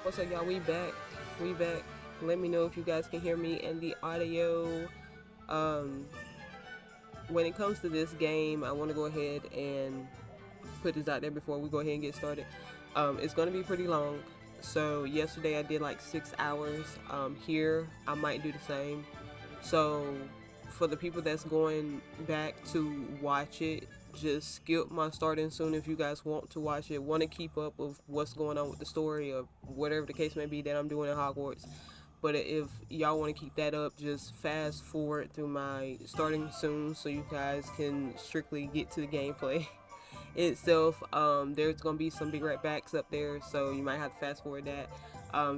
What's up, y'all? We back. Let me know if you guys can hear me and the audio. Um, when it comes to this game, I want to go ahead and put this out there before we go ahead and get started. It's going to be pretty long. So yesterday I did like 6 hours. Here I might do the same. So for the people that's going back to watch it, just skip my starting soon if you guys want to watch it. Want to keep up with what's going on with the story or whatever the case may be that I'm doing in Hogwarts. But if y'all want to keep that up, just fast forward through my starting soon so you guys can strictly get to the gameplay itself. There's gonna be some big red backs up there, so you might have to fast forward that.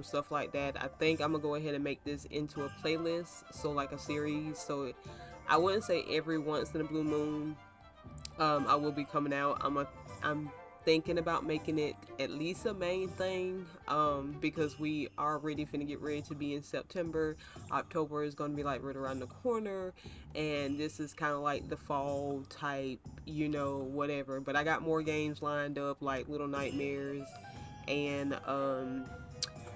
Stuff like that. I think I'm gonna go ahead and make this into a playlist, so like a series. So I wouldn't say every once in a blue moon, I will be coming out. I'm thinking about making it at least a main thing, because we are already finna get ready to be in September. October is gonna be like right around the corner, and this is kind of like the fall type, whatever. But I got more games lined up, like Little Nightmares, and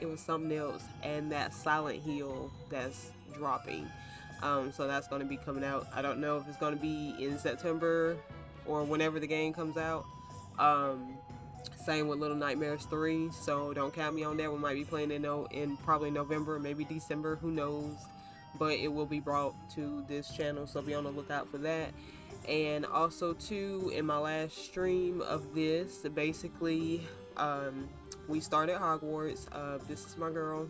it was something else, and that Silent Hill that's dropping. So that's going to be coming out. I don't know if it's going to be in September or whenever the game comes out. Um, Same with Little Nightmares 3. So don't count me on that. We might be playing in probably November, maybe December. Who knows? But it will be brought to this channel, so be on the lookout for that. And also, too, in my last stream of this, basically, we started Hogwarts. This is my girl.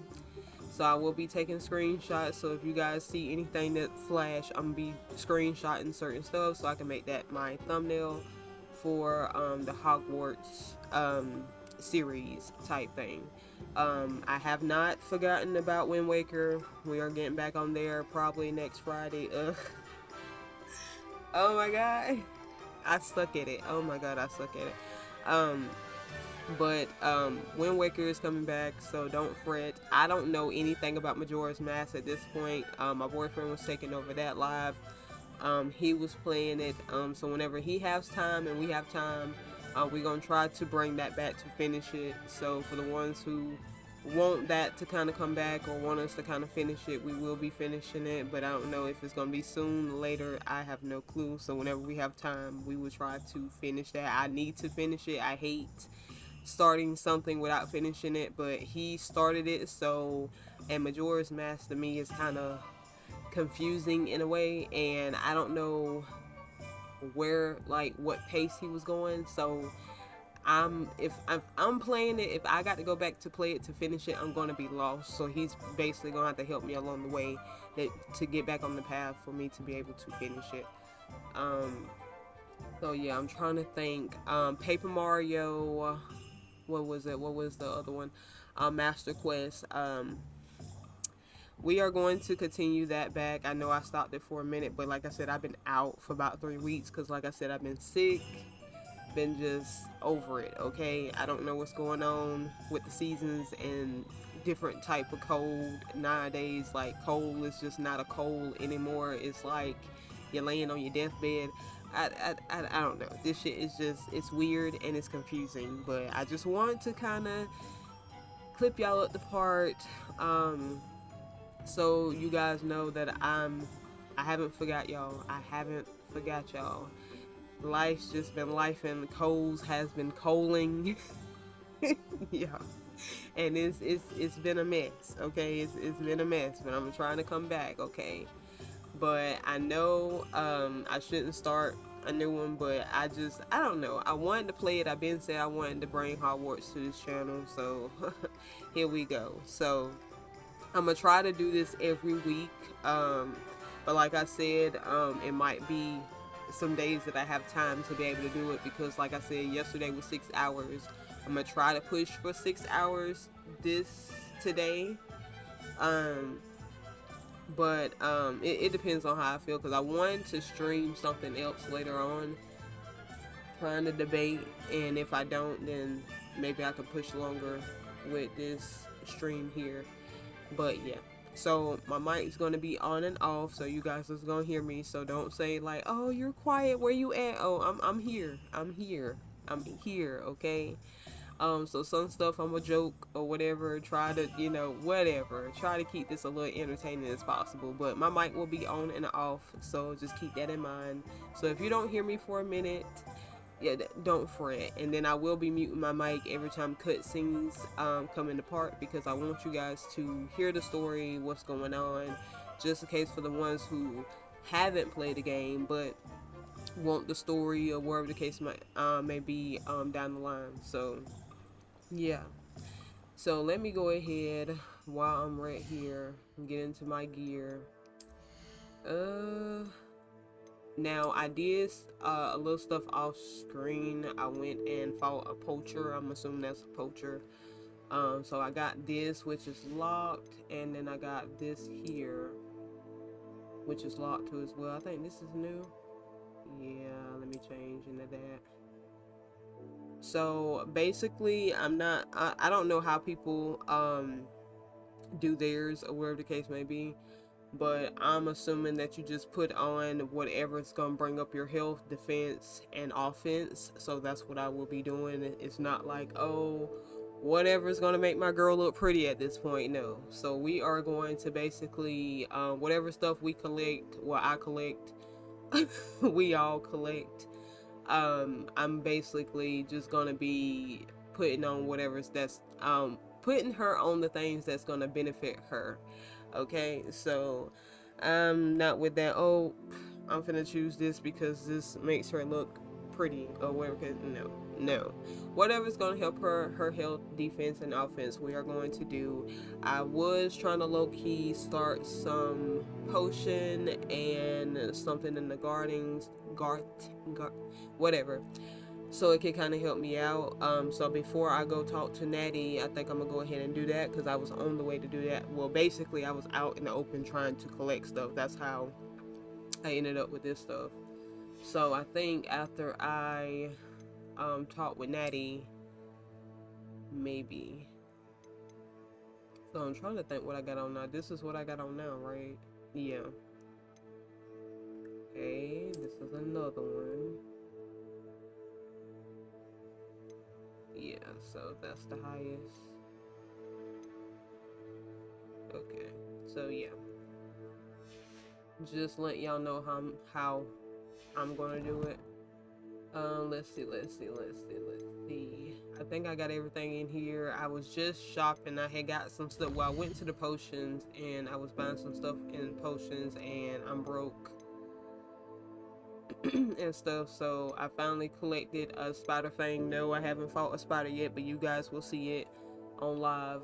So I will be taking screenshots. So if you guys see anything that flash, I'm gonna be screenshotting certain stuff so I can make that my thumbnail for the Hogwarts series type thing. I have not forgotten about Wind Waker. We are getting back on there probably next Friday. Oh my god, I suck at it. Oh my god, I suck at it. Um, but Wind Waker is coming back, so don't fret. I don't know anything about Majora's Mask at this point. My boyfriend was taking over that live. He was playing it. So whenever he has time and we have time, we're gonna try to bring that back to finish it. So for the ones who want that to kind of come back or want us to kind of finish it, we will be finishing it. But I don't know if it's gonna be soon, later. I have no clue. So whenever we have time, we will try to finish that. I need to finish it. I hate starting something without finishing it, but he started it. So, and Majora's Mask to me is kind of confusing in a way, and I don't know where, like, what pace he was going. So if I'm playing it, if I got to go back to play it to finish it, I'm going to be lost. So he's basically going to have to help me along the way to get back on the path for me to be able to finish it. So yeah, I'm trying to think. Paper Mario, what was it? What was the other one? Master Quest. We are going to continue that back. I know I stopped it for a minute, but like I said, I've been out for about 3 weeks because, like I said, I've been sick, been just over it. Okay, I don't know what's going on with the seasons and different type of cold nowadays. Like, cold is just not a cold anymore. It's like you're laying on your deathbed. I don't know. This shit is just, it's weird and it's confusing. But I just wanted to kind of clip y'all up the part, so you guys know that I haven't forgot y'all. I haven't forgot y'all. Life's just been life, and Coles has been coaling. Yeah, and it's been a mess. Okay, it's been a mess, but I'm trying to come back. Okay, but I know I shouldn't start a new one, but I don't know. I wanted to play it. I've been saying I wanted to bring Hogwarts to this channel, so here we go. So I'm gonna try to do this every week, but like I said, it might be some days that I have time to be able to do it, because like I said, yesterday was 6 hours. I'm gonna try to push for 6 hours this today. um but it depends on how I feel, because I wanted to stream something else later on, trying to debate, and if I don't, then maybe I could push longer with this stream here. But yeah, so my mic's gonna be on and off, so you guys is gonna hear me. So don't say like, "Oh, you're quiet. Where you at?" Oh, I'm here. I'm here. I'm here. Okay. So some stuff I'm a joke or whatever, try to, whatever, try to keep this a little entertaining as possible. But my mic will be on and off, so just keep that in mind. So if you don't hear me for a minute, yeah, don't fret. And then I will be muting my mic every time cutscenes come into part, because I want you guys to hear the story, what's going on, just in case for the ones who haven't played the game but want the story or wherever the case may be down the line. So yeah. So let me go ahead while I'm right here and get into my gear. Now I did a little stuff off screen. I went and fought a poacher. I'm assuming that's a poacher. So I got this, which is locked, and then I got this here, which is locked too as well. I think this is new. Yeah, let me change into that. So basically, I don't know how people do theirs or whatever the case may be, but I'm assuming that you just put on whatever's gonna bring up your health, defense, and offense. So that's what I will be doing. It's not like, oh, whatever's gonna make my girl look pretty at this point. No. So we are going to basically whatever stuff we collect, well, I collect, we all collect. I'm basically just gonna be putting on whatever's that's putting her on the things that's gonna benefit her. Okay, so not with that, oh, I'm gonna choose this because this makes her look pretty or whatever. No, whatever's gonna help her health, defense, and offense, we are going to do. I was trying to low-key start some potion and something in the whatever, so it can kind of help me out. So before I go talk to Natty, I think I'm gonna go ahead and do that, because I was on the way to do that. Well, basically I was out in the open trying to collect stuff. That's how I ended up with this stuff. So I think after I talk with Natty, maybe. So I'm trying to think what I got on now. This is what I got on now, right? Yeah. Okay, this is another one. Yeah, so that's the highest. Okay, so yeah, just let y'all know how I'm gonna do it. Let's see. I think I got everything in here. I was just shopping. I had got some stuff. Well, I went to the potions and I was buying some stuff in potions, and I'm broke and stuff. So I finally collected a spider fang. No, I haven't fought a spider yet, but you guys will see it on live.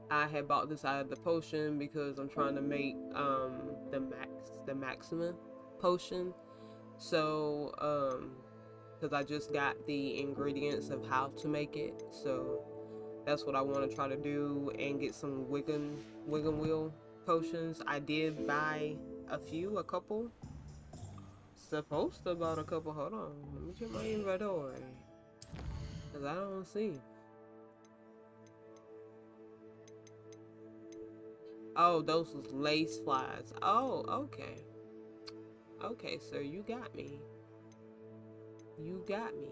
I had bought this out of the potion because I'm trying to make the maximum potion. So because I just got the ingredients of how to make it, so that's what I want to try to do, and get some Wiggum Wheel potions. I did buy a couple. Supposed to about a couple. Hold on, let me check my inventory, because I don't see. Oh, those was lace flies. Oh, okay. Okay, sir, you got me. You got me.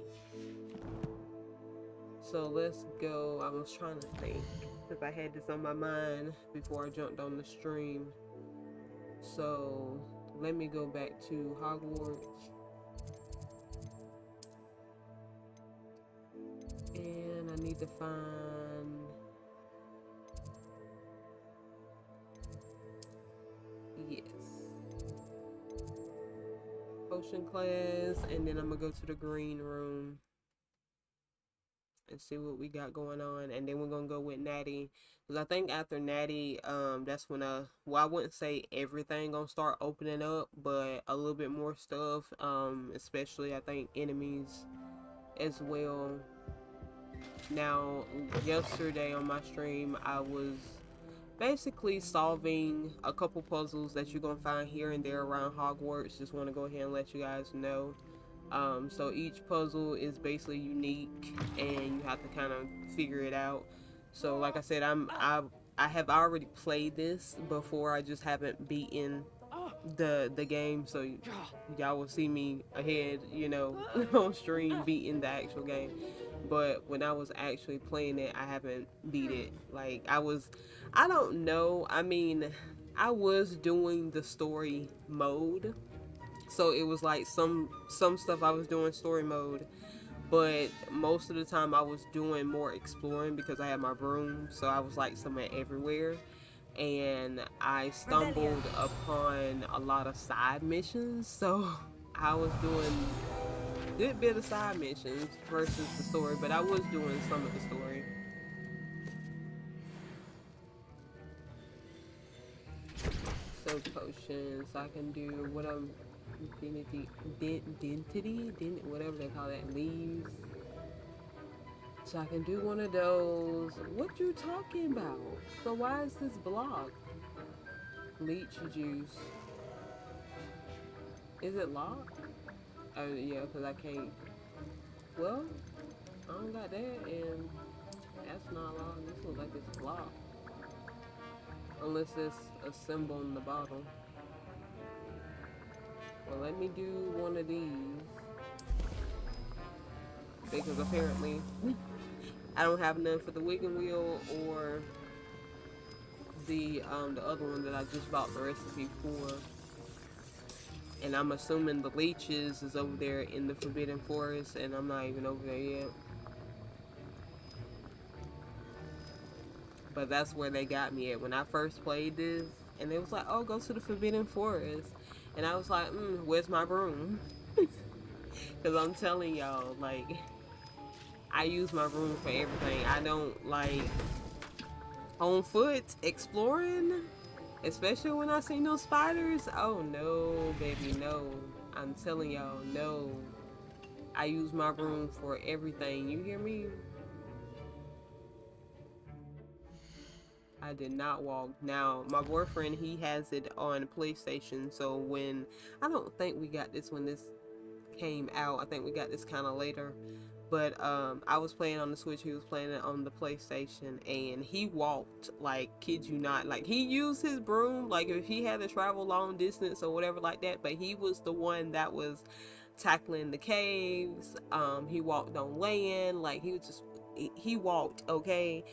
So let's go. I was trying to think, because I had this on my mind before I jumped on the stream. So let me go back to Hogwarts. And I need to find... Yes. Potion class, and then I'm gonna go to the green room and see what we got going on, and then we're gonna go with Natty, because I think after Natty, that's when well, I wouldn't say everything gonna start opening up, but a little bit more stuff, especially I think enemies as well. Now, yesterday on my stream, I was basically solving a couple puzzles that you're gonna find here and there around Hogwarts. Just want to go ahead and let you guys know. So each puzzle is basically unique, and you have to kind of figure it out. So like I said, I have already played this before. I just haven't beaten the game, so y'all will see me ahead, on stream beating the actual game. but when I was actually playing it, I haven't beat it. Like I don't know. I mean, I was doing the story mode, so it was like some stuff I was doing story mode, but most of the time I was doing more exploring because I had my broom, so I was like somewhere everywhere. And I stumbled upon a lot of side missions, so I was doing a good bit of side missions versus the story, but I was doing some of the story. So potions, I can do what I'm whatever they call that, leaves. So I can do one of those. What you talking about? So why is this blocked? Leech juice. Is it locked? Oh yeah, because I can't. Well, I don't got that, and that's not locked. This looks like it's blocked. Unless it's a symbol in the bottle. Well, let me do one of these. Because apparently I don't have none for the Wiggin Wheel or the other one that I just bought the recipe for. And I'm assuming the leeches is over there in the Forbidden Forest, and I'm not even over there yet. But that's where they got me at when I first played this. And they was like, oh, go to the Forbidden Forest. And I was like, where's my broom? Because I'm telling y'all, like, I use my broom for everything. I don't, like, on foot, exploring, especially when I see no spiders. Oh, no, baby, no. I'm telling y'all, no. I use my broom for everything. You hear me? I did not walk. Now, my boyfriend, he has it on PlayStation. So when, I don't think we got this when this came out. I think we got this kind of later. But I was playing on the Switch. He was playing it on the PlayStation. And he walked, like, kid you not. Like, he used his broom. Like, if he had to travel long distance or whatever like that. But he was the one that was tackling the caves. He walked on land. Like, he was just, he walked, okay?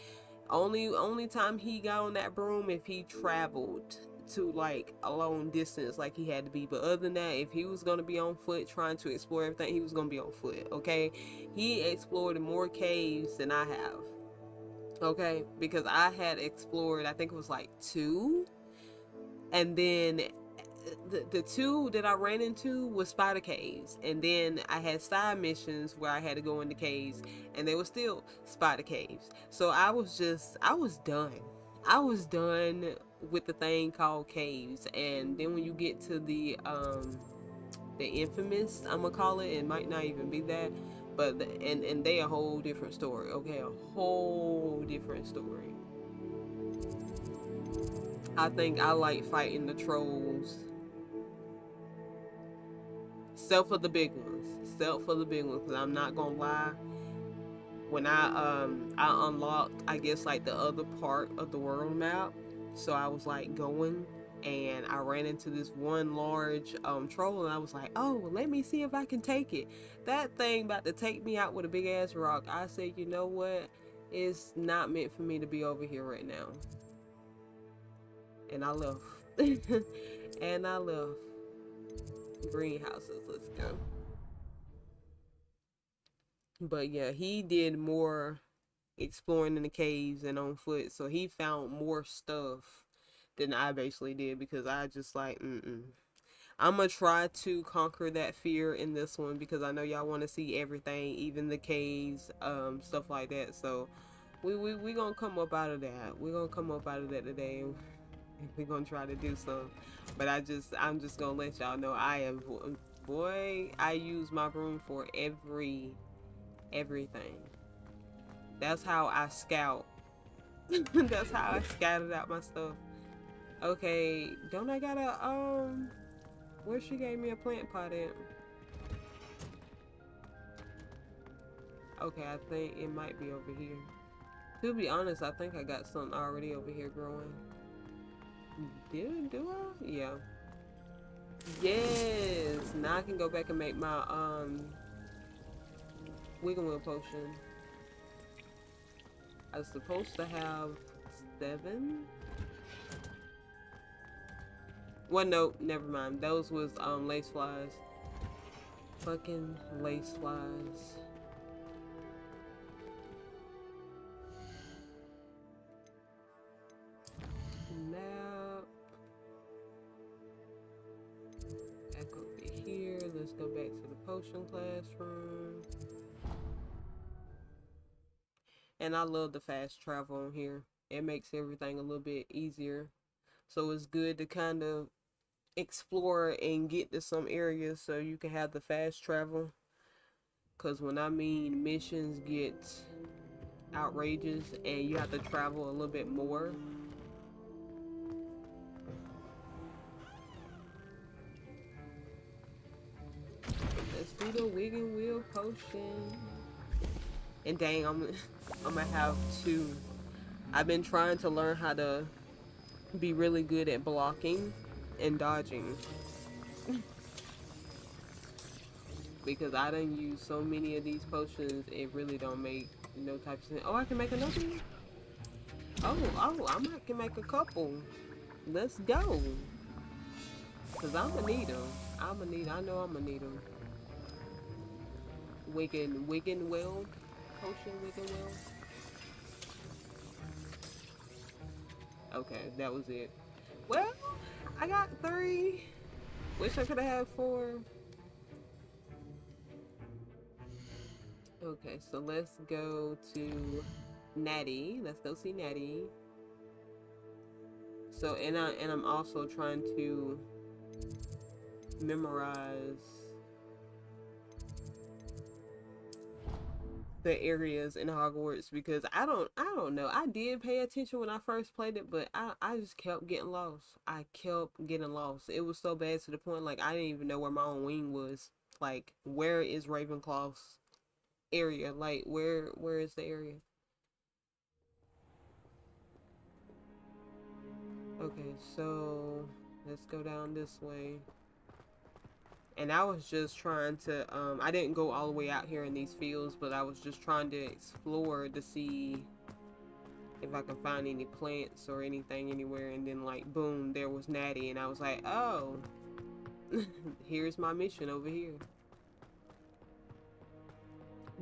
Only time he got on that broom if he traveled to like a long distance like he had to be. But other than that, if he was gonna be on foot trying to explore everything, he was gonna be on foot, okay? He explored more caves than I have, okay? Because I had explored, I think it was like two, and then the two that I ran into was spider caves, and then I had side missions where I had to go into caves, and they were still spider caves. So I was done. I was done with the thing called caves, and then when you get to the infamous, I'm gonna call it might not even be that, but and they a whole different story, okay, a whole different story. I think I like fighting the trolls. Except for the big ones. Except for the big ones. Cause I'm not gonna lie. When I unlocked, I guess, like the other part of the world map. So I was like going, and I ran into this one large troll, and I was like, oh, let me see if I can take it. That thing about to take me out with a big ass rock. I said, you know what? It's not meant for me to be over here right now. And I left. And I left. Greenhouses, let's go. But yeah, he did more exploring in the caves and on foot, so he found more stuff than I basically did, because I just like, I'm gonna try to conquer that fear in this one, because I know y'all want to see everything, even the caves, stuff like that. So we gonna come up out of that. We're gonna come up out of that today, and we're gonna try to do some. But I'm just gonna let y'all know, I am, boy, I use my broom for everything. That's how I scout. That's how I scouted out my stuff. Okay, don't I gotta where she gave me a plant pot at? Okay, I think it might be over here. To be honest, I think I got something already over here growing. Do I? Yeah. Yes! Now I can go back and make my Wiggle Wheel potion. I was supposed to have 7. Well, no, never mind. Those was lace flies. Fucking lace flies. Map. Back over here. Let's go back to the potion classroom. And I love the fast travel on here. It makes everything a little bit easier. So it's good to kind of explore and get to some areas so you can have the fast travel. Because when I mean missions get outrageous and you have to travel a little bit more. Let's do the wig and wheel potion. And dang, I'm gonna have to. I've been trying to learn how to be really good at blocking and dodging. Because I done use so many of these potions, it really don't make no type of sense. Oh, I can make another one? Oh, I might can make a couple. Let's go. Cause I'ma need them. I know I'ma need them. Wigan Will. Potion Wigan Will. Okay, that was it. Well, I got 3. Wish I could have had 4. Okay, so let's go to Natty. Let's go see Natty. So and I'm also trying to memorize the areas in Hogwarts because I don't know. I did pay attention when I first played it, but I just kept getting lost. I kept getting lost. It was so bad to the point like I didn't even know where my own wing was. Like, where is Ravenclaw's area? Like, where is the area? Okay, so let's go down this way. And I was just trying to, I didn't go all the way out here in these fields, but I was just trying to explore to see if I can find any plants or anything anywhere. And then, like, boom, there was Natty. And I was like, oh, here's my mission over here.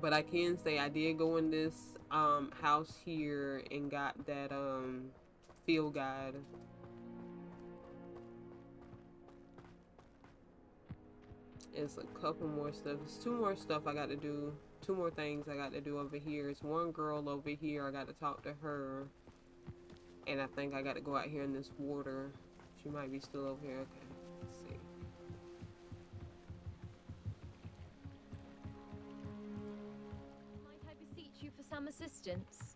But I can say I did go in this house here and got that field guide. It's a couple more stuff. It's 2 more stuff I got to do. 2 more things I got to do over here. It's one girl over here. I got to talk to her. And I think I got to go out here in this water. She might be still over here. Okay, let's see. Might I beseech you for some assistance?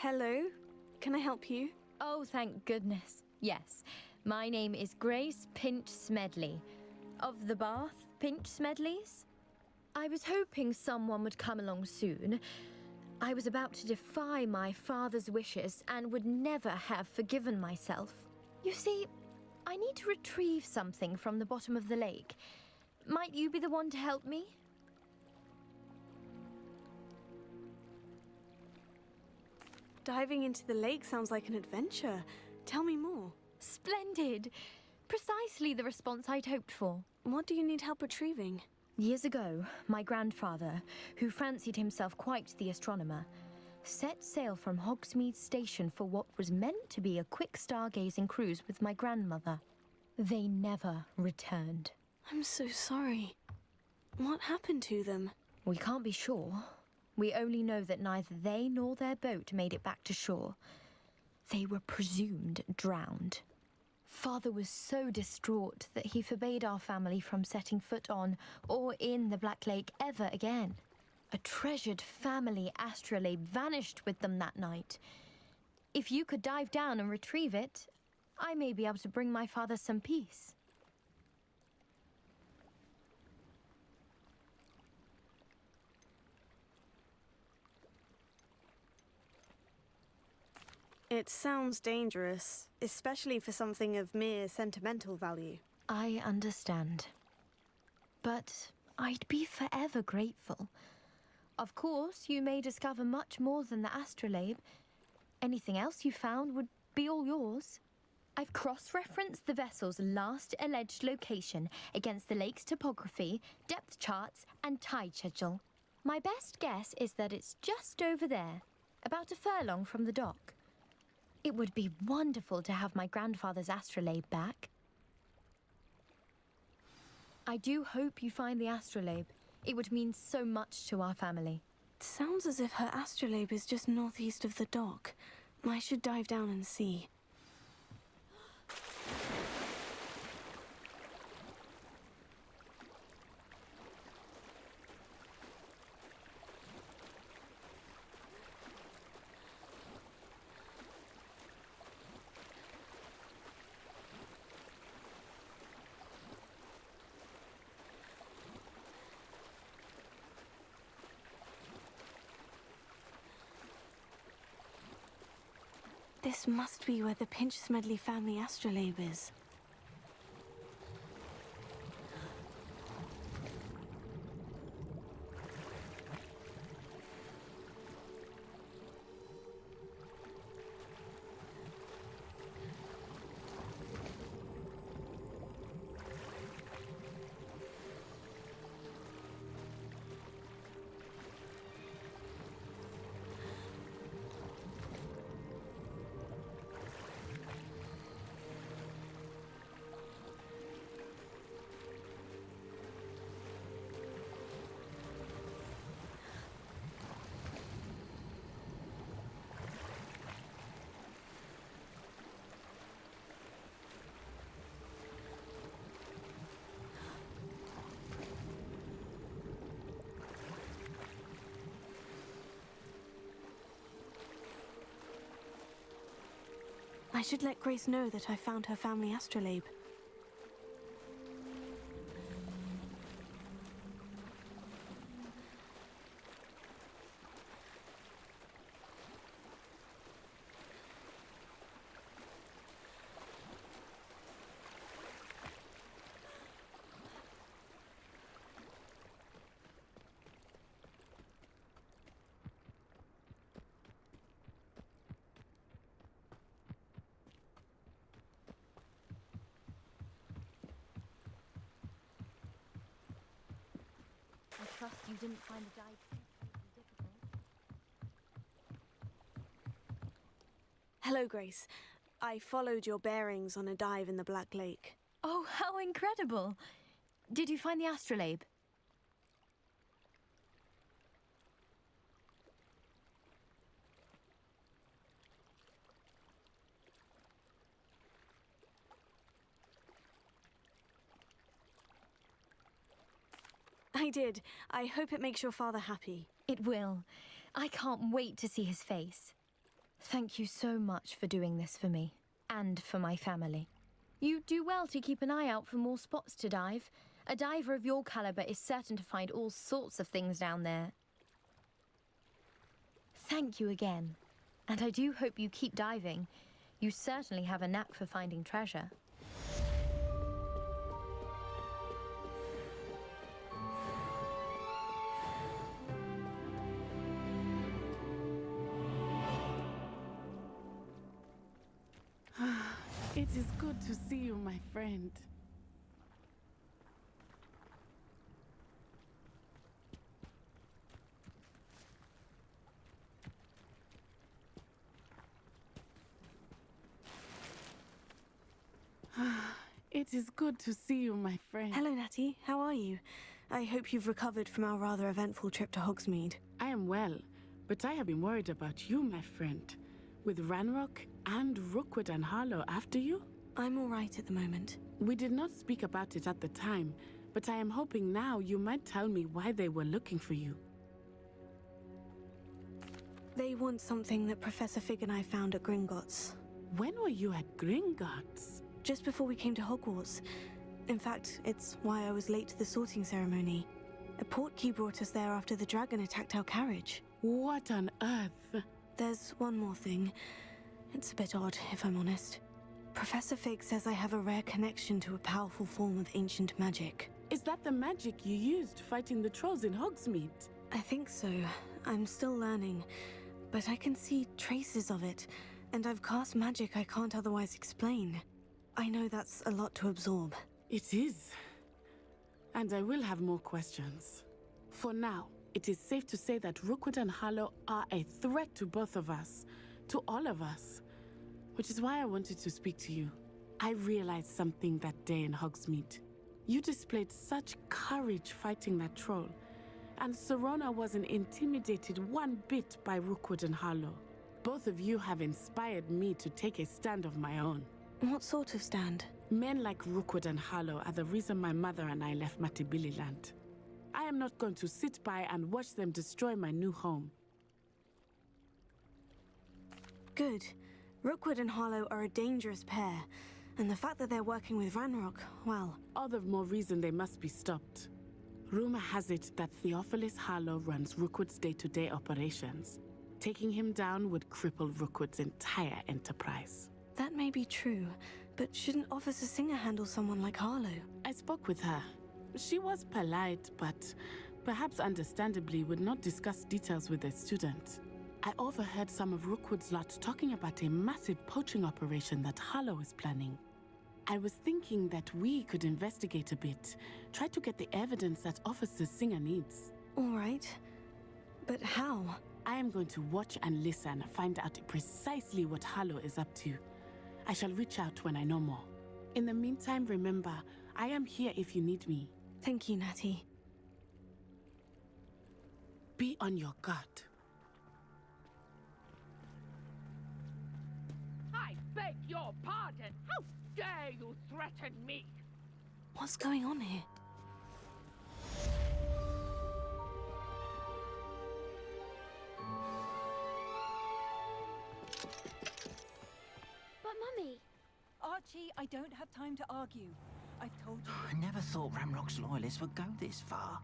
Hello, can I help you? Oh, thank goodness. Yes. My name is Grace Pinch Smedley, of the Bath Pinch Smedleys. I was hoping someone would come along soon. I was about to defy my father's wishes and would never have forgiven myself. You see, I need to retrieve something from the bottom of the lake. Might you be the one to help me? Diving into the lake sounds like an adventure. Tell me more. Splendid! Precisely the response I'd hoped for. What do you need help retrieving? Years ago, my grandfather, who fancied himself quite the astronomer, set sail from Hogsmeade Station for what was meant to be a quick stargazing cruise with my grandmother. They never returned. I'm so sorry. What happened to them? We can't be sure. We only know that neither they nor their boat made it back to shore. They were presumed drowned. Father was so distraught that he forbade our family from setting foot on or in the Black Lake ever again. A treasured family astrolabe vanished with them that night. If you could dive down and retrieve it, I may be able to bring my father some peace. It sounds dangerous, especially for something of mere sentimental value. I understand. But I'd be forever grateful. Of course, you may discover much more than the astrolabe. Anything else you found would be all yours. I've cross-referenced the vessel's last alleged location against the lake's topography, depth charts, and tide schedule. My best guess is that it's just over there, about a furlong from the dock. It would be wonderful to have my grandfather's astrolabe back. I do hope you find the astrolabe. It would mean so much to our family. It sounds as if her astrolabe is just northeast of the dock. I should dive down and see. This must be where the Pinch-Smedley family astrolabe is. I should let Grace know that I found her family astrolabe. I trust you didn't find the dive difficult. Hello, Grace. I followed your bearings on a dive in the Black Lake. Oh, how incredible! Did you find the astrolabe? I did. I hope it makes your father happy. It will. I can't wait to see his face. Thank you so much for doing this for me, and for my family. You do well to keep an eye out for more spots to dive. A diver of your caliber is certain to find all sorts of things down there. Thank you again, and I do hope you keep diving. You certainly have a knack for finding treasure. It is good to see you, my friend. It is good to see you, my friend. Hello, Natty. How are you? I hope you've recovered from our rather eventful trip to Hogsmeade. I am well, but I have been worried about you, my friend. With Ranrock and Rookwood and Harlow after you? I'm all right at the moment. We did not speak about it at the time, but I am hoping now you might tell me why they were looking for you. They want something that Professor Fig and I found at Gringotts. When were you at Gringotts? Just before we came to Hogwarts. In fact, it's why I was late to the sorting ceremony. A portkey brought us there after the dragon attacked our carriage. What on earth? There's one more thing. It's a bit odd, if I'm honest. Professor Fig says I have a rare connection to a powerful form of ancient magic. Is that the magic you used fighting the trolls in Hogsmeade? I think so. I'm still learning, but I can see traces of it, and I've cast magic I can't otherwise explain. I know that's a lot to absorb. It is. And I will have more questions. For now, it is safe to say that Rookwood and Harlow are a threat to both of us, to all of us. Which is why I wanted to speak to you. I realized something that day in Hogsmeade. You displayed such courage fighting that troll, and Serona wasn't intimidated one bit by Rookwood and Harlow. Both of you have inspired me to take a stand of my own. What sort of stand? Men like Rookwood and Harlow are the reason my mother and I left Matabeleland. I am not going to sit by and watch them destroy my new home. Good. Rookwood and Harlow are a dangerous pair, and the fact that they're working with Ranrock, well... All the more reason they must be stopped. Rumor has it that Theophilus Harlow runs Rookwood's day-to-day operations. Taking him down would cripple Rookwood's entire enterprise. That may be true, but shouldn't Officer Singer handle someone like Harlow? I spoke with her. She was polite, but perhaps understandably would not discuss details with a student. I overheard some of Rookwood's lot talking about a massive poaching operation that Harlow is planning. I was thinking that we could investigate a bit, try to get the evidence that Officer Singer needs. All right. But how? I am going to watch and listen, find out precisely what Harlow is up to. I shall reach out when I know more. In the meantime, remember, I am here if you need me. Thank you, Natty. Be on your guard. I beg your pardon! How dare you threaten me? What's going on here? But Mummy... Archie, I don't have time to argue. I've told you. I never thought Ranrock's loyalists would go this far.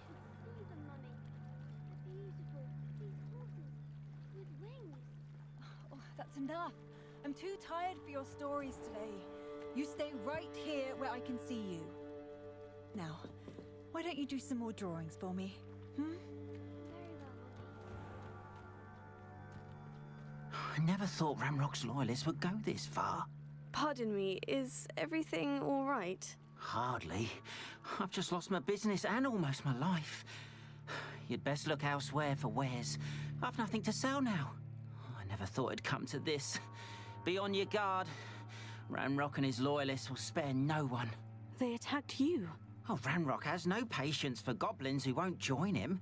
You should see them, Mummy. They're beautiful. These horses with wings. Oh, that's enough. I'm too tired for your stories today. You stay right here where I can see you. Now, why don't you do some more drawings for me? Hmm? Very well, Mummy. I never thought Ranrock's loyalists would go this far. Pardon me, is everything all right? Hardly. I've just lost my business and almost my life. You'd best look elsewhere for wares. I've nothing to sell now. I never thought it'd come to this. Be on your guard. Ranrock and his loyalists will spare no one. They attacked you. Oh, Ranrock has no patience for goblins who won't join him.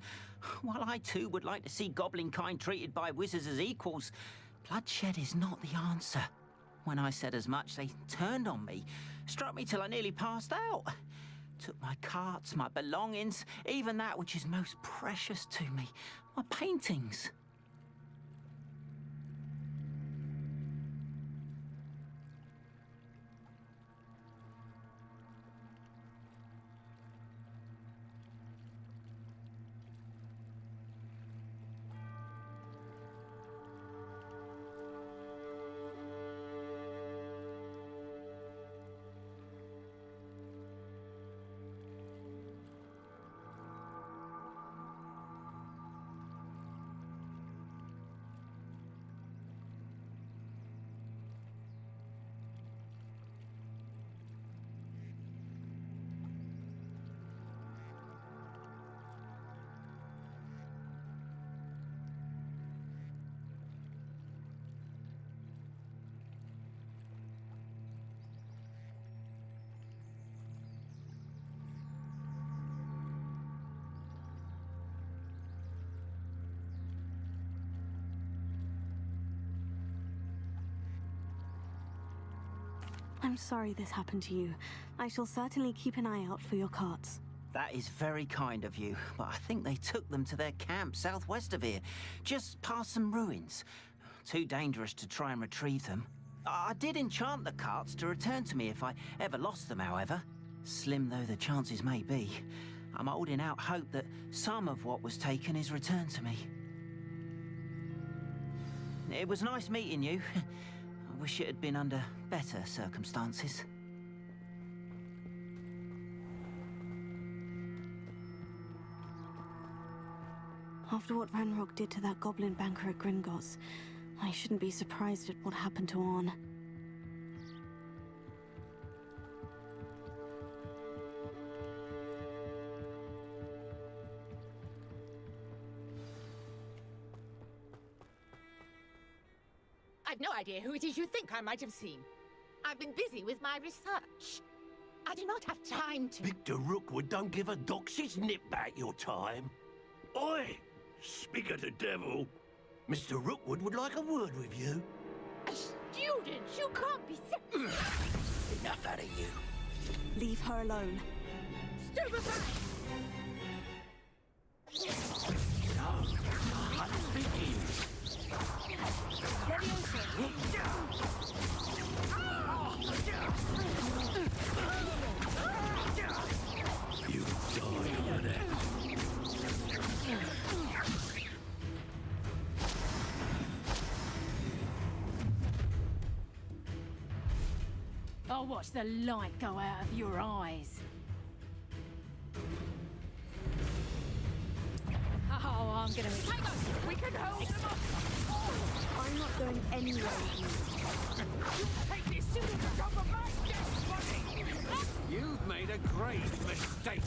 While I too would like to see goblin kind treated by wizards as equals, bloodshed is not the answer. When I said as much, they turned on me, struck me till I nearly passed out. Took my carts, my belongings, even that which is most precious to me, my paintings. I'm sorry this happened to you. I shall certainly keep an eye out for your carts. That is very kind of you, but I think they took them to their camp southwest of here, just past some ruins. Too dangerous to try and retrieve them. I did enchant the carts to return to me if I ever lost them, however. Slim though the chances may be, I'm holding out hope that some of what was taken is returned to me. It was nice meeting you. I wish it had been under better circumstances. After what Ranrock did to that goblin banker at Gringotts, I shouldn't be surprised at what happened to Orn. I've no idea who it is you think I might have seen. I've been busy with my research. I do not have time to... Victor Rookwood don't give a doxy's nip back your time. Oi! Speak of the devil. Mr. Rookwood would like a word with you. A student? You can't be... Enough out of you. Leave her alone. Stupefy! You die over there. I'll watch the light go out of your eyes. Oh, I'm gonna... Hang on! We can hold them up! I'm not going anywhere with you. Take this soon as it's over my dead body! You've made a grave mistake.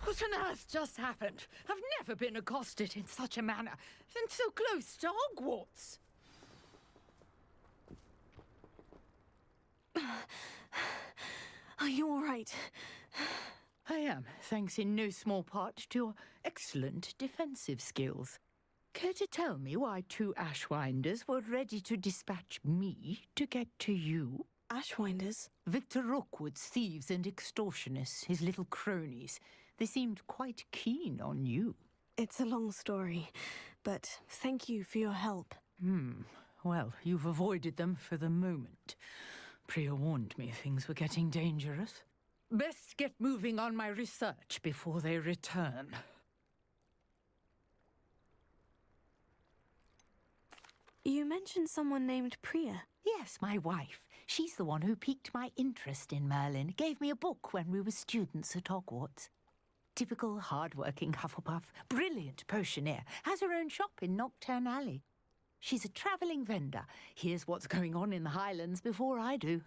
What on earth just happened? I've never been accosted in such a manner, and so close to Hogwarts. Are you all right? I am, thanks in no small part to your excellent defensive skills. Care to tell me why two Ashwinders were ready to dispatch me to get to you? Ashwinders? Victor Rookwood's thieves and extortionists, his little cronies. They seemed quite keen on you. It's a long story, but thank you for your help. Well, you've avoided them for the moment. Priya warned me things were getting dangerous. Best get moving on my research before they return. You mentioned someone named Priya. Yes, my wife. She's the one who piqued my interest in Merlin. Gave me a book when we were students at Hogwarts. Typical hard-working Hufflepuff, brilliant potioneer, has her own shop in Knockturn Alley. She's a travelling vendor. Hears what's going on in the Highlands before I do.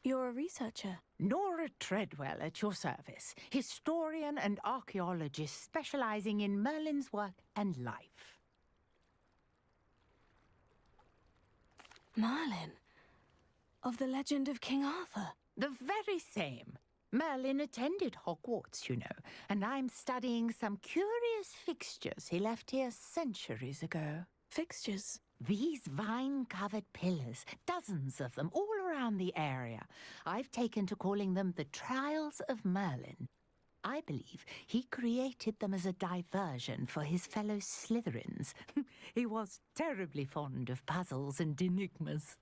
You're a researcher. Nora Treadwell at your service, historian and archaeologist specialising in Merlin's work and life. Merlin? Of the legend of King Arthur? The very same. Merlin attended Hogwarts, you know, and I'm studying some curious fixtures he left here centuries ago. Fixtures? These vine-covered pillars, dozens of them, all around the area. I've taken to calling them the Trials of Merlin. I believe he created them as a diversion for his fellow Slytherins. He was terribly fond of puzzles and enigmas.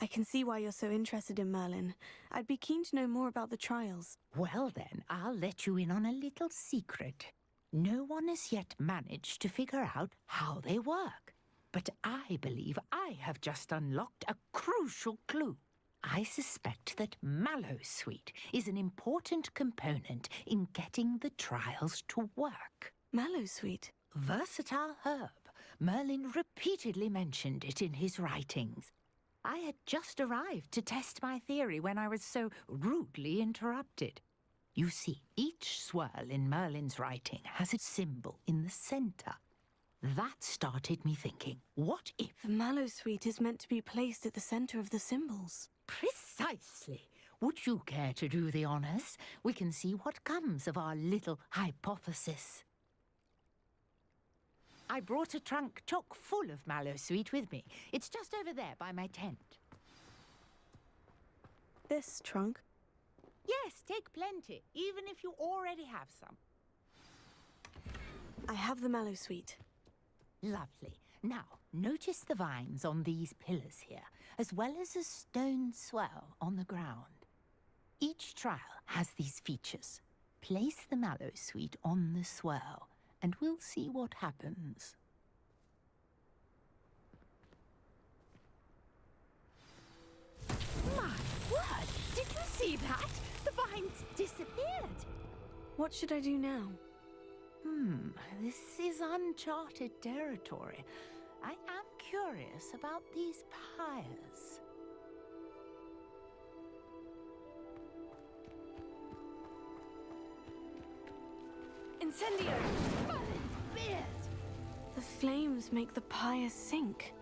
I can see why you're so interested in Merlin. I'd be keen to know more about the trials. Well then, I'll let you in on a little secret. No one has yet managed to figure out how they work. But I believe I have just unlocked a crucial clue. I suspect that Mallowsweet is an important component in getting the trials to work. Mallowsweet? Versatile herb. Merlin repeatedly mentioned it in his writings. I had just arrived to test my theory when I was so rudely interrupted. You see, each swirl in Merlin's writing has its symbol in the centre. That started me thinking, what if... The Mallowsweet is meant to be placed at the centre of the symbols. Precisely. Would you care to do the honours? We can see what comes of our little hypothesis. I brought a trunk chock full of Mallowsweet with me. It's just over there by my tent. This trunk? Yes, take plenty, even if you already have some. I have the Mallowsweet. Lovely. Now, notice the vines on these pillars here, as well as a stone swell on the ground. Each trial has these features. Place the mallow sweet on the swell, and we'll see what happens. My word! Did you see that? The vines disappeared! What should I do now? This is uncharted territory. I am curious about these pyres. Incendio! Merlin's beard! The flames make the pyre sink.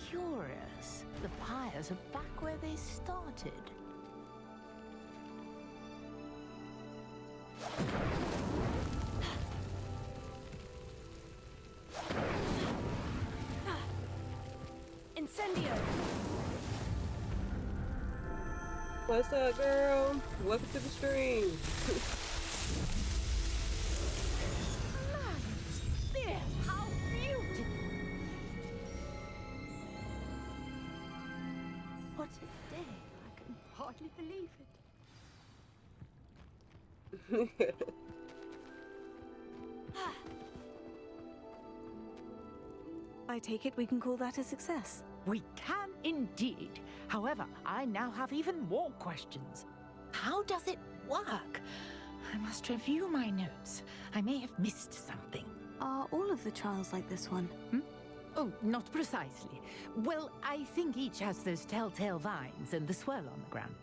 Curious. The pyres are back where they started. Incendio! What's up, girl? Welcome to the stream. Merlin's beard! How beautiful! What a day! I can hardly believe it. I take it we can call that a success. We can indeed. However, I now have even more questions. How does it work? I must review my notes. I may have missed something. Are all of the trials like this one? Oh, not precisely. Well, I think each has those telltale vines and the swirl on the ground.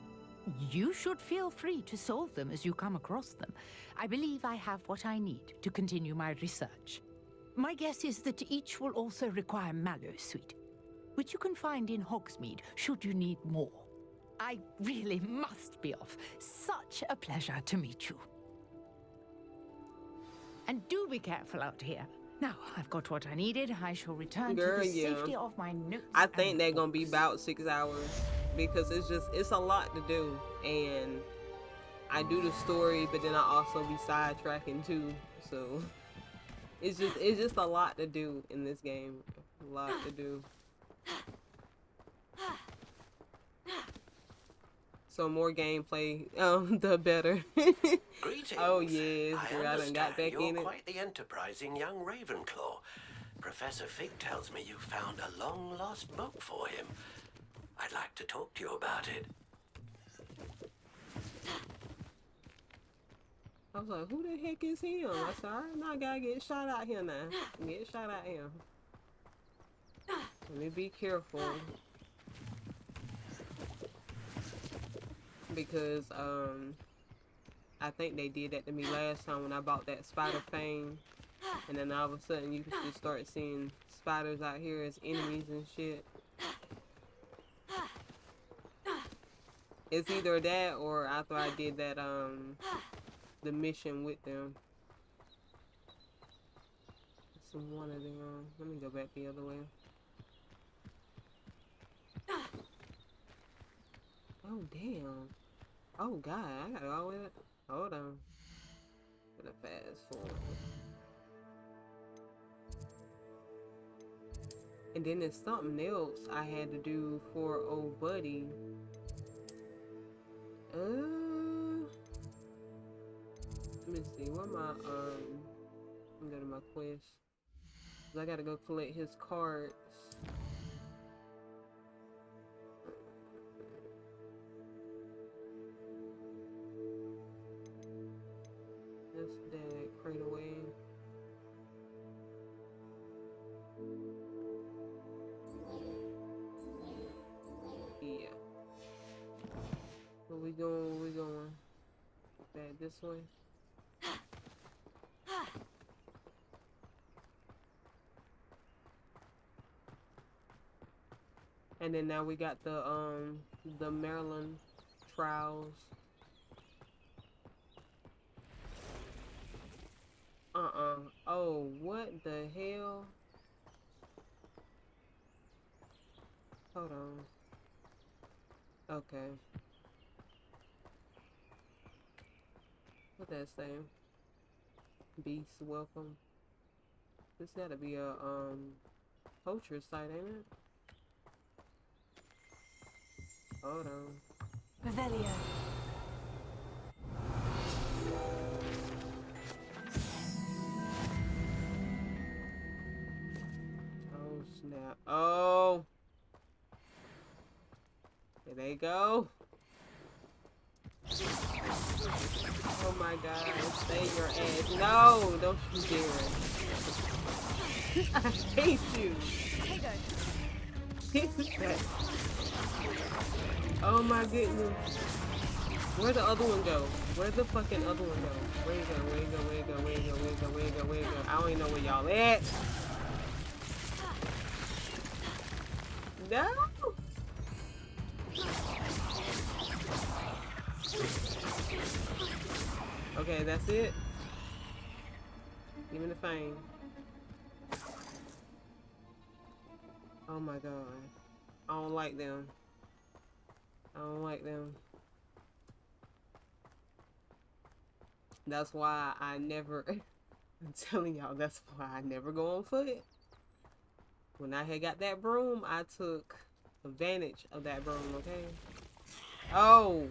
You should feel free to solve them as you come across them. I believe I have what I need to continue my research. My guess is that each will also require mallow sweet, which you can find in Hogsmeade should you need more. I really must be off. Such a pleasure to meet you. And do be careful out here. Now, I've got what I needed. I shall return to the safety of my notes. I think they're gonna be about 6 hours because it's a lot to do, and I do the story, but then I also be sidetracking too. So it's just a lot to do in this game. A lot to do. So more gameplay, the better. Greetings. Oh yes, I girl, I done got back you're in it. quite the enterprising young Ravenclaw. Professor Fig tells me you found a long-lost book for him. I'd like to talk to you about it. I was like, who the heck is him? I said, alright, now I gotta get shot out here now. Get shot out here. Let me be careful. Because, I think they did that to me last time when I bought that spider fang. And then all of a sudden you just start seeing spiders out here as enemies and shit. It's either that or after I did that, the mission with them. It's one of them. Let me go back the other way. Oh, damn. Oh, God. I gotta go with it. Hold on. Gonna fast forward. And then there's something else I had to do for old buddy. Let me see. What my I'm going to my quest. 'Cause I gotta go collect his cards. That's that crate away. Yeah. Where we going? Where we going? Back this way. And then now we got the Maryland trials. Oh, what the hell? Hold on. Okay. What that say? Beast welcome. This gotta be a poacher site, ain't it? Hold on. Revelio. Oh snap. Oh. There they go. Oh my god. Stay your ass. No, don't you dare. I hate you. Oh my goodness. Where'd the other one go? Where'd the fucking other one go? Where you go? Where you go? Where you go? Where you go? Where you go? Where you go? Where you go? I don't even know where y'all at. No. Okay, that's it. Give me the fang. Oh my god. I don't like them. I don't like them. That's why I never, I'm telling y'all, that's why I never go on foot. When I had got that broom, I took advantage of that broom, okay? Oh!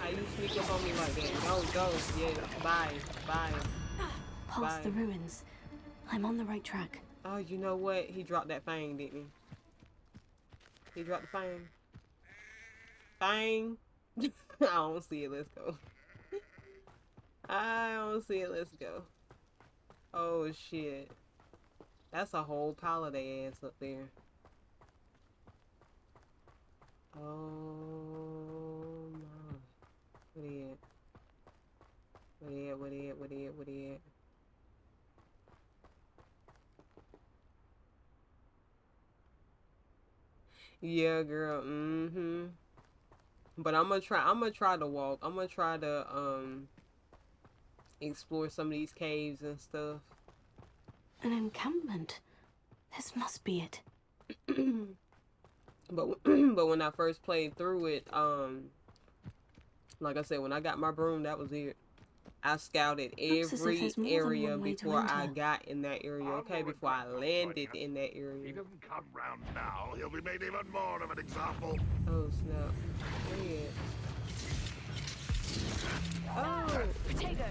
How you sneak up on me like that? Go, go, yeah, bye, bye. Past the ruins. I'm on the right track. Oh, you know what? He dropped that fang, didn't he? He dropped the fang. Fang! I don't see it, let's go. I don't see it, let's go. Oh shit. That's a whole pile of their ass up there. Oh my. What he at? What he at? What he at? What he at? What he at? Yeah, girl. Mm-hmm. But I'm gonna try to walk. I'm gonna try to explore some of these caves and stuff. An encampment. This must be it. But when I first played through it, like I said, when I got my broom, that was it. I scouted every area before I got in that area, okay? Before I landed in that area. If he doesn't come round now, he'll be made even more of an example. Oh, snap. Yeah. Oh! Potato!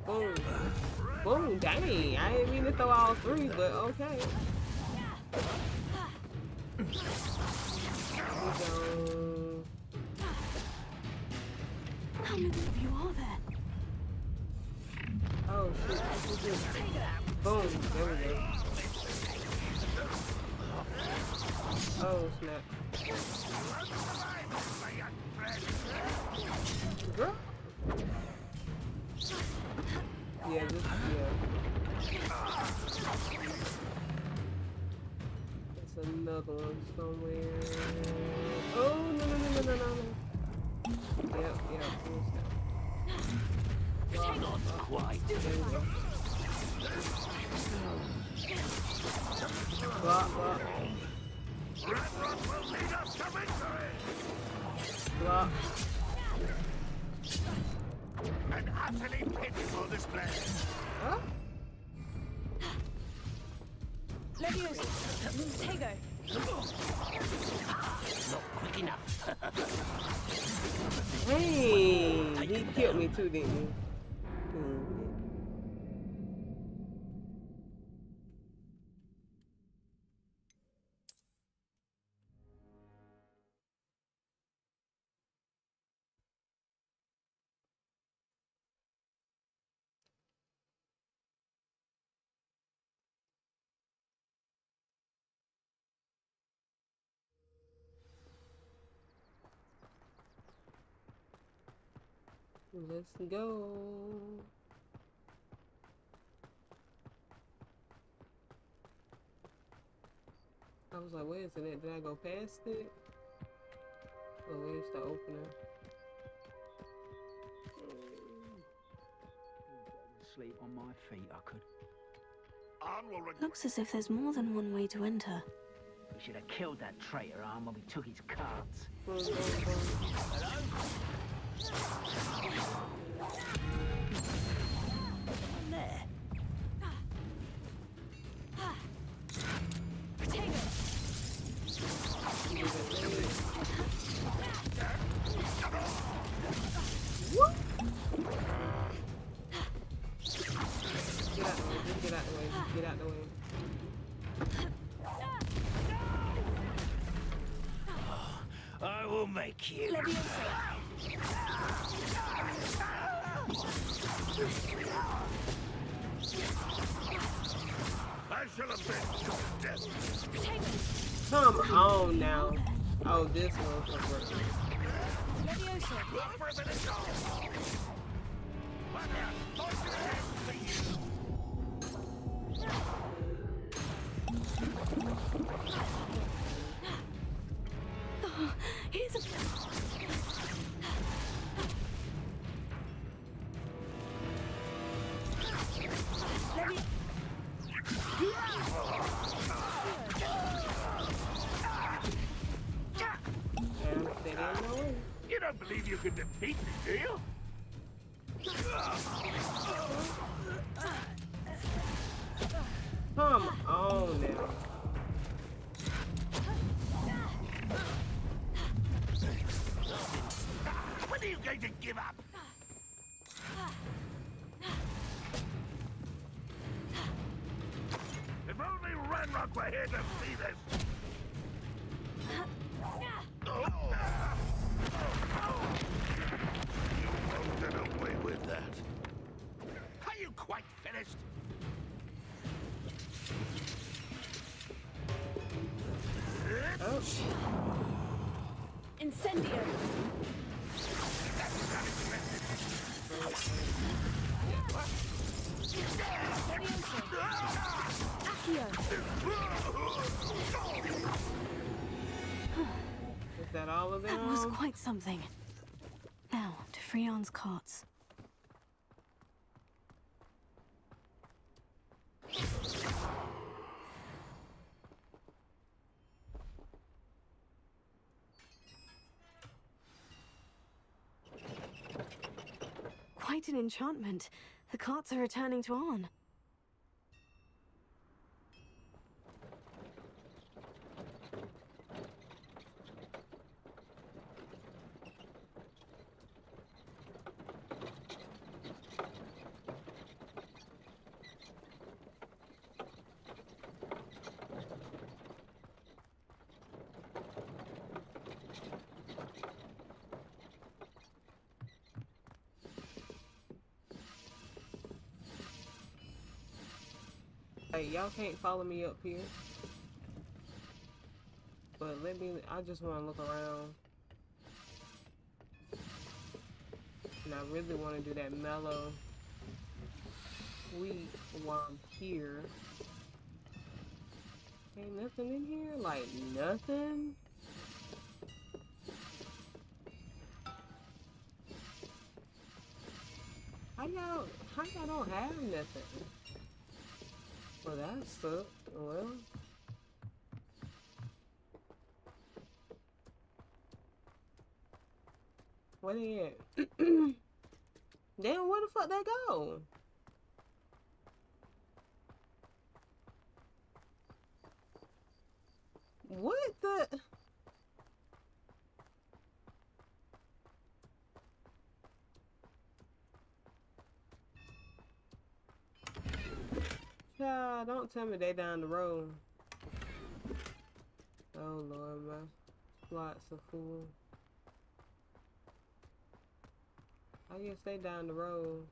Boom. Boom, dang. I didn't mean to throw all three, but okay. How many of you are there? Oh shit. Boom. There we go. Oh snap. Girl. Yeah, this, yeah. There's another one somewhere. Oh, no. Yep. Not quite. There we go. Block. Red Rock will lead us to victory! Block. An utterly pitiful display. Huh? Leviosa! Potato! Not quick enough. Hey, he killed me too, didn't he? Let's go. I was like, where is it? Did I go past it? Oh, where's the opener? Sleep on my feet, I could. Looks as if there's more than one way to enter. We should have killed that traitor arm when we took his cards. There. Get out the way. Get out the way. I will make you. I shall have been to death. Come on now. Oh, this motherfucker. Here's a... You don't believe you can defeat me, do you? Come on now. When are you going to give up? If only Ranrock were here to see this. You won't get away with that. Are you quite finished? Oh. Incendio! Is that all of them? That was quite something. Now, to Freon's carts. Quite an enchantment. The carts are returning to Arn. Hey, y'all can't follow me up here. But I just want to look around. And I really want to do that mellow sweet while I'm here. Ain't nothing in here? Like, nothing? How y'all don't have nothing? Well, that sucked. Well. Where they at? Damn, where the fuck they go? What the? Child, don't tell me they down the road. Oh Lord, my slots are full. I guess they down the road.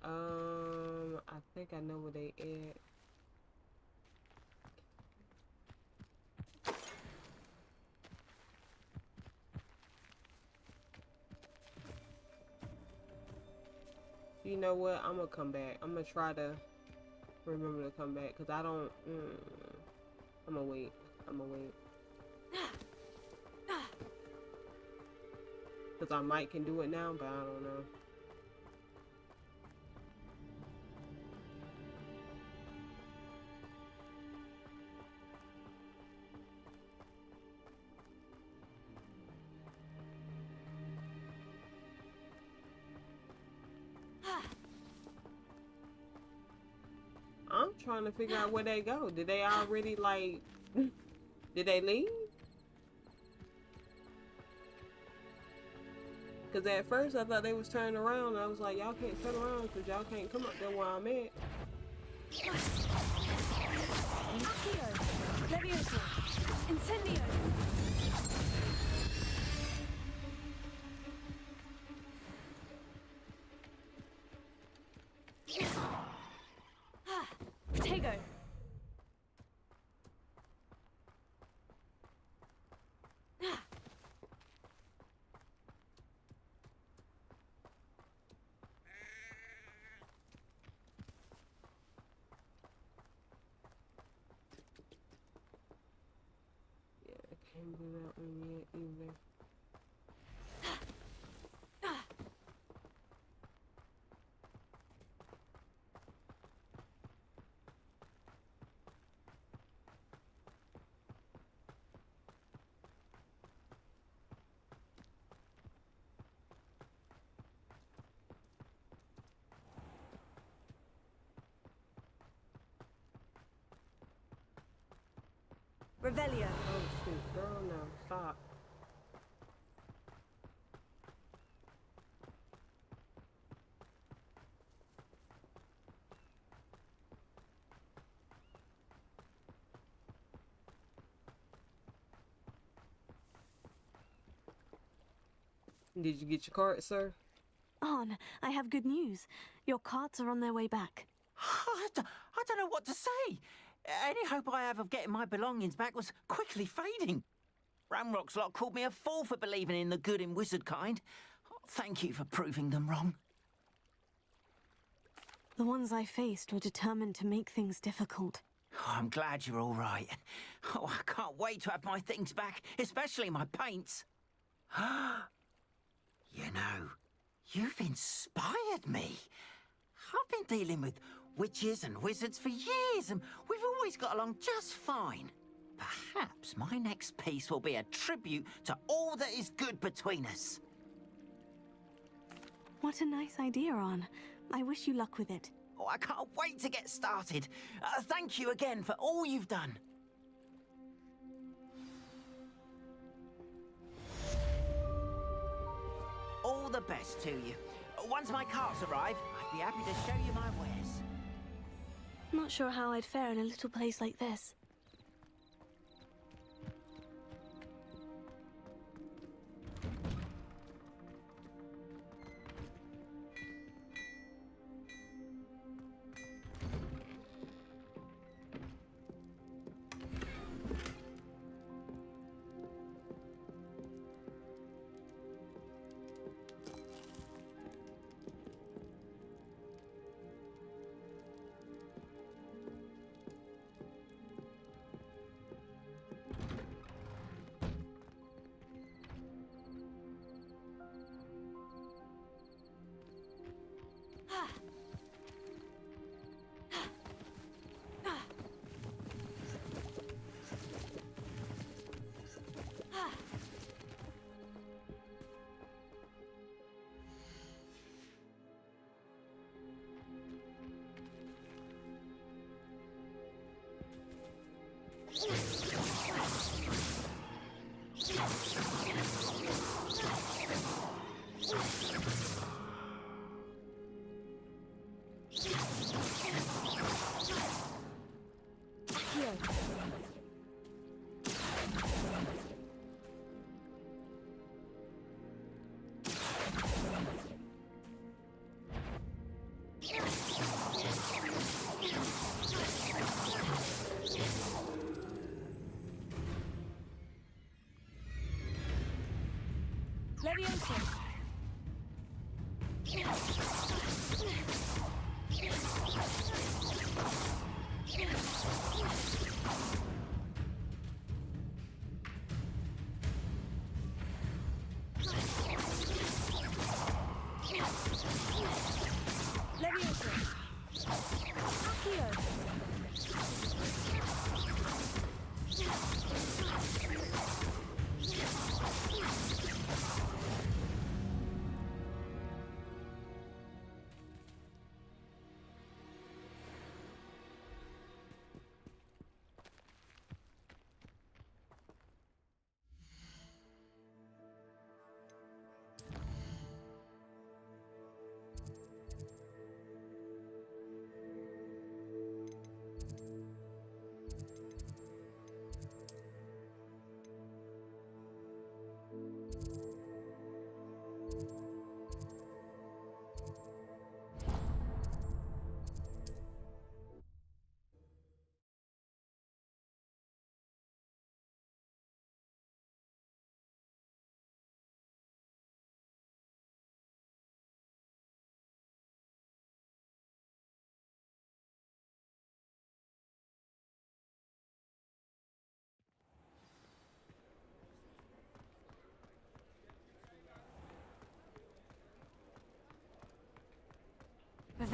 I think I know where they at. You know what? I'm gonna come back. I'm gonna try to remember to come back because I don't. I'm gonna wait. Because I might can do it now, but I don't know. trying to figure out where they go. Did they already, like, did they leave? Because at first I thought they was turning around, and I was like, y'all can't turn around because y'all can't come up there where I'm at. Accio! Leviosa! Incendio! Protego! Can't do that one yet either. Revelio! Oh shoot, girl, no, stop. Did you get your card, sir? Arn, I have good news. Your carts are on their way back. I don't know what to say. Any hope I have of getting my belongings back was quickly fading. Ramrock's lot called me a fool for believing in the good in wizard kind. Thank you for proving them wrong. The ones I faced were determined to make things difficult. Oh, I'm glad you're all right. Oh, I can't wait to have my things back, especially my paints. You know, you've inspired me. I've been dealing with witches and wizards for years, and we've always got along just fine. Perhaps my next piece will be a tribute to all that is good between us. What a nice idea, Arn. I wish you luck with it. Oh, I can't wait to get started. Thank you again for all you've done. All the best to you. Once my carts arrive, I'd be happy to show you my wares. Not sure how I'd fare in a little place like this. Leviosa! Leviosa! Accio!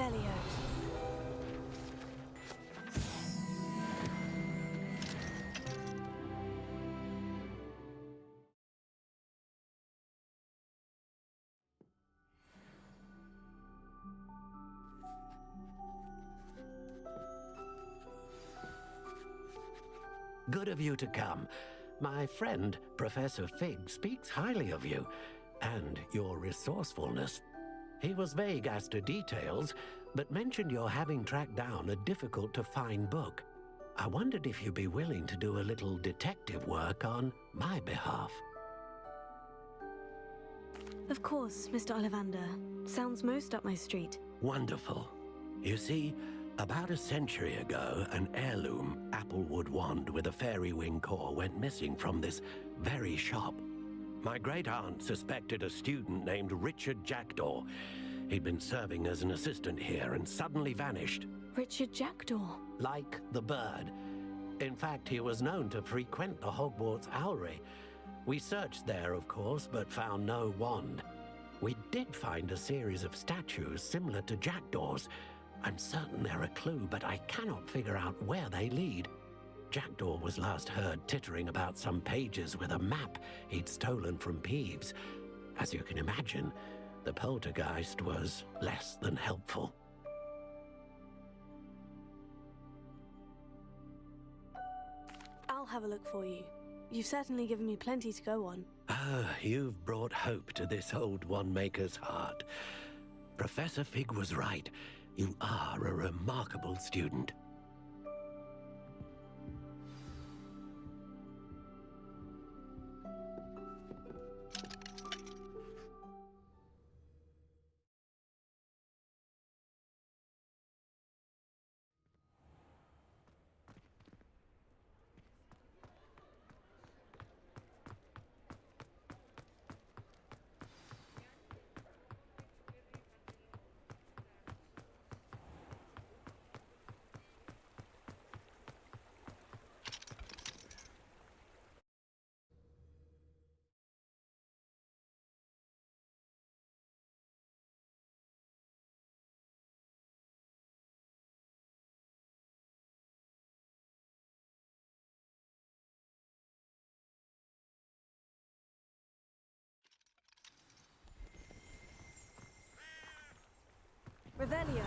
Revelio. Good of you to come. My friend, Professor Fig, speaks highly of you and your resourcefulness. He was vague as to details, but mentioned your having tracked down a difficult-to-find book. I wondered if you'd be willing to do a little detective work on my behalf. Of course, Mr. Ollivander. Sounds most up my street. Wonderful. You see, about a century ago, an heirloom applewood wand with a fairy wing core went missing from this very shop. My great-aunt suspected a student named Richard Jackdaw. He'd been serving as an assistant here and suddenly vanished. Richard Jackdaw. Like the bird. In fact, he was known to frequent the Hogwarts Owlry. We searched there, of course, but found no wand. We did find a series of statues similar to Jackdaw's. I'm certain they're a clue, but I cannot figure out where they lead. Jackdaw was last heard tittering about some pages with a map he'd stolen from Peeves. As you can imagine, the poltergeist was less than helpful. I'll have a look for you. You've certainly given me plenty to go on. Ah, you've brought hope to this old one-maker's heart. Professor Fig was right. You are a remarkable student. Revelio.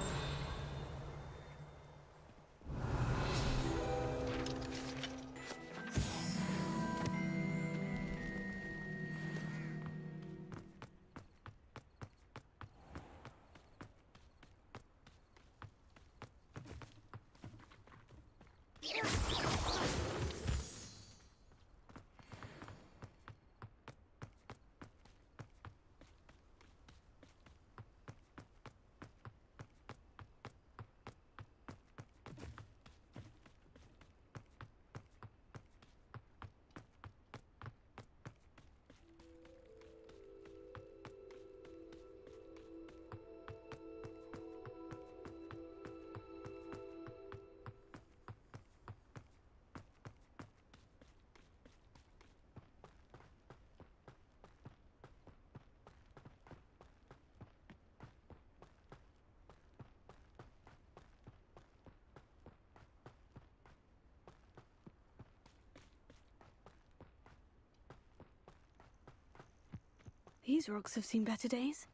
These rocks have seen better days.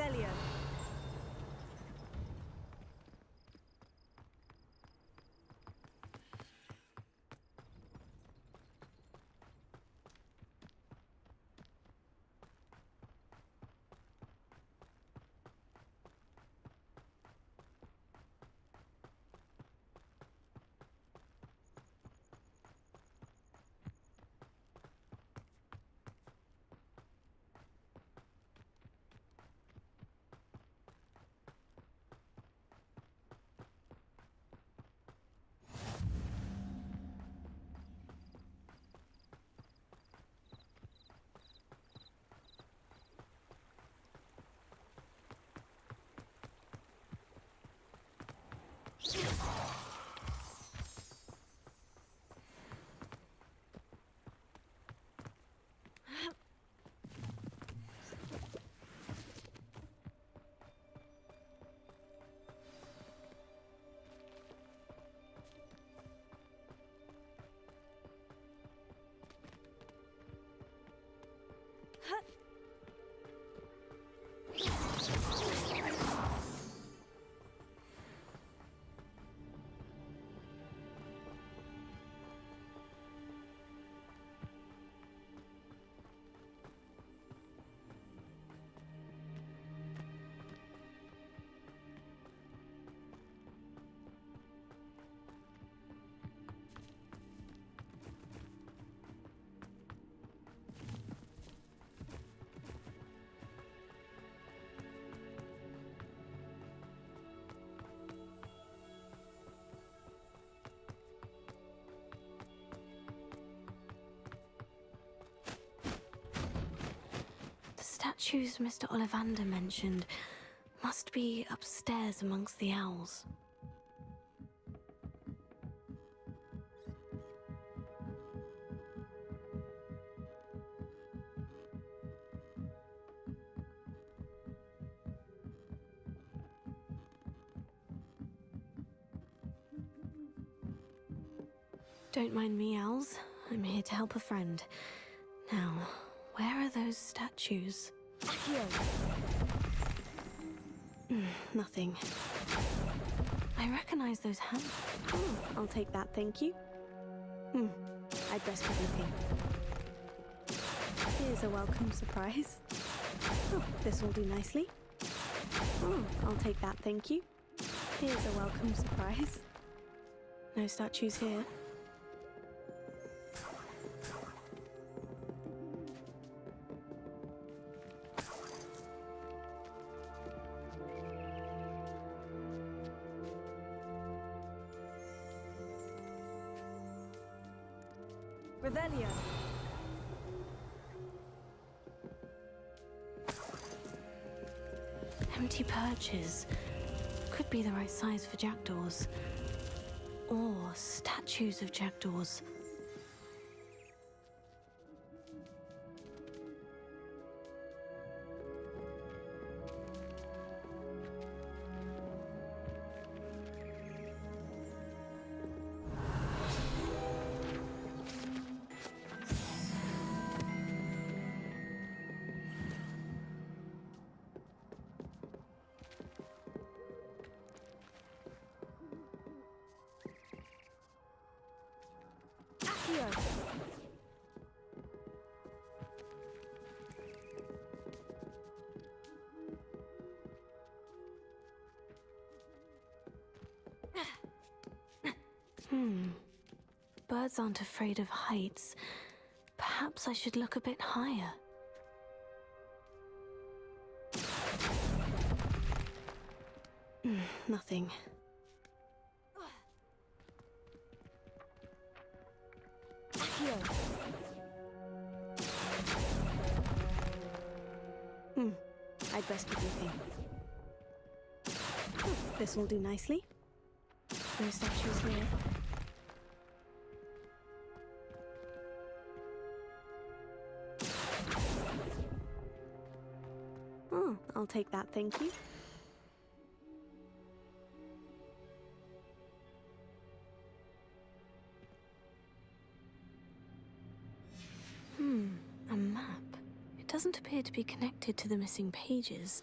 Revelio. The statues Mr. Ollivander mentioned must be upstairs amongst the owls. Don't mind me, owls. I'm here to help a friend. Now, where are those statues? Nothing. I recognize those hands. Oh, I'll take that, thank you. I'd best be looking. Here's a welcome surprise. Oh, this will do nicely. Oh, I'll take that, thank you. Here's a welcome surprise. No statues here. Revelio. Empty perches. Could be the right size for jackdaws. Or statues of jackdaws. Birds aren't afraid of heights. Perhaps I should look a bit higher. Nothing. I'd best be looking. This will do nicely. No statues here. I'll take that, thank you. A map. It doesn't appear to be connected to the missing pages.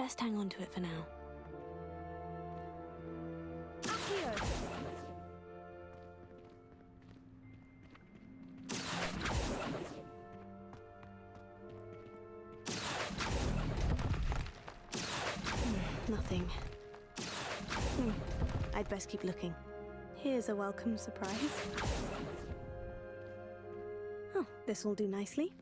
Best hang on to it for now. Accio! Nothing. I'd best keep looking. Here's a welcome surprise. Oh, this will do nicely.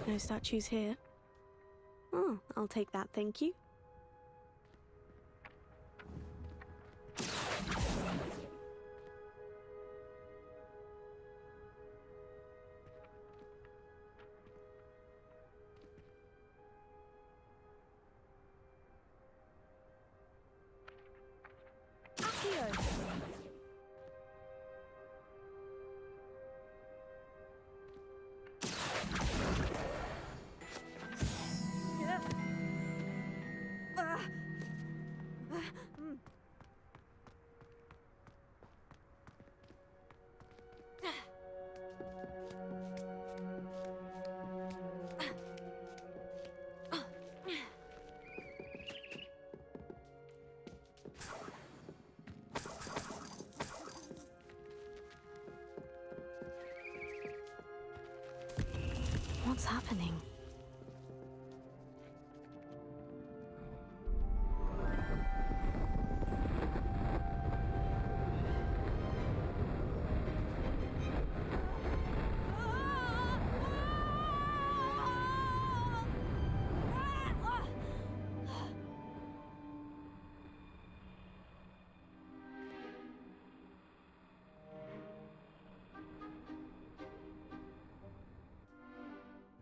No statues here. Oh, I'll take that, thank you. What's happening?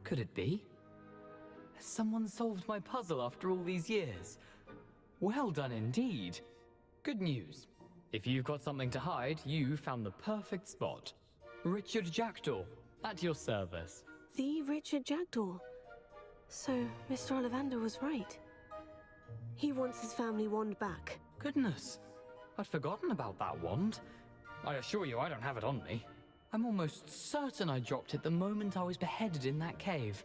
Could it be? Has someone solved my puzzle after all these years? Well done indeed. Good news. If you've got something to hide, you found the perfect spot. Richard Jackdaw, at your service. The Richard Jackdaw. So, Mr. Ollivander was right. He wants his family wand back. Goodness, I'd forgotten about that wand. I assure you I don't have it on me. I'm almost certain I dropped it the moment I was beheaded in that cave.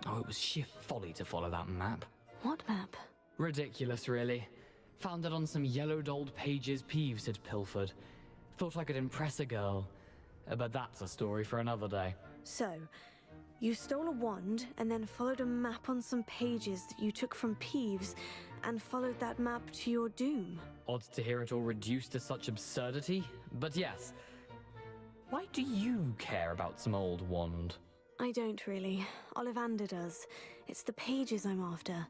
Oh, it was sheer folly to follow that map. What map? Ridiculous, really. Found it on some yellowed old pages Peeves had pilfered. Thought I could impress a girl. But that's a story for another day. So, you stole a wand and then followed a map on some pages that you took from Peeves and followed that map to your doom. Odd to hear it all reduced to such absurdity, but yes. Why do you care about some old wand? I don't really. Ollivander does. It's the pages I'm after.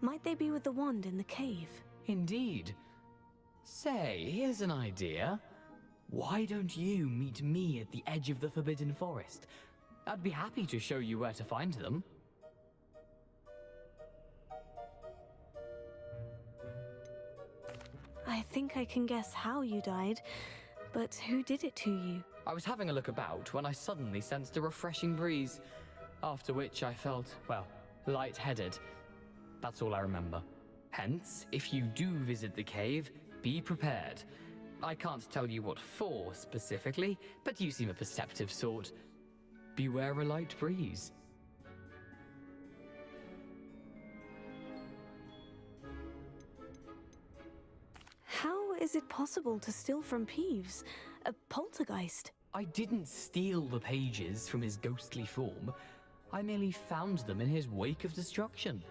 Might they be with the wand in the cave? Indeed. Say, here's an idea. Why don't you meet me at the edge of the Forbidden Forest? I'd be happy to show you where to find them. I think I can guess how you died, but who did it to you? I was having a look about when I suddenly sensed a refreshing breeze, after which I felt, well, lightheaded. That's all I remember. Hence, if you do visit the cave, be prepared. I can't tell you what for specifically, but you seem a perceptive sort. Beware a light breeze. How is it possible to steal from Peeves? A poltergeist? I didn't steal the pages from his ghostly form. I merely found them in his wake of destruction.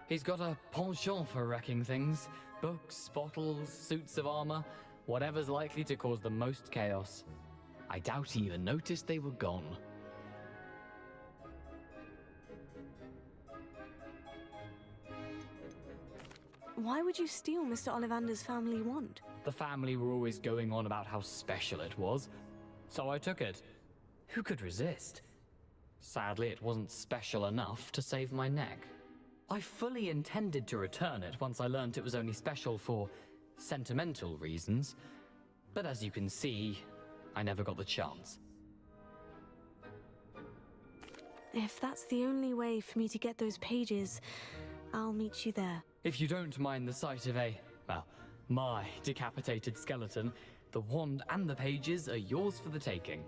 He's got a penchant for wrecking things. Books, bottles, suits of armor, whatever's likely to cause the most chaos. I doubt he even noticed they were gone. Why would you steal Mr. Ollivander's family wand? The family were always going on about how special it was, so I took it. Who could resist? Sadly, it wasn't special enough to save my neck. I fully intended to return it once I learned it was only special for sentimental reasons, but as you can see, I never got the chance. If that's the only way for me to get those pages, I'll meet you there. If you don't mind the sight of my decapitated skeleton, the wand and the pages are yours for the taking.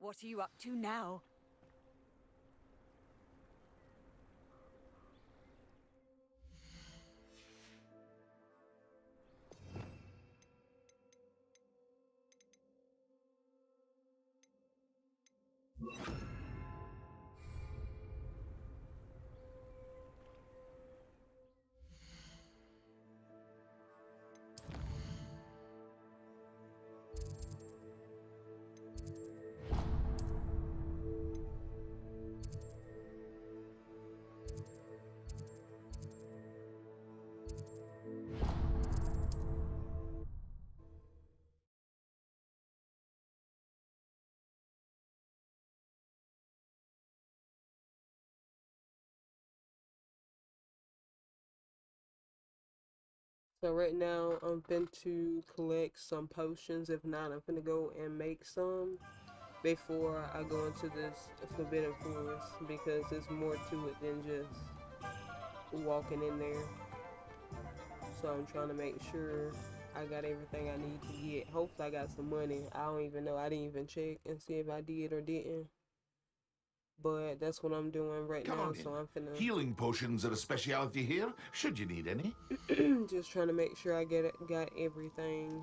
What are you up to now? So right now I'm fin to collect some potions. If not, I'm finna go and make some before I go into this Forbidden Forest, because there's more to it than just walking in there. So I'm trying to make sure I got everything I need to get. Hopefully I got some money. I don't even know. I didn't even check and see if I did or didn't. But that's what I'm doing right Come now. on So in. I'm finna Healing potions are a speciality here, should you need any. just trying to make sure I got everything.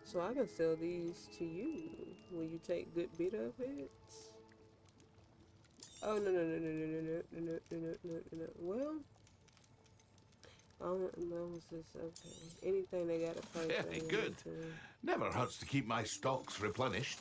So I can sell these to you. Will you take good bit of it? Oh no. Well, that was just okay. Anything they got a price. Very good. Never hurts to keep my stocks replenished.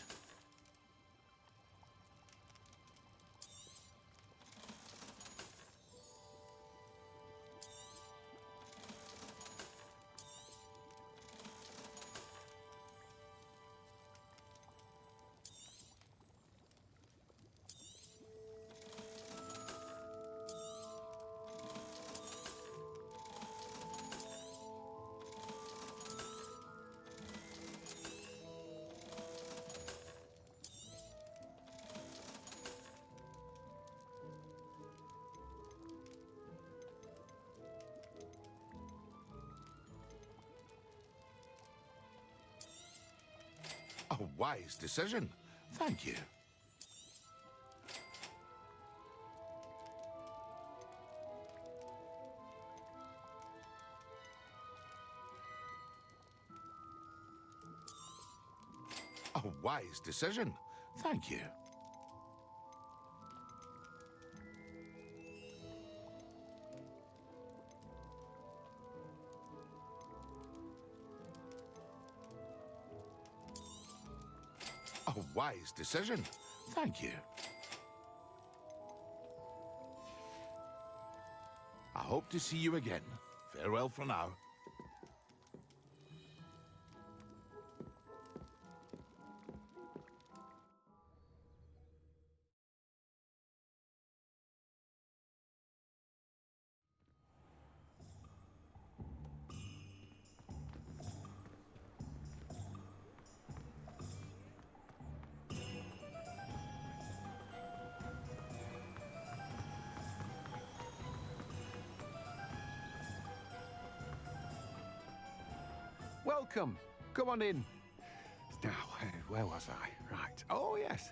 A wise decision. Thank you. A wise decision. Thank you. A wise decision. Thank you. I hope to see you again. Farewell for now. Welcome. Come on in. Now, where was I? Right. Oh, yes.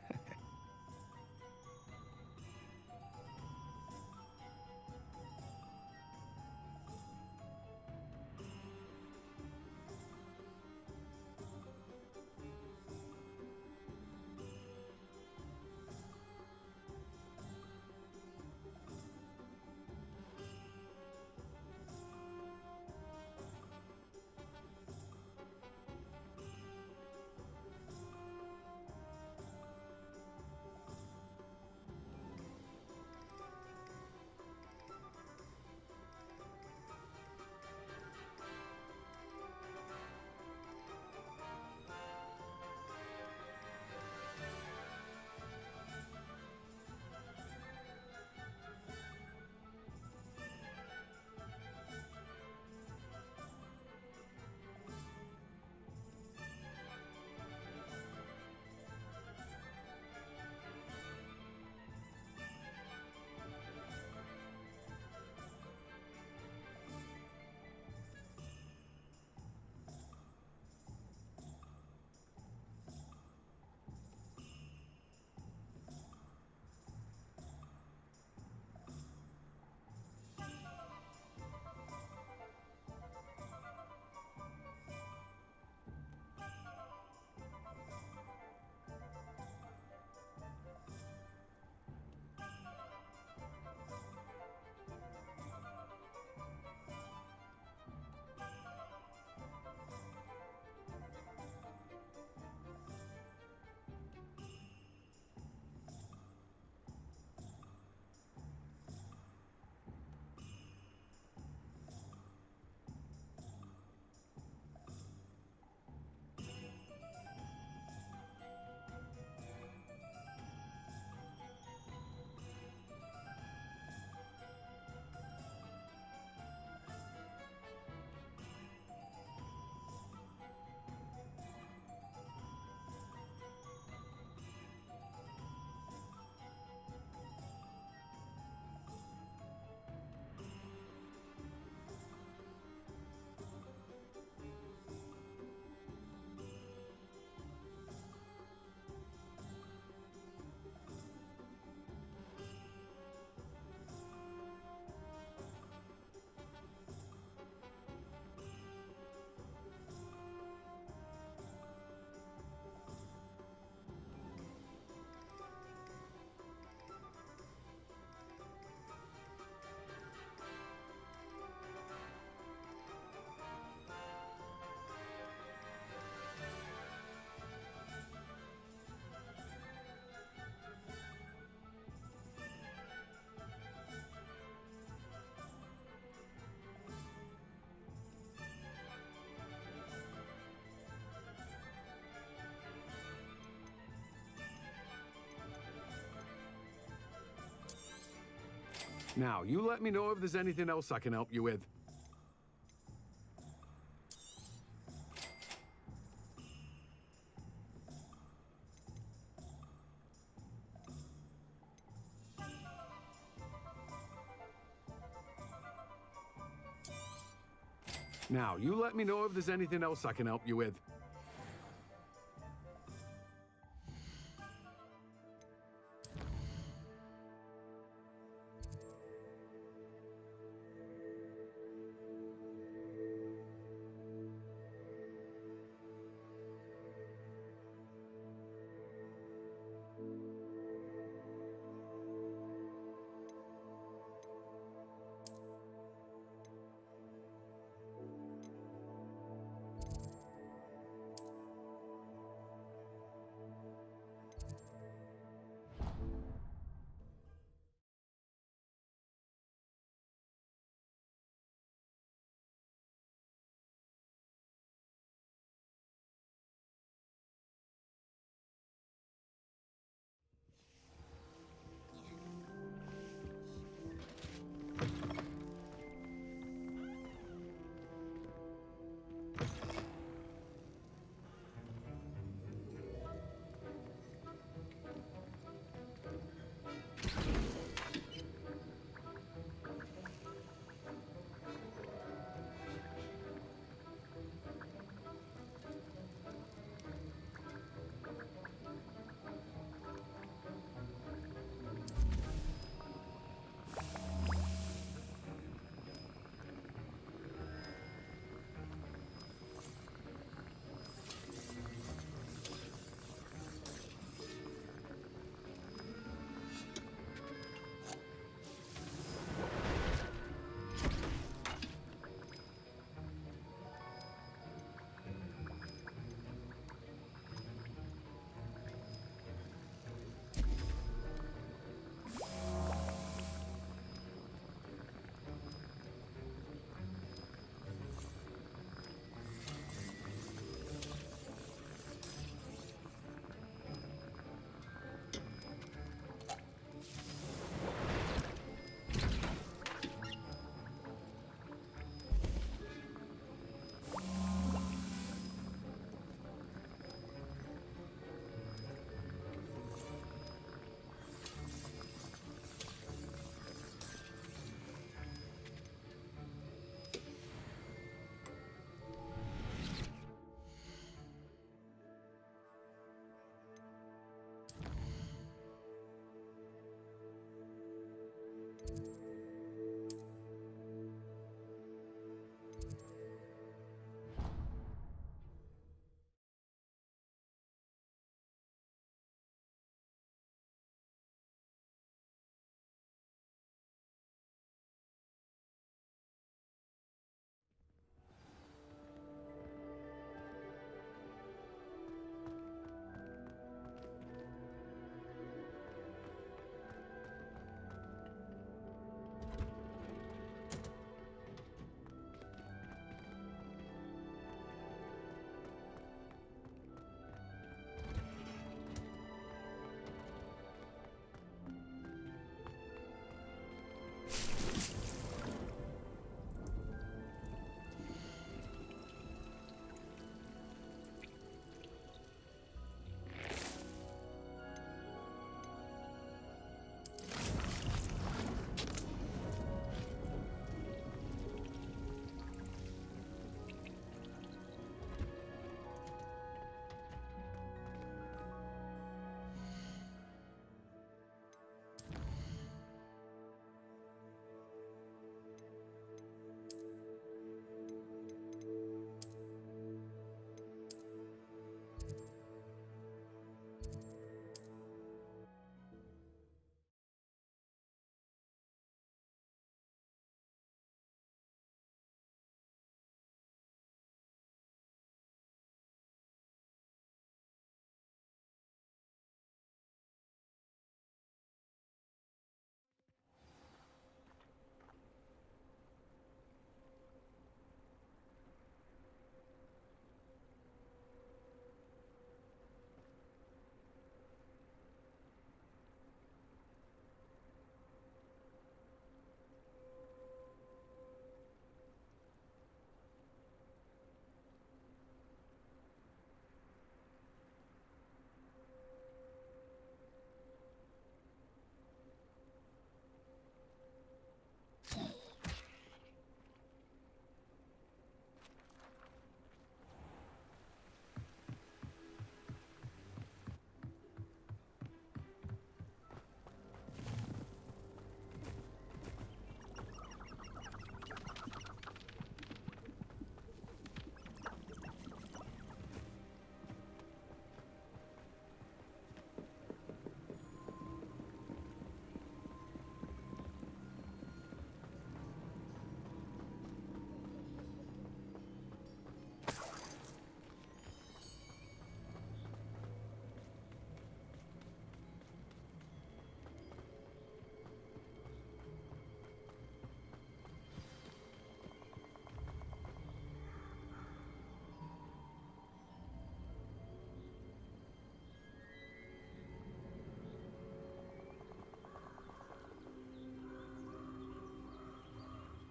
Now, you let me know if there's anything else I can help you with. Now, you let me know if there's anything else I can help you with.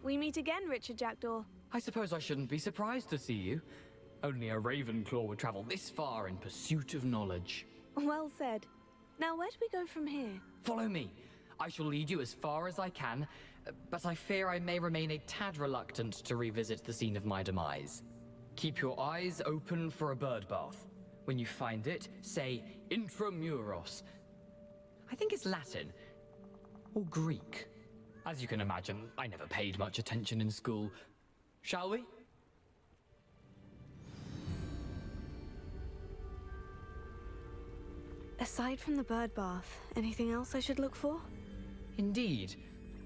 We meet again, Richard Jackdaw. I suppose I shouldn't be surprised to see you. Only a Ravenclaw would travel this far in pursuit of knowledge. Well said. Now, where do we go from here? Follow me. I shall lead you as far as I can, but I fear I may remain a tad reluctant to revisit the scene of my demise. Keep your eyes open for a bird bath. When you find it, say intramuros. I think it's Latin. Or Greek. As you can imagine, I never paid much attention in school. Shall we? Aside from the bird bath, anything else I should look for? Indeed.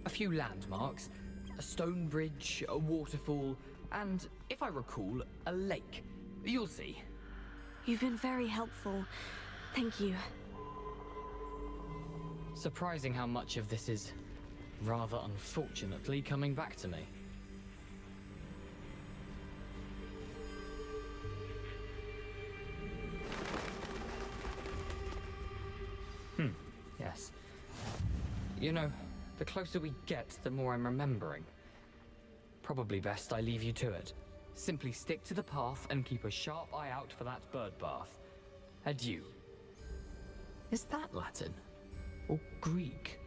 A few landmarks. A stone bridge, a waterfall, and, if I recall, a lake. You'll see. You've been very helpful. Thank you. Surprising how much of this is, rather unfortunately, coming back to me. Yes. You know, the closer we get, the more I'm remembering. Probably best I leave you to it. Simply stick to the path and keep a sharp eye out for that bird bath. Adieu. Is that Latin? Or Greek?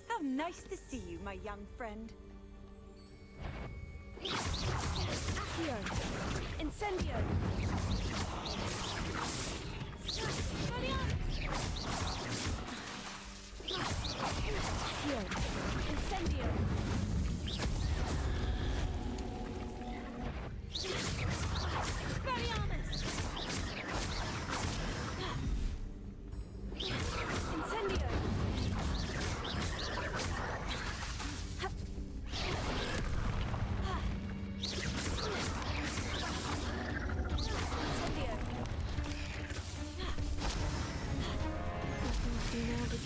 How nice to see you, my young friend. Accio! Incendio! Accio! Incendio! Expelliarmus! Incendio!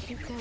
Keep going.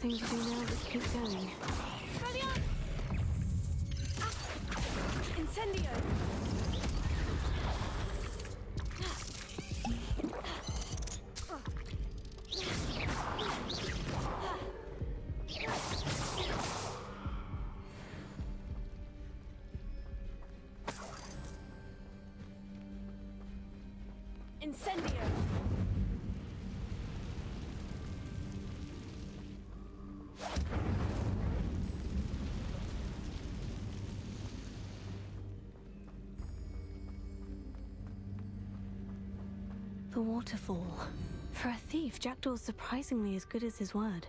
nothing to do now but keep going. Incendio! Incendio! The waterfall. For a thief, Jackdaw's surprisingly as good as his word.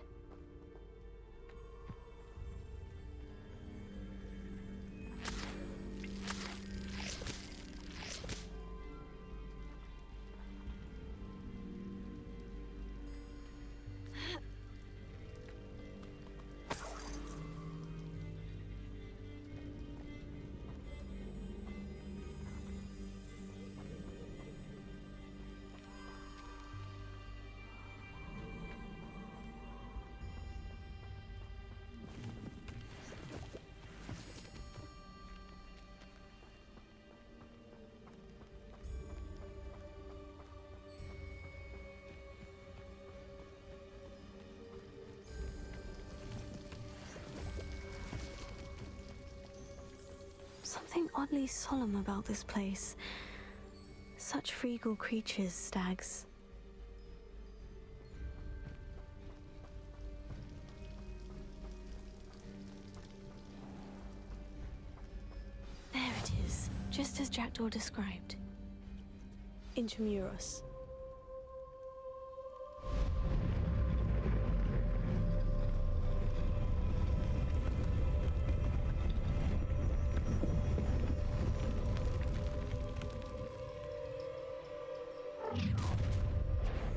Something oddly solemn about this place. Such regal creatures, stags. There it is, just as Jackdaw described. Intramuros.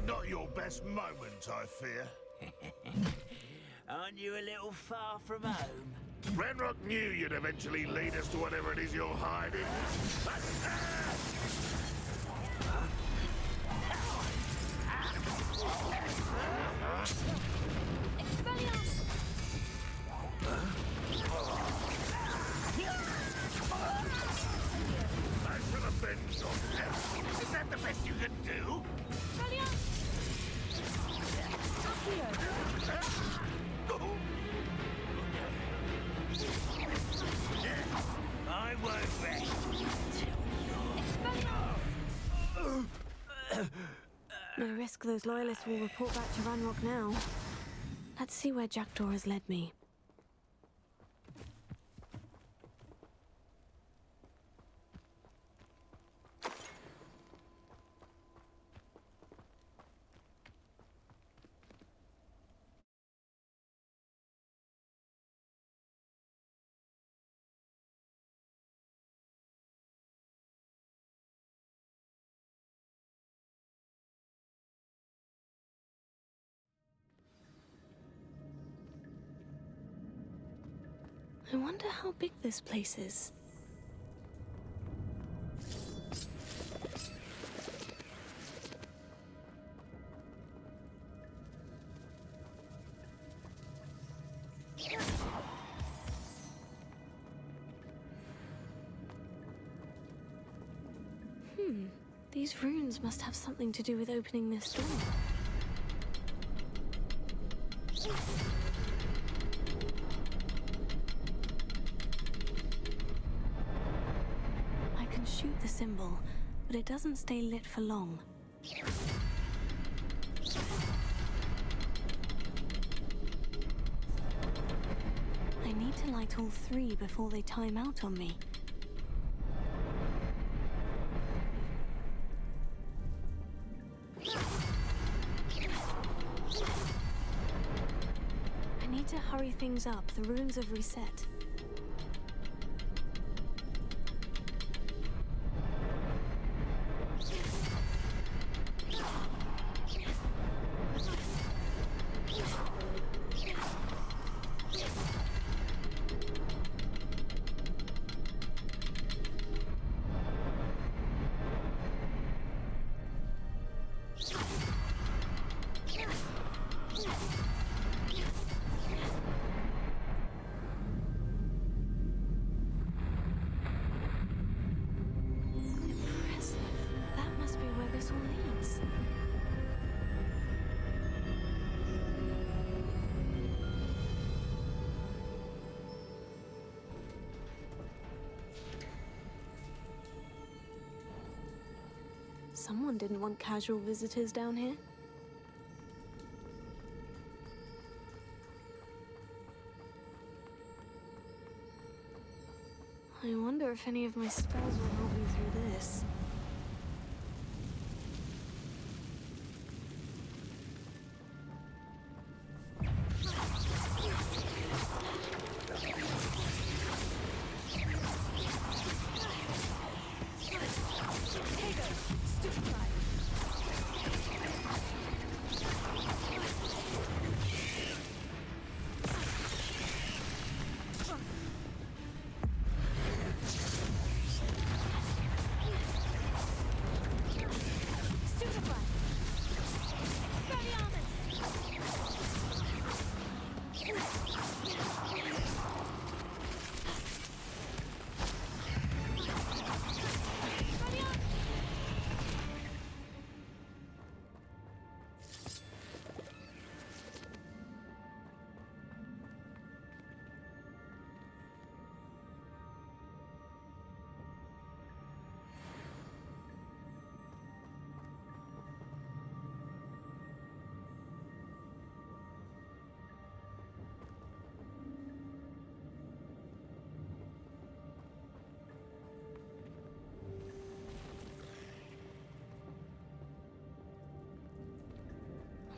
Not your best moment, I fear. Aren't you a little far from home? Ranrock knew you'd eventually lead us to whatever it is you're hiding. I should have been yourself. Is that the best you can do? I won't rest. No risk those loyalists will report back to Ranrock now. Let's see where Jackdaw has led me. I wonder how big this place is. These runes must have something to do with opening this door. I can shoot the symbol, but it doesn't stay lit for long. I need to light all three before they time out on me. I need to hurry things up. The runes have reset. Someone didn't want casual visitors down here. I wonder if any of my spells will help me through this.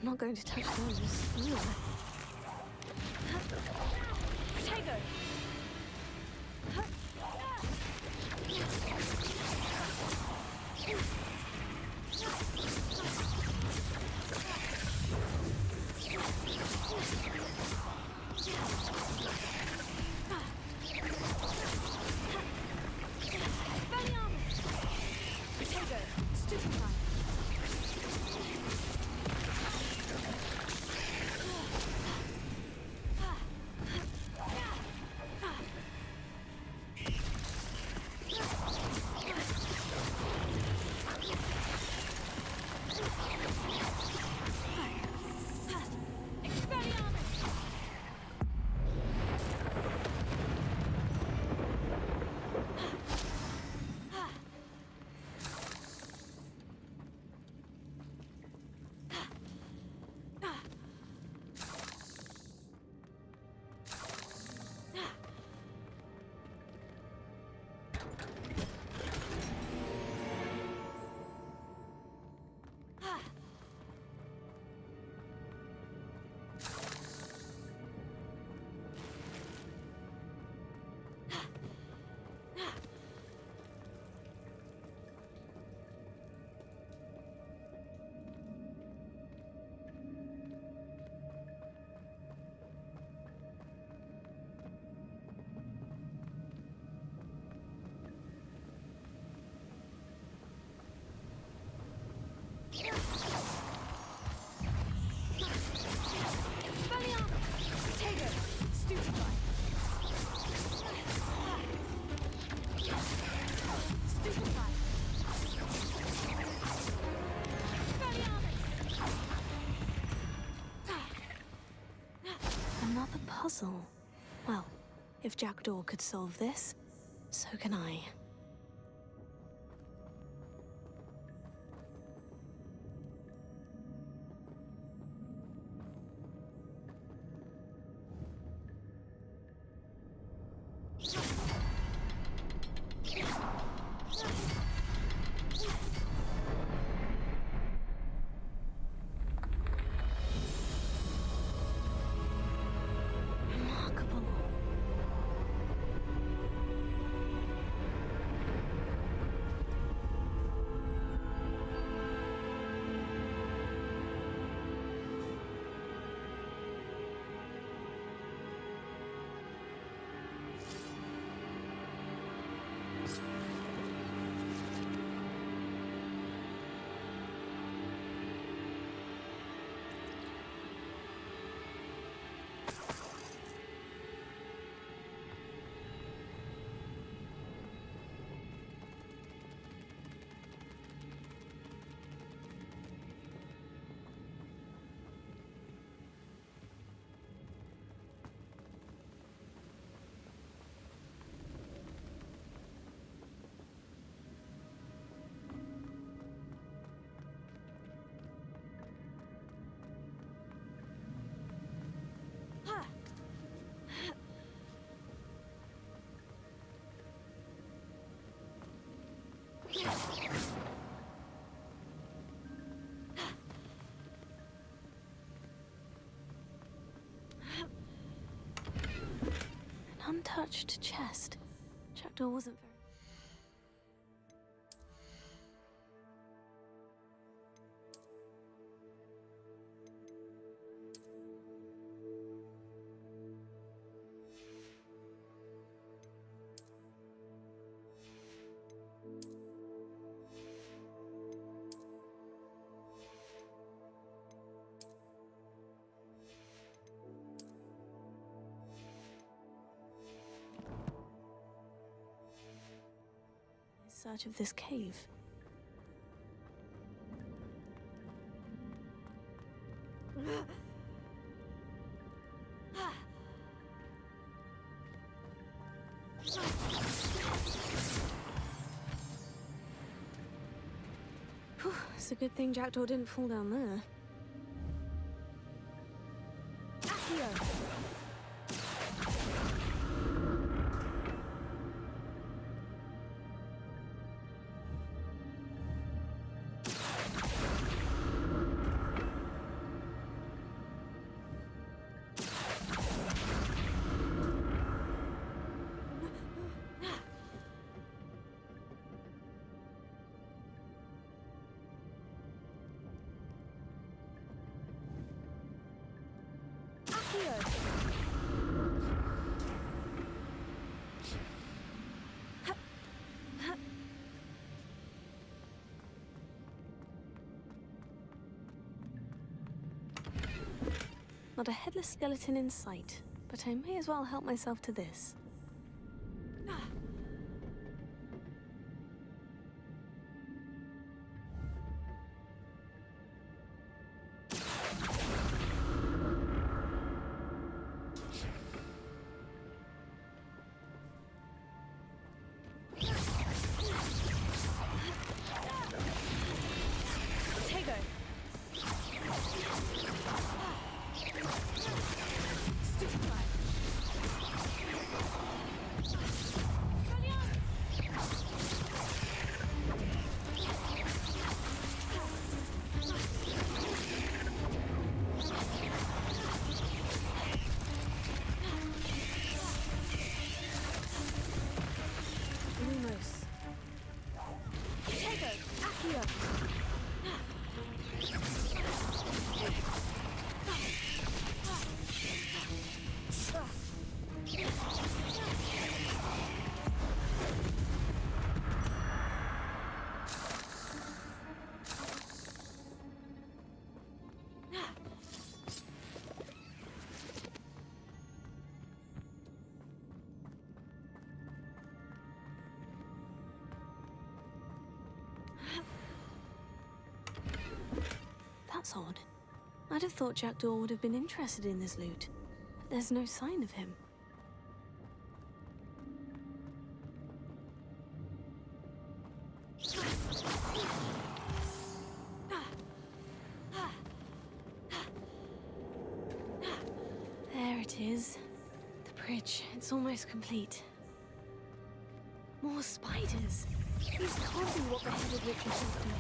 I'm not going to touch those. Ugh. Potato! Potato! Stupefy! Another puzzle. Well, if Jackdaw could solve this, so can I. An untouched chest. Jackdaw wasn't very... search of this cave. Whew, it's a good thing Jackdaw didn't fall down there. Accio! Not a headless skeleton in sight, but I may as well help myself to this. That's odd. I'd have thought Jackdaw would have been interested in this loot, but there's no sign of him. There it is. The bridge. It's almost complete. More spiders. These can't be what the headed witch was doing.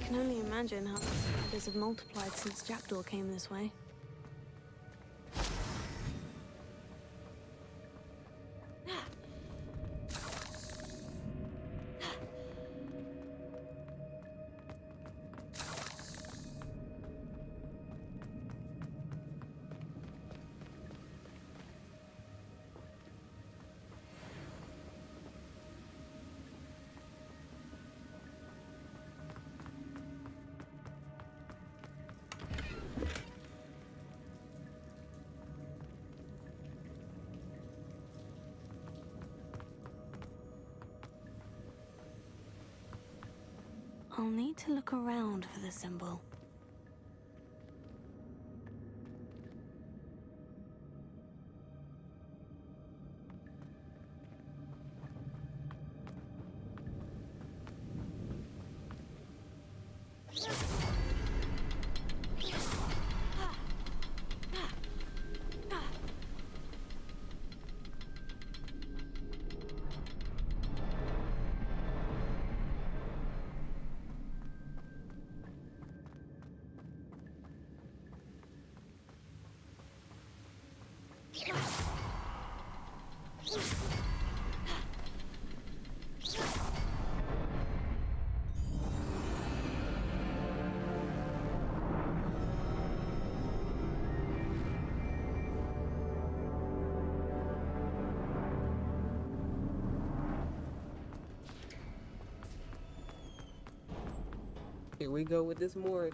can only imagine how the spiders have multiplied since Jackdaw came this way. I'll need to look around for the symbol. Here we go with this more.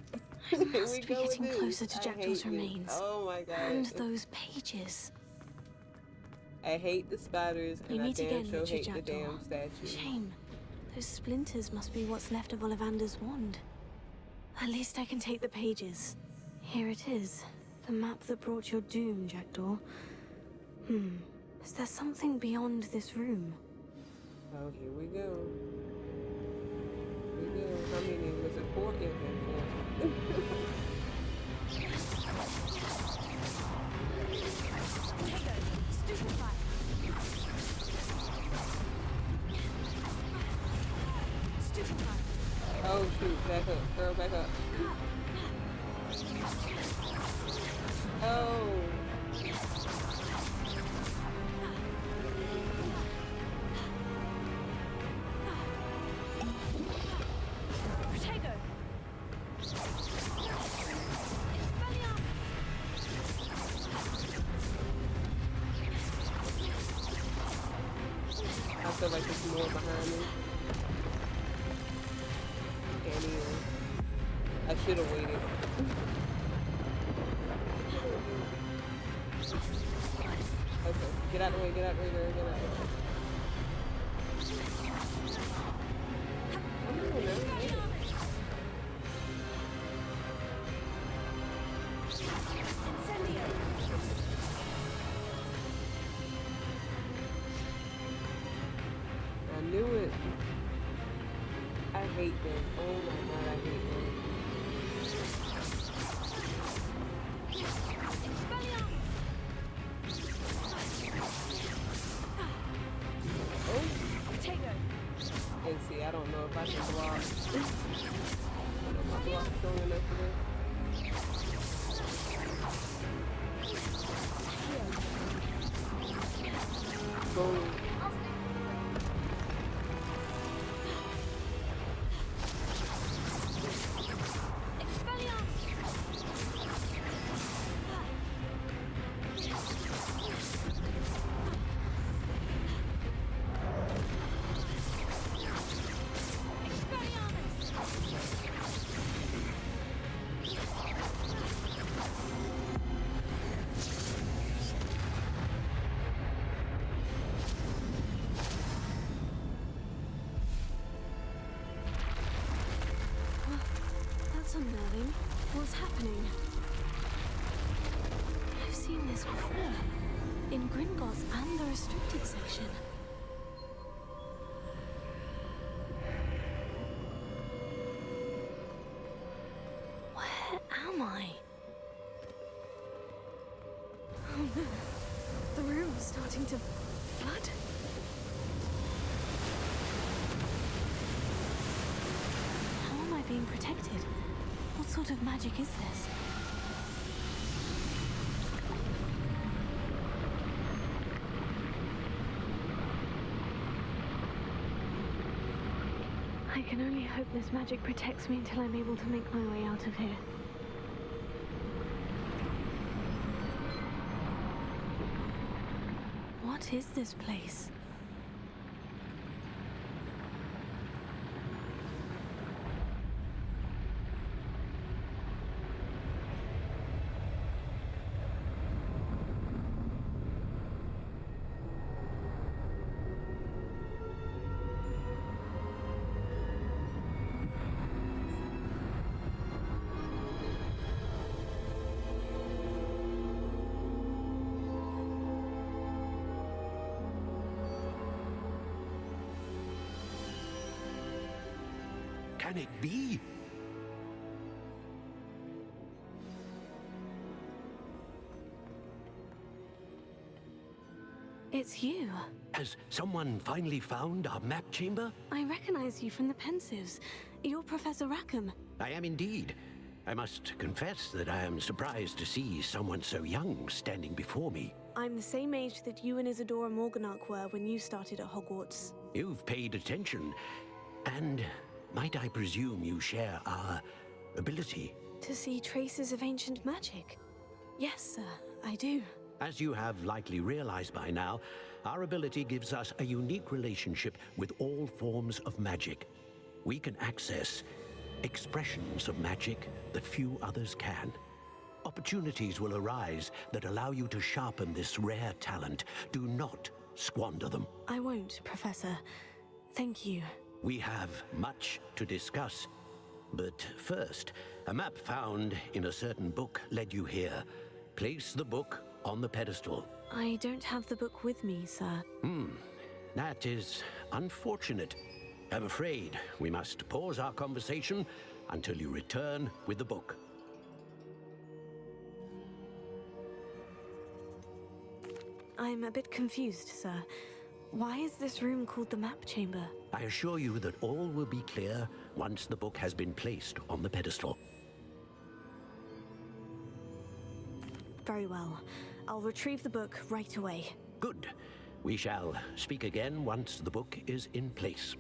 I must be getting closer to Jackdaw's remains. Oh my god. And those pages. I hate the spiders, and I damn sure hate the damn statue. Shame. Those splinters must be what's left of Ollivander's wand. At least I can take the pages. Here it is. The map that brought your doom, Jackdaw. Is there something beyond this room? Oh, here we go. Here we go. How many was it? 4? Yeah, 4. Oh shoot, back up, girl, back up. Oh. I feel like there's more behind me. Can't even. I should have waited. Okay, get out of the way, get out of the way, girl, get out of the way. I'm doing that. I knew it. I hate them. Oh my god, I hate them. Oh. And see, I don't know if I can block. I don't know if my block's strong enough for this. Boom. That's unnerving. What's happening? I've seen this before. In Gringotts and the restricted section. Where am I? Oh no. The room is starting to flood. being protected. What sort of magic is this? I can only hope this magic protects me until I'm able to make my way out of here. What is this place? Can it be? It's you. Has someone finally found our map chamber? I recognize you from the Pensives. You're Professor Rackham. I am indeed. I must confess that I am surprised to see someone so young standing before me. I'm the same age that you and Isadora Morganach were when you started at Hogwarts. You've paid attention, and might I presume you share our ability? To see traces of ancient magic? Yes, sir, I do. As you have likely realized by now, our ability gives us a unique relationship with all forms of magic. We can access expressions of magic that few others can. Opportunities will arise that allow you to sharpen this rare talent. Do not squander them. I won't, Professor. Thank you. We have much to discuss. But first, a map found in a certain book led you here. Place the book on the pedestal. I don't have the book with me, sir. That is unfortunate. I'm afraid we must pause our conversation until you return with the book. I'm a bit confused, sir. Why is this room called the map chamber? I assure you that all will be clear once the book has been placed on the pedestal. Very well. I'll retrieve the book right away. Good. We shall speak again once the book is in place.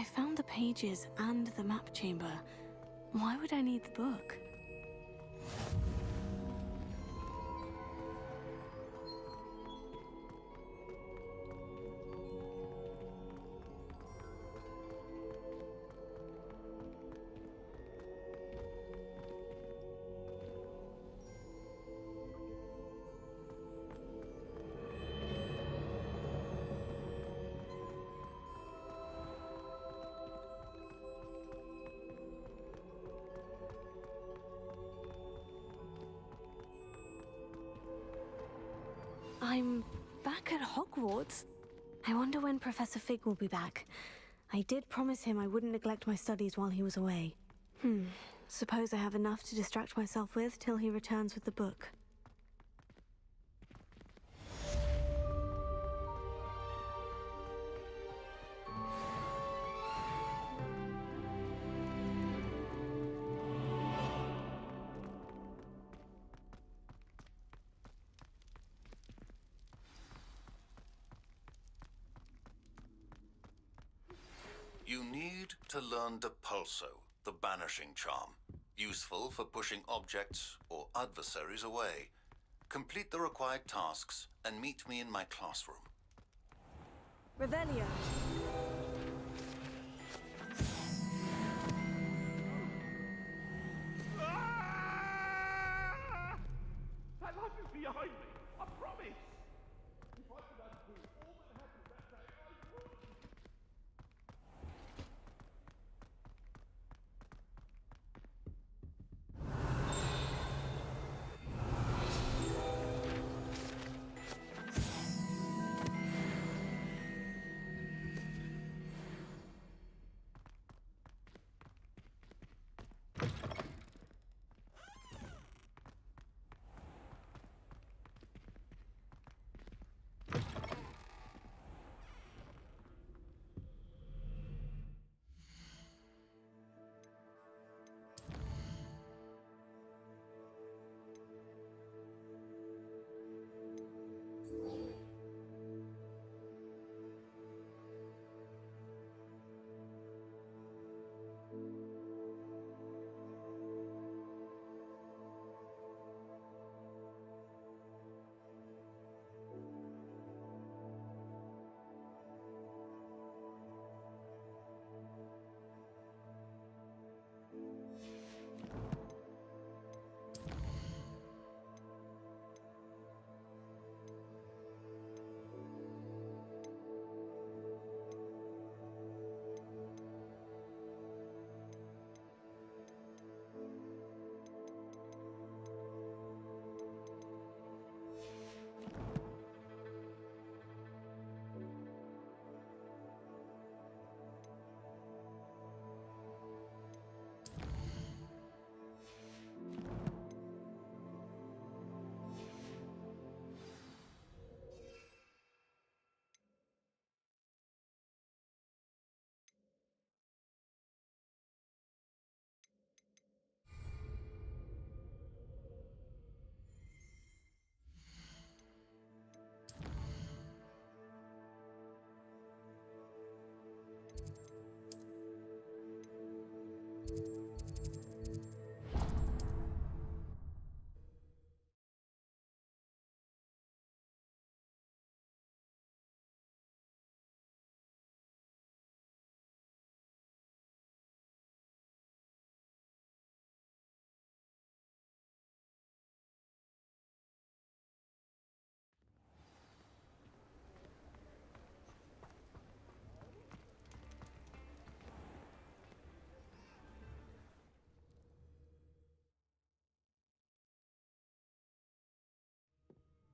I found the pages and the map chamber. Why would I need the book? I'm back at Hogwarts. I wonder when Professor Fig will be back. I did promise him I wouldn't neglect my studies while he was away. Suppose I have enough to distract myself with till he returns with the book. You need to learn Depulso, the banishing charm. Useful for pushing objects or adversaries away. Complete the required tasks and meet me in my classroom. Revelio. That life is behind me, I promise! If I could undo all that happened that day, I would!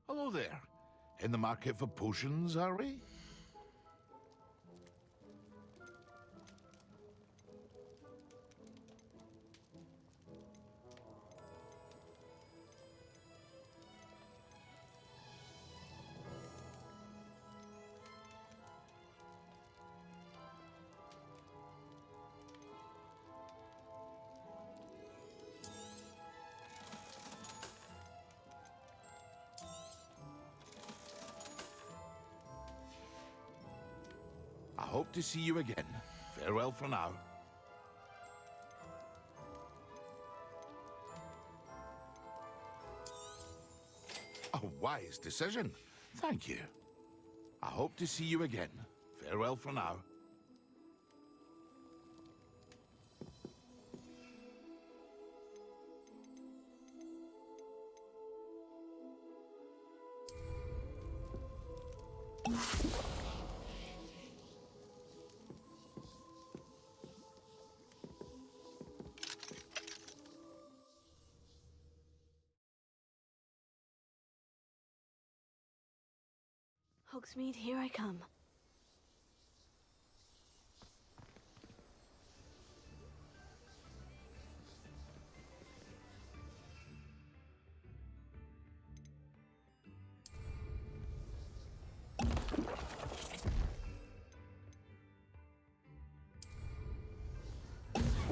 Hello there. In the market for potions, are we? I hope to see you again, Farewell for now. A wise decision. Thank you. I hope to see you again. Farewell for now. Hogsmeade, here I come.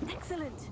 Excellent!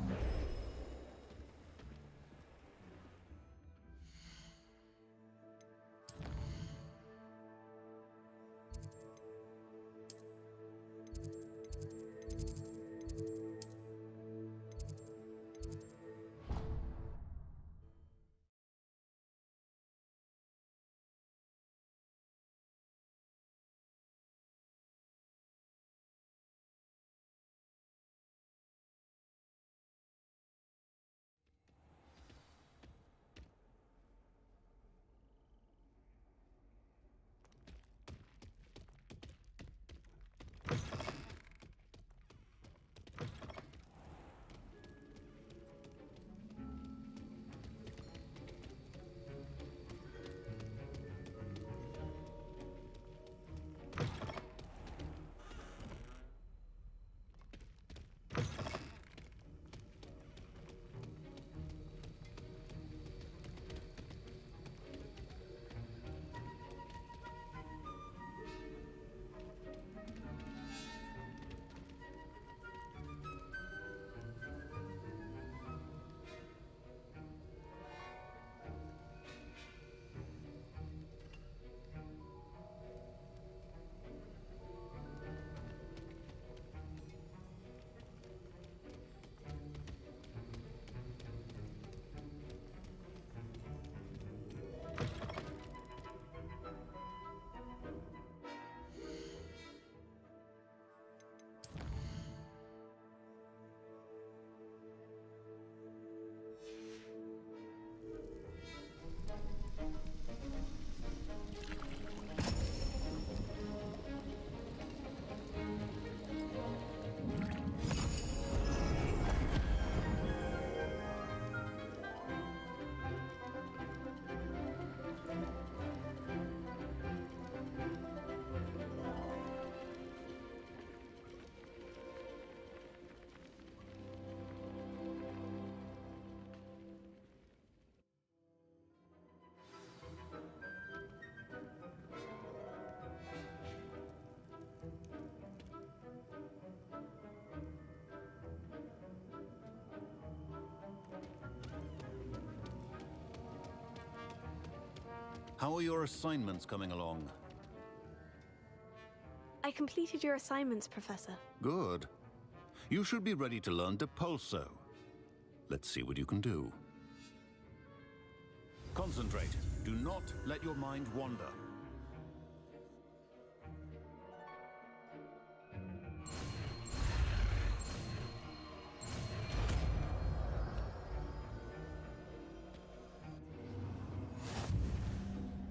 How are your assignments coming along? I completed your assignments, Professor. Good. You should be ready to learn Depulso. Let's see what you can do. Concentrate. Do not let your mind wander.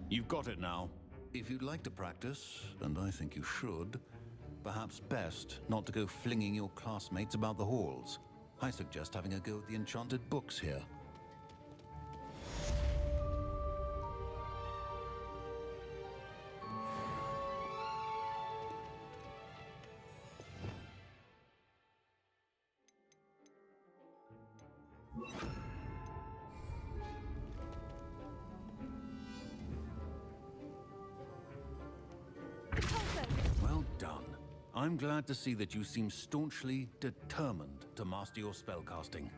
You've got it now. If you'd like to practice, and I think you should, perhaps best not to go flinging your classmates about the halls. I suggest having a go at the enchanted books here. Well done. I'm glad to see that you seem staunchly determined to master your spellcasting.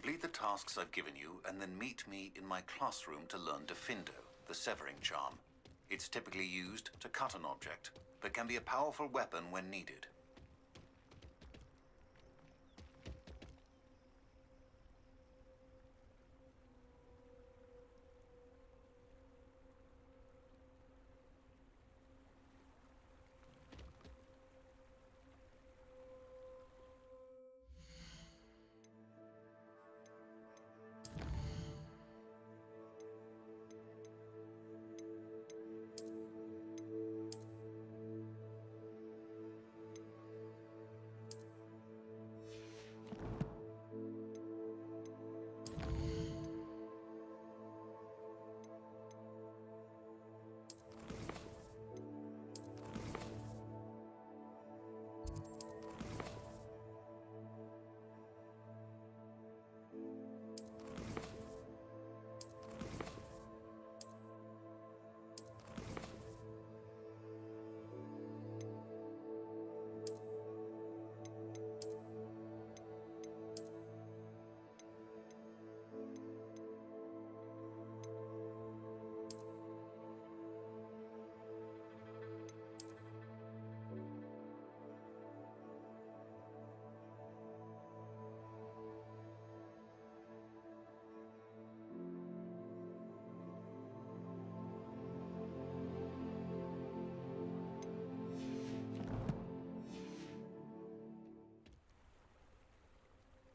Complete the tasks I've given you, and then meet me in my classroom to learn Defindo, the severing charm. It's typically used to cut an object, but can be a powerful weapon when needed.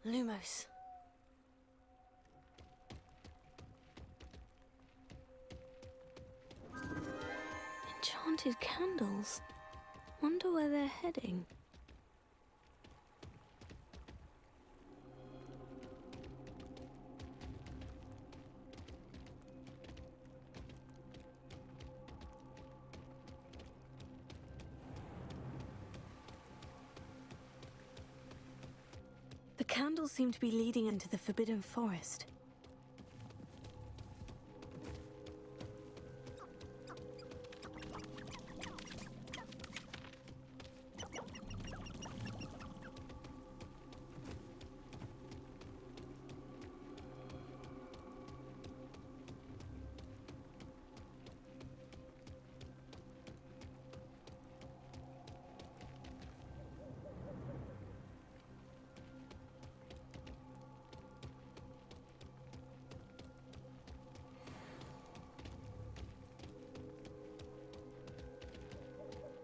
Lumos. Enchanted candles. Wonder where they're heading. The candles seem to be leading into the Forbidden Forest.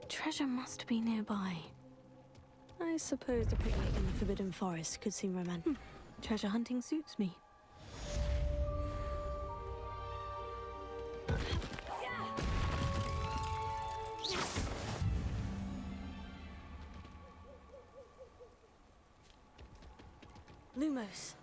Treasure must be nearby. I suppose a picnic in the Forbidden Forest could seem romantic. Treasure hunting suits me. Lumos.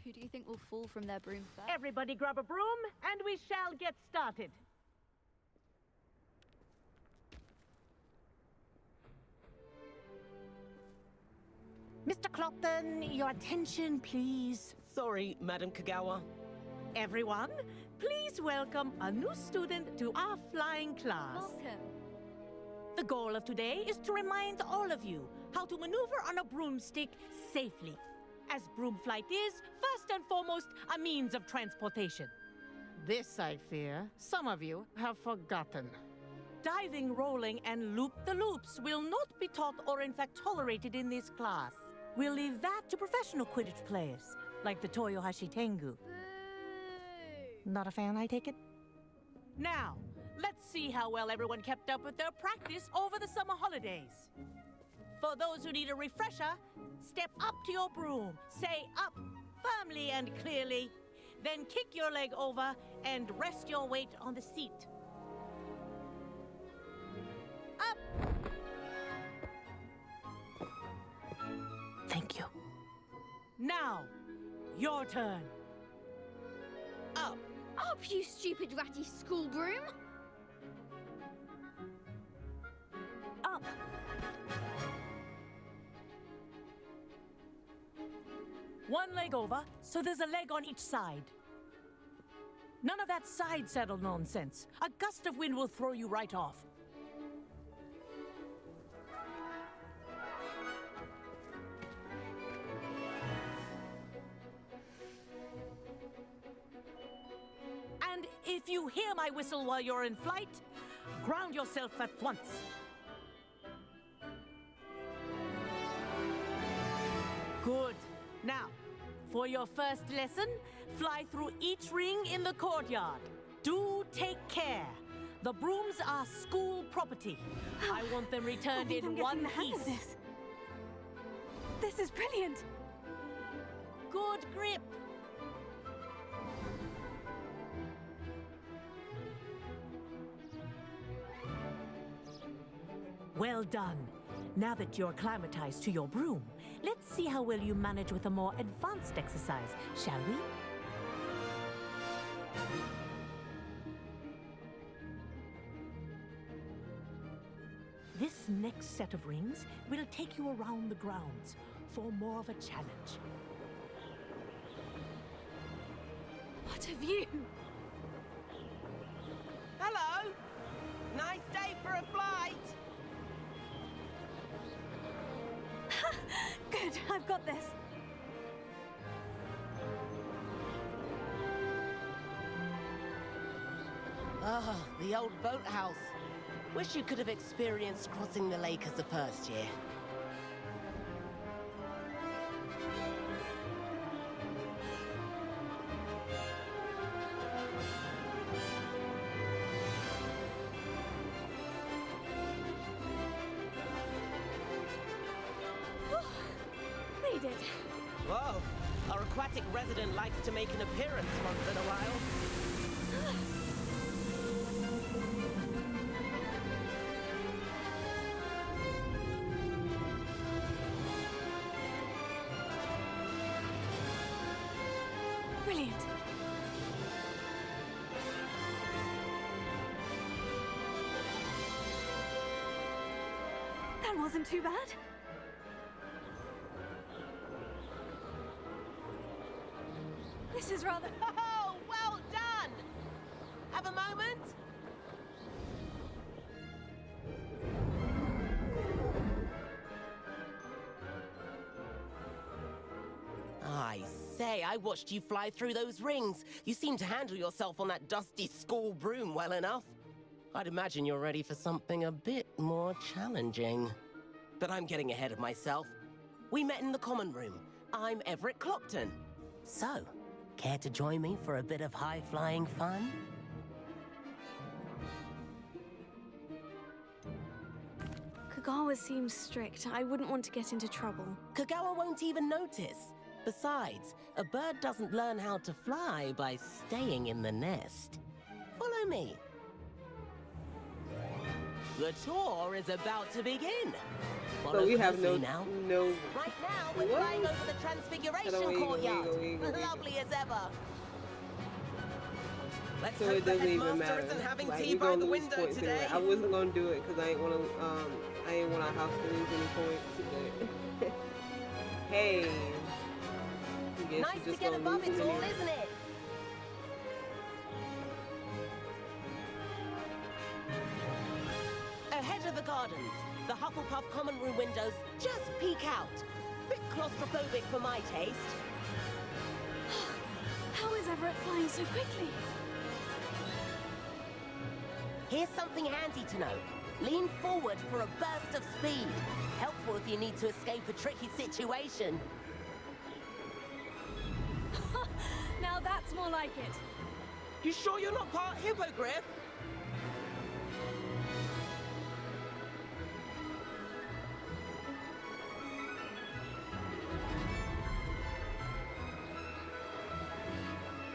Who do you think will fall from their broom first? Everybody grab a broom, and we shall get started. Mr. Clopton, your attention, please. Sorry, Madam Kagawa. Everyone, please welcome a new student to our flying class. Welcome. The goal of today is to remind all of you how to maneuver on a broomstick safely. As broom flight is, first and foremost, a means of transportation. This, I fear, some of you have forgotten. Diving, rolling, and loop-the-loops will not be taught or in fact tolerated in this class. We'll leave that to professional Quidditch players, like the Toyohashi Tengu. Not a fan, I take it? Now, let's see how well everyone kept up with their practice over the summer holidays. For those who need a refresher, step up to your broom, say up firmly and clearly, then kick your leg over and rest your weight on the seat. Up! Thank you. Now, your turn. Up! Up, you stupid ratty school broom! Up! One leg over, so there's a leg on each side. None of that side saddle nonsense. A gust of wind will throw you right off. And if you hear my whistle while you're in flight, ground yourself at once. Good. Now, for your first lesson, fly through each ring in the courtyard. Do take care. The brooms are school property. I want them returned in one piece. This is brilliant. Good grip. Well done. Now that you're acclimatized to your broom, let's see how well you manage with a more advanced exercise, shall we? This next set of rings will take you around the grounds for more of a challenge. What a view! Hello! Nice day for a flight! Good, I've got this. Ah, the old boathouse. Wish you could have experienced crossing the lake as a first year. Made it. Whoa, our aquatic resident likes to make an appearance once in a while. Brilliant. That wasn't too bad. This is rather... Oh, well done! Have a moment? I say, I watched you fly through those rings. You seem to handle yourself on that dusty school broom well enough. I'd imagine you're ready for something a bit more challenging. But I'm getting ahead of myself. We met in the common room. I'm Everett Clopton. So, care to join me for a bit of high-flying fun? Kagawa seems strict. I wouldn't want to get into trouble. Kagawa won't even notice. Besides, a bird doesn't learn how to fly by staying in the nest. Follow me. The tour is about to begin. So we have no. Right now, we're flying over the Transfiguration Courtyard. Lovely as ever. Let's So hope it the doesn't even headmaster matter. isn't having Like, tea we by gonna the lose window points today. anyway. I wasn't gonna do it because I ain't want our house to lose any points. But hey, I guess Nice you to just get gonna above lose it all, anyway. isn't it? Ahead of the gardens, The Hufflepuff common room windows just peek out. Bit claustrophobic for my taste. How is Everett flying so quickly? Here's something handy to know. Lean forward for a burst of speed. Helpful if you need to escape a tricky situation. Now that's more like it. You sure you're not part hippogriff?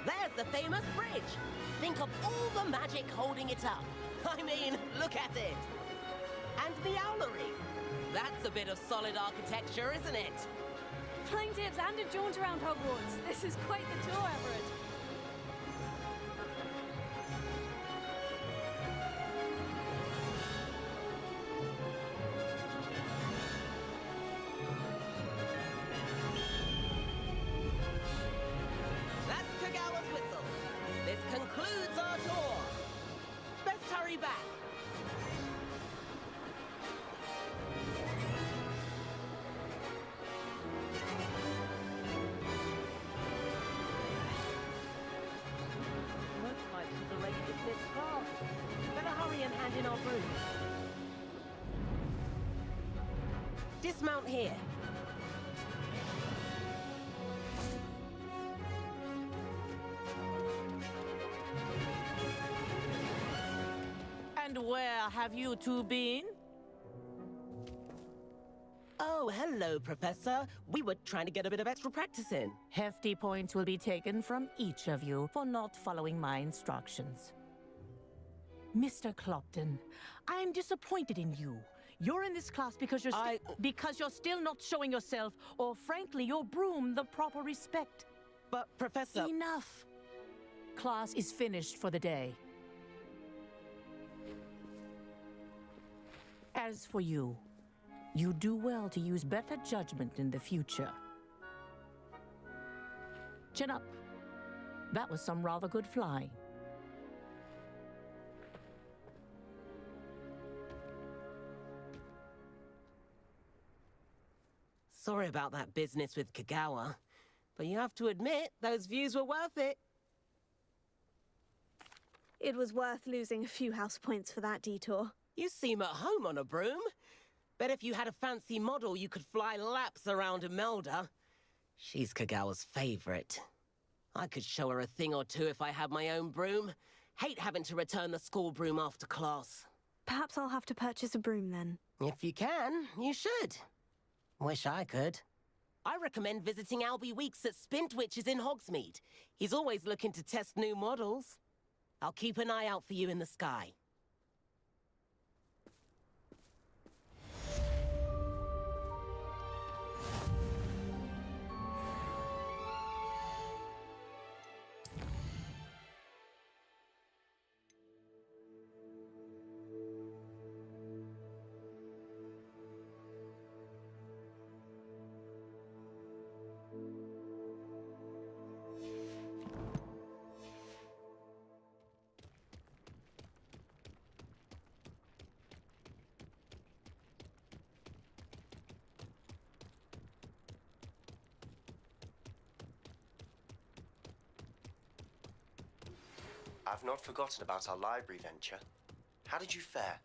There's the famous bridge. Think of all the magic holding it up. I mean, look at it. And the owlery. That's a bit of solid architecture, isn't it? Flying tips and a jaunt around Hogwarts. This is quite the tour, Everett. That's Kagawa's whistle. This concludes our tour. Best hurry back. Looks like she's already dismissed class. Better hurry and hand in our broom. Dismount here. And where have you two been? Oh, hello, Professor. We were trying to get a bit of extra practice in. Hefty points will be taken from each of you for not following my instructions. Mr. Clopton, I'm disappointed in you. You're in this class because you're still not showing yourself, or frankly, your broom, the proper respect. But, Professor... Enough. Class is finished for the day. As for you, you do well to use better judgment in the future. Chin up. That was some rather good flying. Sorry about that business with Kagawa, but you have to admit, those views were worth it. It was worth losing a few house points for that detour. You seem at home on a broom. Bet if you had a fancy model, you could fly laps around Imelda. She's Kagawa's favorite. I could show her a thing or two if I had my own broom. Hate having to return the school broom after class. Perhaps I'll have to purchase a broom then. If you can, you should. Wish I could. I recommend visiting Albie Weeks at Spintwitches in Hogsmeade. He's always looking to test new models. I'll keep an eye out for you in the sky. I've not forgotten about our library venture. How did you fare?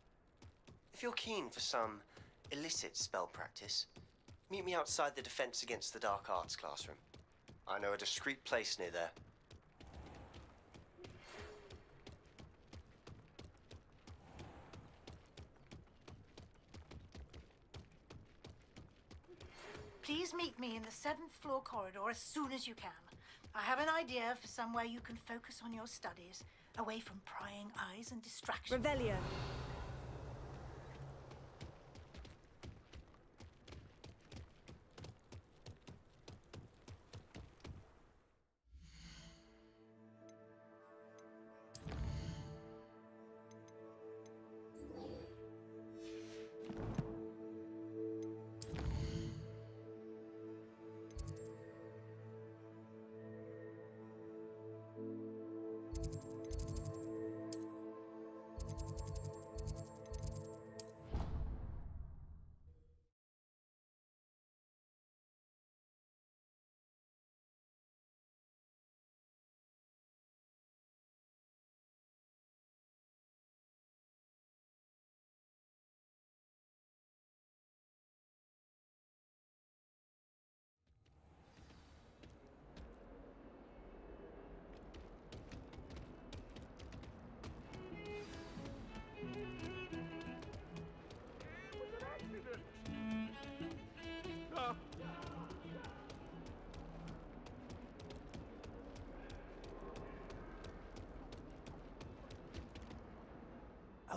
If you're keen for some illicit spell practice, meet me outside the Defense Against the Dark Arts classroom. I know a discreet place near there. Please meet me in the 7th floor corridor as soon as you can. I have an idea for somewhere you can focus on your studies, away from prying eyes and distractions. Revelio.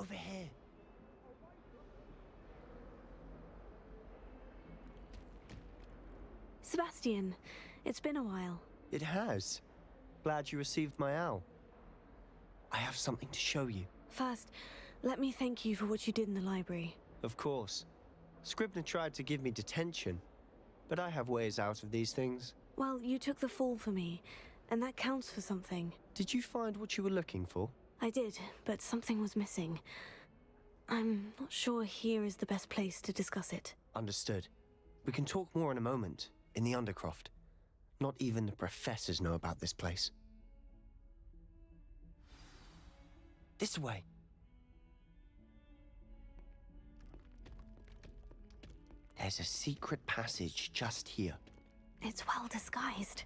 Over here. Sebastian, it's been a while. It has. Glad you received my owl. I have something to show you. First, let me thank you for what you did in the library. Of course. Scribner tried to give me detention, but I have ways out of these things. Well, you took the fall for me, and that counts for something. Did you find what you were looking for? I did, but something was missing. I'm not sure here is the best place to discuss it. Understood. We can talk more in a moment, in the Undercroft. Not even the professors know about this place. This way. There's a secret passage just here. It's well disguised.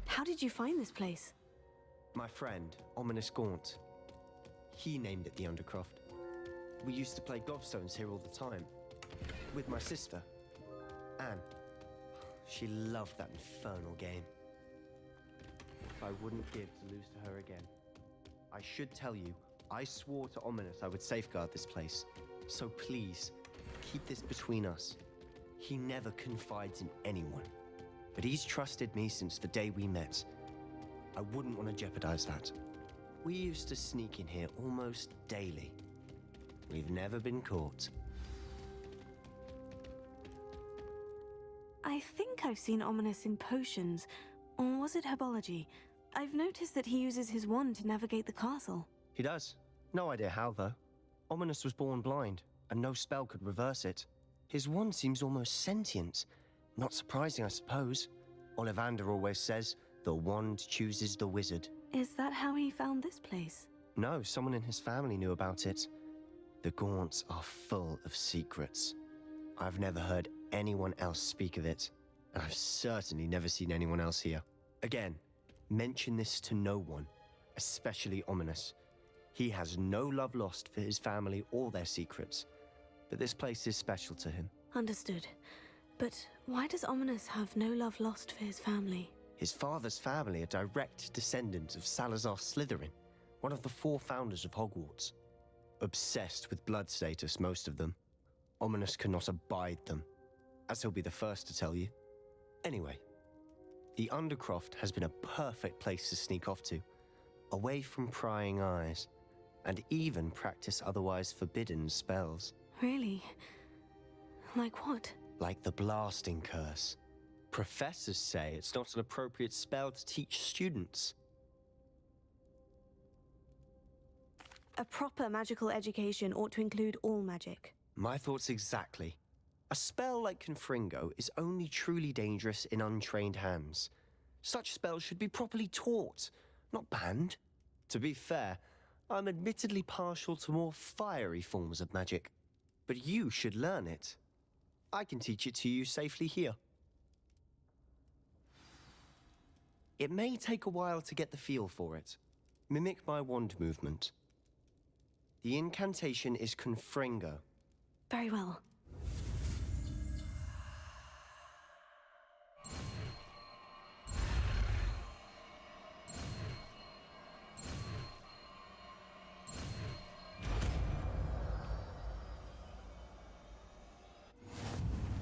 How did you find this place? My friend, Ominous Gaunt. He named it the Undercroft. We used to play gobstones here all the time. With my sister, Anne. She loved that infernal game. I wouldn't give to lose to her again. I should tell you, I swore to Ominous I would safeguard this place. So please, keep this between us. He never confides in anyone. But he's trusted me since the day we met. I wouldn't want to jeopardize that. We used to sneak in here almost daily. We've never been caught. I think I've seen Ominous in potions, or was it herbology? I've noticed that he uses his wand to navigate the castle. He does. No idea how, though. Ominous was born blind, and no spell could reverse it. His wand seems almost sentient. Not surprising, I suppose. Ollivander always says, the wand chooses the wizard. Is that how he found this place? No, someone in his family knew about it. The Gaunts are full of secrets. I've never heard anyone else speak of it, and I've certainly never seen anyone else here. Again, mention this to no one, especially Ominous. He has no love lost for his family or their secrets, but this place is special to him. Understood. But why does Ominous have no love lost for his family? His father's family are direct descendants of Salazar Slytherin, one of the 4 founders of Hogwarts. Obsessed with blood status, most of them. Ominous cannot abide them, as he'll be the first to tell you. Anyway, the Undercroft has been a perfect place to sneak off to, away from prying eyes, and even practice otherwise forbidden spells. Really? Like what? Like the blasting curse. Professors say it's not an appropriate spell to teach students. A proper magical education ought to include all magic. My thoughts exactly. A spell like Confringo is only truly dangerous in untrained hands. Such spells should be properly taught, not banned. To be fair, I'm admittedly partial to more fiery forms of magic. But you should learn it. I can teach it to you safely here. It may take a while to get the feel for it. Mimic my wand movement. The incantation is Confringo. Very well.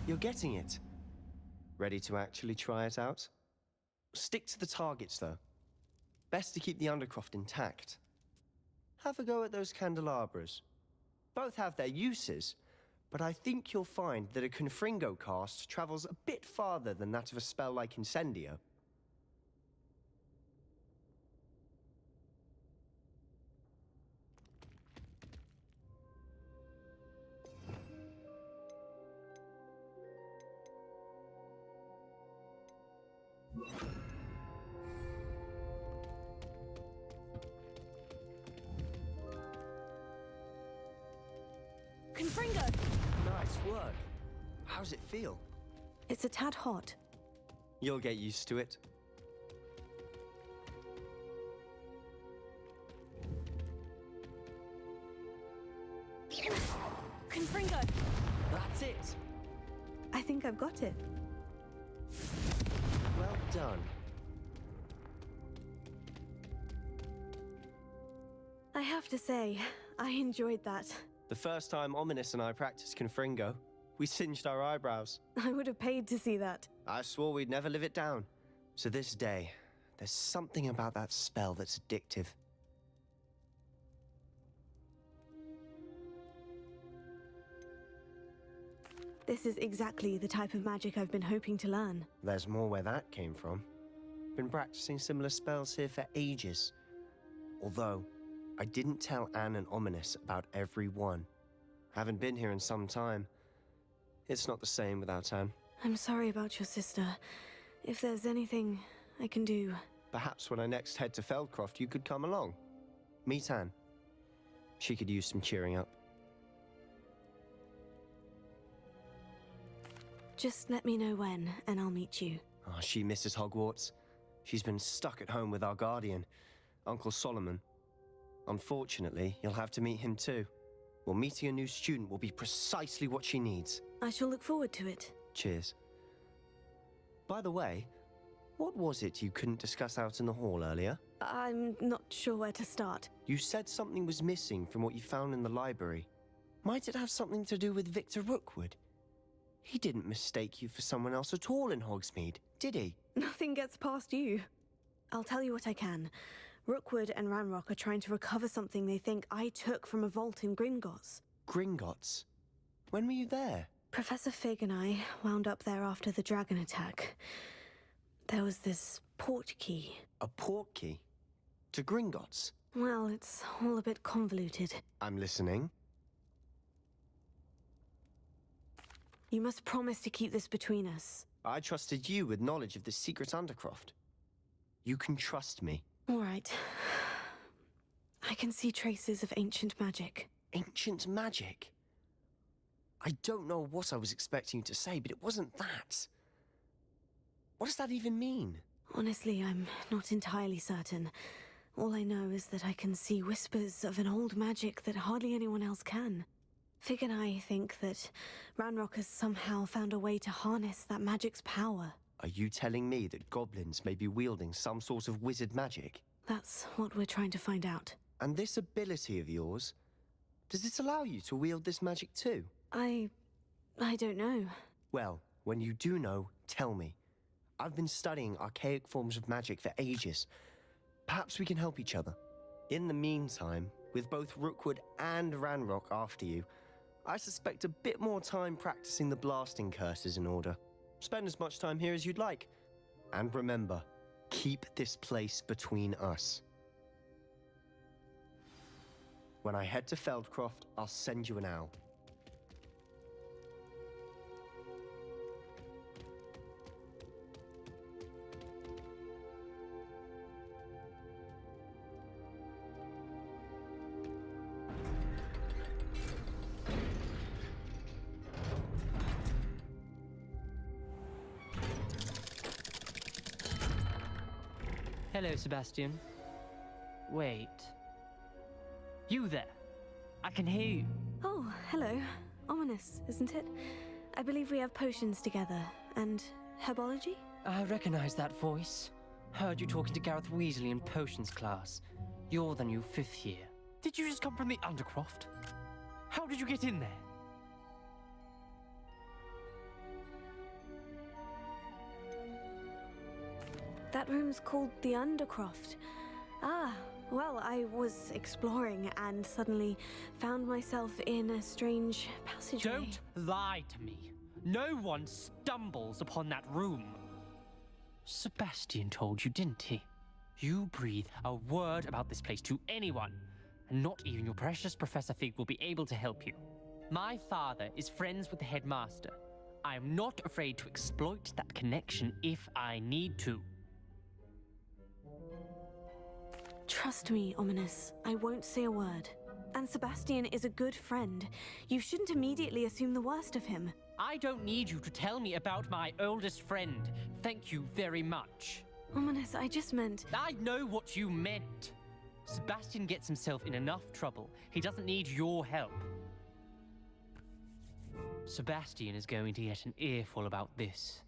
You're getting it. Ready to actually try it out? Stick to the targets, though. Best to keep the Undercroft intact. Have a go at those candelabras. Both have their uses, but I think you'll find that a Confringo cast travels a bit farther than that of a spell like Incendio. Confringo! Nice work. How's it feel? It's a tad hot. You'll get used to it. Confringo! That's it! I think I've got it. Well done. I have to say, I enjoyed that. The first time Ominous and I practiced Confringo, we singed our eyebrows. I would have paid to see that. I swore we'd never live it down. To this day, there's something about that spell that's addictive. This is exactly the type of magic I've been hoping to learn. There's more where that came from. Been practicing similar spells here for ages. Although, I didn't tell Anne and Ominous about every one. Haven't been here in some time. It's not the same without Anne. I'm sorry about your sister. If there's anything I can do... Perhaps when I next head to Feldcroft, you could come along. Meet Anne. She could use some cheering up. Just let me know when, and I'll meet you. Oh, she misses Hogwarts. She's been stuck at home with our guardian, Uncle Solomon. Unfortunately, you'll have to meet him too. Well, meeting a new student will be precisely what she needs. I shall look forward to it. Cheers. By the way, what was it you couldn't discuss out in the hall earlier? I'm not sure where to start. You said something was missing from what you found in the library. Might it have something to do with Victor Rookwood? He didn't mistake you for someone else at all in Hogsmeade, did he? Nothing gets past you. I'll tell you what I can. Rookwood and Ranrock are trying to recover something they think I took from a vault in Gringotts. Gringotts? When were you there? Professor Fig and I wound up there after the dragon attack. There was this port key. A port key? To Gringotts? Well, it's all a bit convoluted. I'm listening. You must promise to keep this between us. I trusted you with knowledge of the secret Undercroft. You can trust me. All right. I can see traces of ancient magic. Ancient magic? I don't know what I was expecting you to say, but it wasn't that. What does that even mean? Honestly, I'm not entirely certain. All I know is that I can see whispers of an old magic that hardly anyone else can. Fig and I think that Ranrock has somehow found a way to harness that magic's power. Are you telling me that goblins may be wielding some sort of wizard magic? That's what we're trying to find out. And this ability of yours, does it allow you to wield this magic too? I don't know. Well, when you do know, tell me. I've been studying archaic forms of magic for ages. Perhaps we can help each other. In the meantime, with both Rookwood and Ranrock after you, I suspect a bit more time practicing the blasting curse is in order. Spend as much time here as you'd like. And remember, keep this place between us. When I head to Feldcroft, I'll send you an owl. Hello, Sebastian. Wait. You there? I can hear you. Oh, hello. Ominous, isn't it? I believe we have potions together. And herbology? I recognize that voice. Heard you talking to Gareth Weasley in potions class. You're the new 5th year. Did you just come from the Undercroft? How did you get in there? That room's called the Undercroft. Ah, well, I was exploring and suddenly found myself in a strange passageway. Don't lie to me. No one stumbles upon that room. Sebastian told you, didn't he? You breathe a word about this place to anyone, and not even your precious Professor Fig will be able to help you. My father is friends with the headmaster. I am not afraid to exploit that connection if I need to. Trust me, Ominous. I won't say a word. And Sebastian is a good friend. You shouldn't immediately assume the worst of him. I don't need you to tell me about my oldest friend. Thank you very much. Ominous, I just meant... I know what you meant. Sebastian gets himself in enough trouble. He doesn't need your help. Sebastian is going to get an earful about this.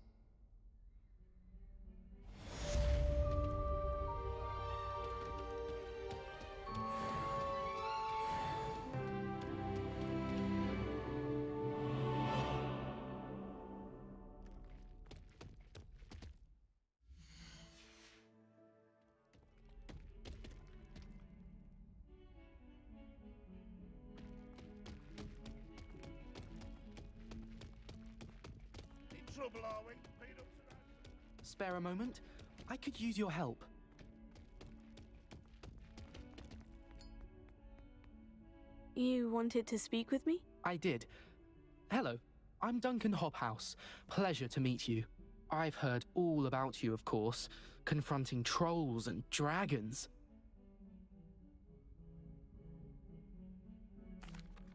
Trouble, are we? Made up to that? Spare a moment? I could use your help. You wanted to speak with me? I did. Hello, I'm Duncan Hobhouse. Pleasure to meet you. I've heard all about you, of course, confronting trolls and dragons.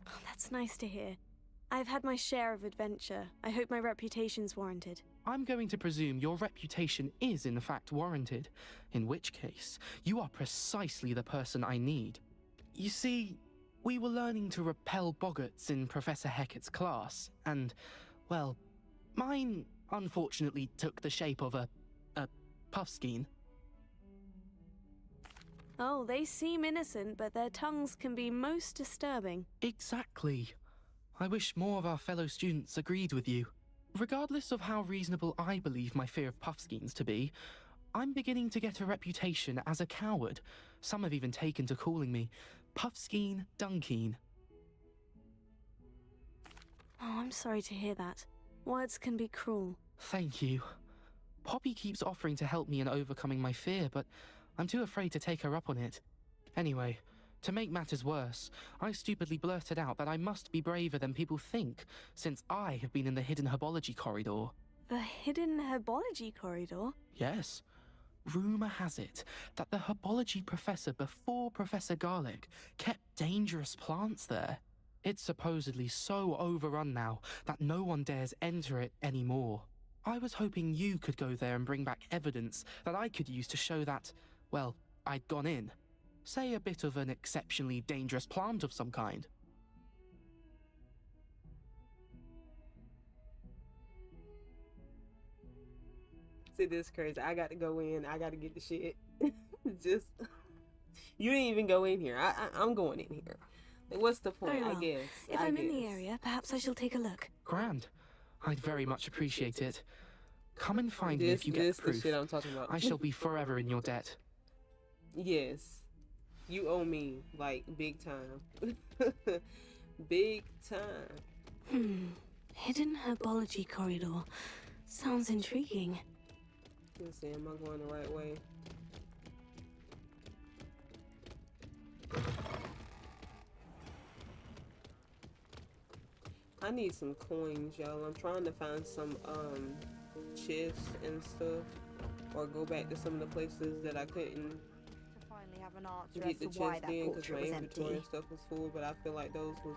Oh, that's nice to hear. I've had my share of adventure. I hope my reputation's warranted. I'm going to presume your reputation is in fact warranted, in which case, you are precisely the person I need. You see, we were learning to repel boggarts in Professor Hecat's class, and, well, mine unfortunately took the shape of a puffskein. Oh, they seem innocent, but their tongues can be most disturbing. Exactly. I wish more of our fellow students agreed with you. Regardless of how reasonable I believe my fear of puffskeins to be, I'm beginning to get a reputation as a coward. Some have even taken to calling me Puffskeen Dunkeen. Oh, I'm sorry to hear that. Words can be cruel. Thank you. Poppy keeps offering to help me in overcoming my fear, but I'm too afraid to take her up on it. Anyway, to make matters worse, I stupidly blurted out that I must be braver than people think, since I have been in the hidden herbology corridor. The hidden herbology corridor? Yes. Rumour has it that the herbology professor before Professor Garlic kept dangerous plants there. It's supposedly so overrun now that no one dares enter it anymore. I was hoping you could go there and bring back evidence that I could use to show that, well, I'd gone in. Say a bit of an exceptionally dangerous plant of some kind. See, this is crazy. I got to go in. I got to get the shit. Just, you didn't even go in here. I'm going in here. Like, what's the point? Very well. I guess. If I'm in the area, perhaps I shall take a look. Grand. I'd very much appreciate it. Come and find me if you get the proof. Shit I'm talking about. I shall be forever in your debt. Yes. You owe me, like, big time. Big time. Hidden herbology corridor. Sounds intriguing. Let's see, am I going the right way? I need some coins, y'all. I'm trying to find some chests and stuff, or go back to some of the places that I couldn't Finally have an answer get the as to why chest that in because my portrait was inventory empty. and stuff was full. But I feel like those was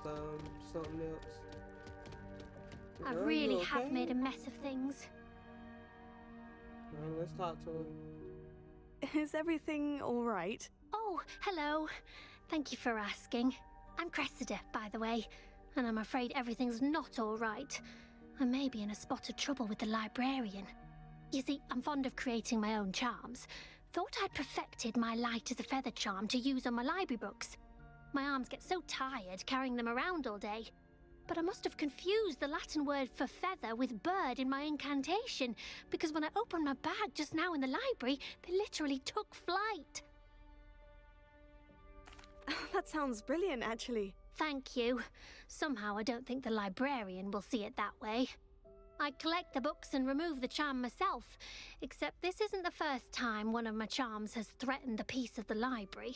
something else. I Girl, really you have okay? made a mess of things. Well, let's talk to her. Is everything all right? Oh, hello. Thank you for asking. I'm Cressida, by the way, and I'm afraid everything's not all right. I may be in a spot of trouble with the librarian. You see, I'm fond of creating my own charms. Thought I'd perfected my light as a feather charm to use on my library books. My arms get so tired carrying them around all day. But I must have confused the Latin word for feather with bird in my incantation, because when I opened my bag just now in the library, they literally took flight. That sounds brilliant, actually. Thank you. Somehow I don't think the librarian will see it that way. I collect the books and remove the charm myself, except this isn't the first time one of my charms has threatened the peace of the library.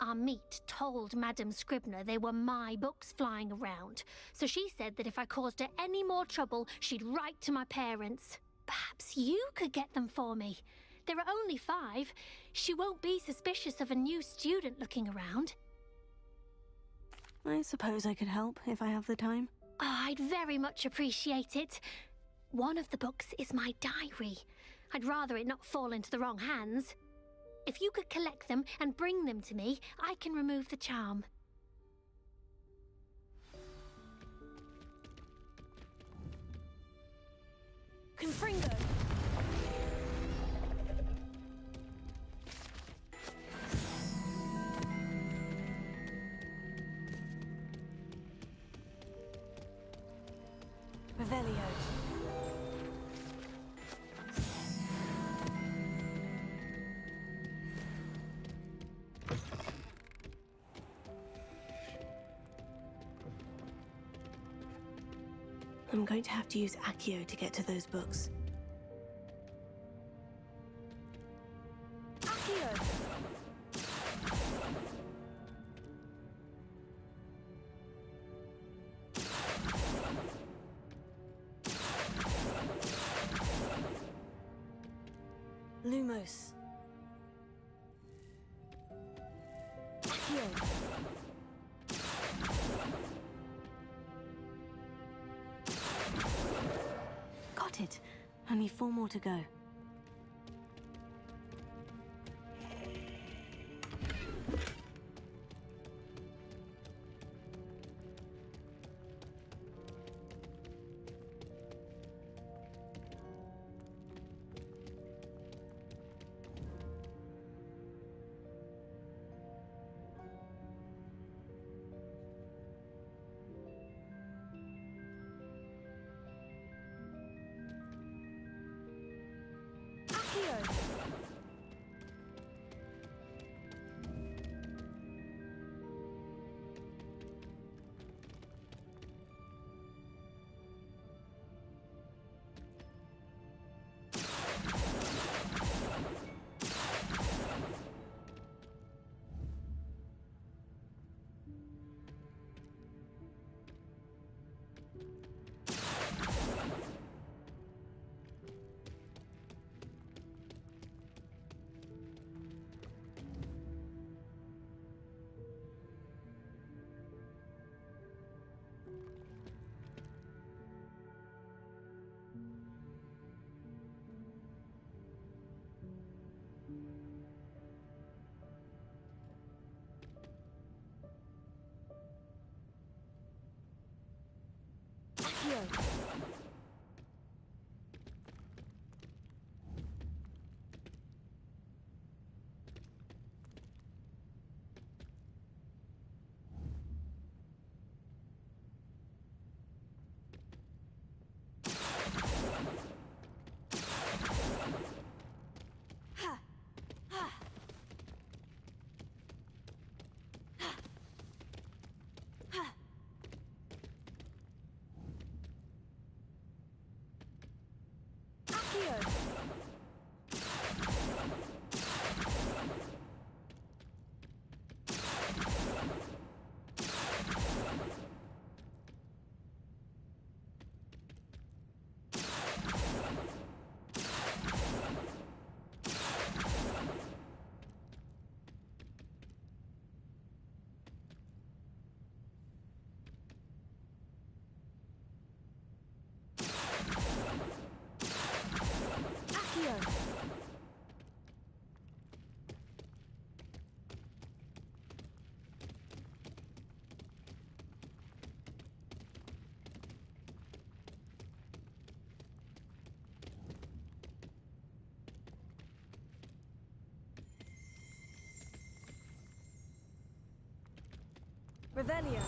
Our meet told Madame Scribner they were my books flying around, so she said that if I caused her any more trouble, she'd write to my parents. Perhaps you could get them for me. There are only 5. She won't be suspicious of a new student looking around. I suppose I could help if I have the time. I'd very much appreciate it. One of the books is my diary. I'd rather it not fall into the wrong hands. If you could collect them and bring them to me, I can remove the charm. Confringo! Revelio. I'm going to have to use Accio to get to those books. Accio! Lumos. Accio! Got it. Only 4 more to go. Revelio.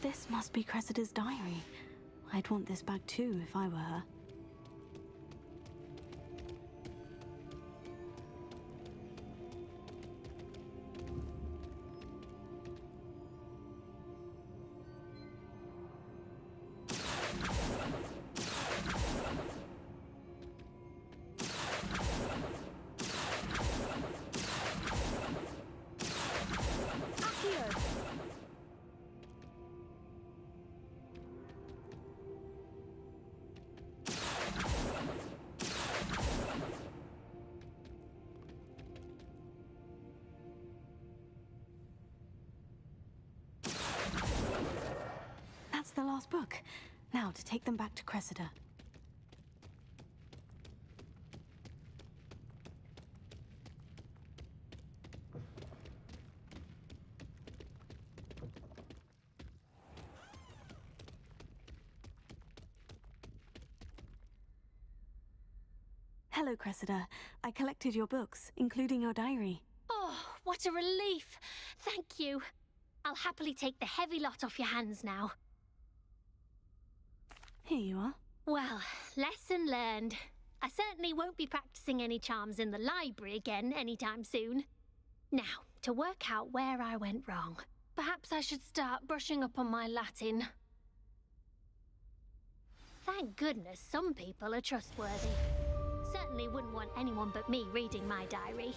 This must be Cressida's diary. I'd want this back too if I were her. That's the last book. Now to take them back to Cressida. Hello, Cressida. I collected your books, including your diary. Oh, what a relief. Thank you. I'll happily take the heavy lot off your hands now. Here you are. Well, lesson learned. I certainly won't be practicing any charms in the library again anytime soon. Now, to work out where I went wrong. Perhaps I should start brushing up on my Latin. Thank goodness some people are trustworthy. Certainly wouldn't want anyone but me reading my diary.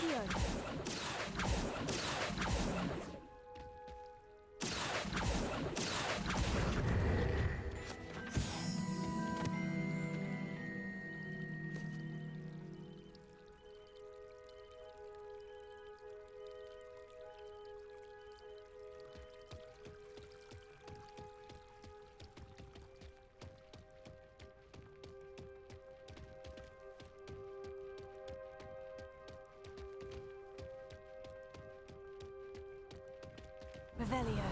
Accio. Revelio.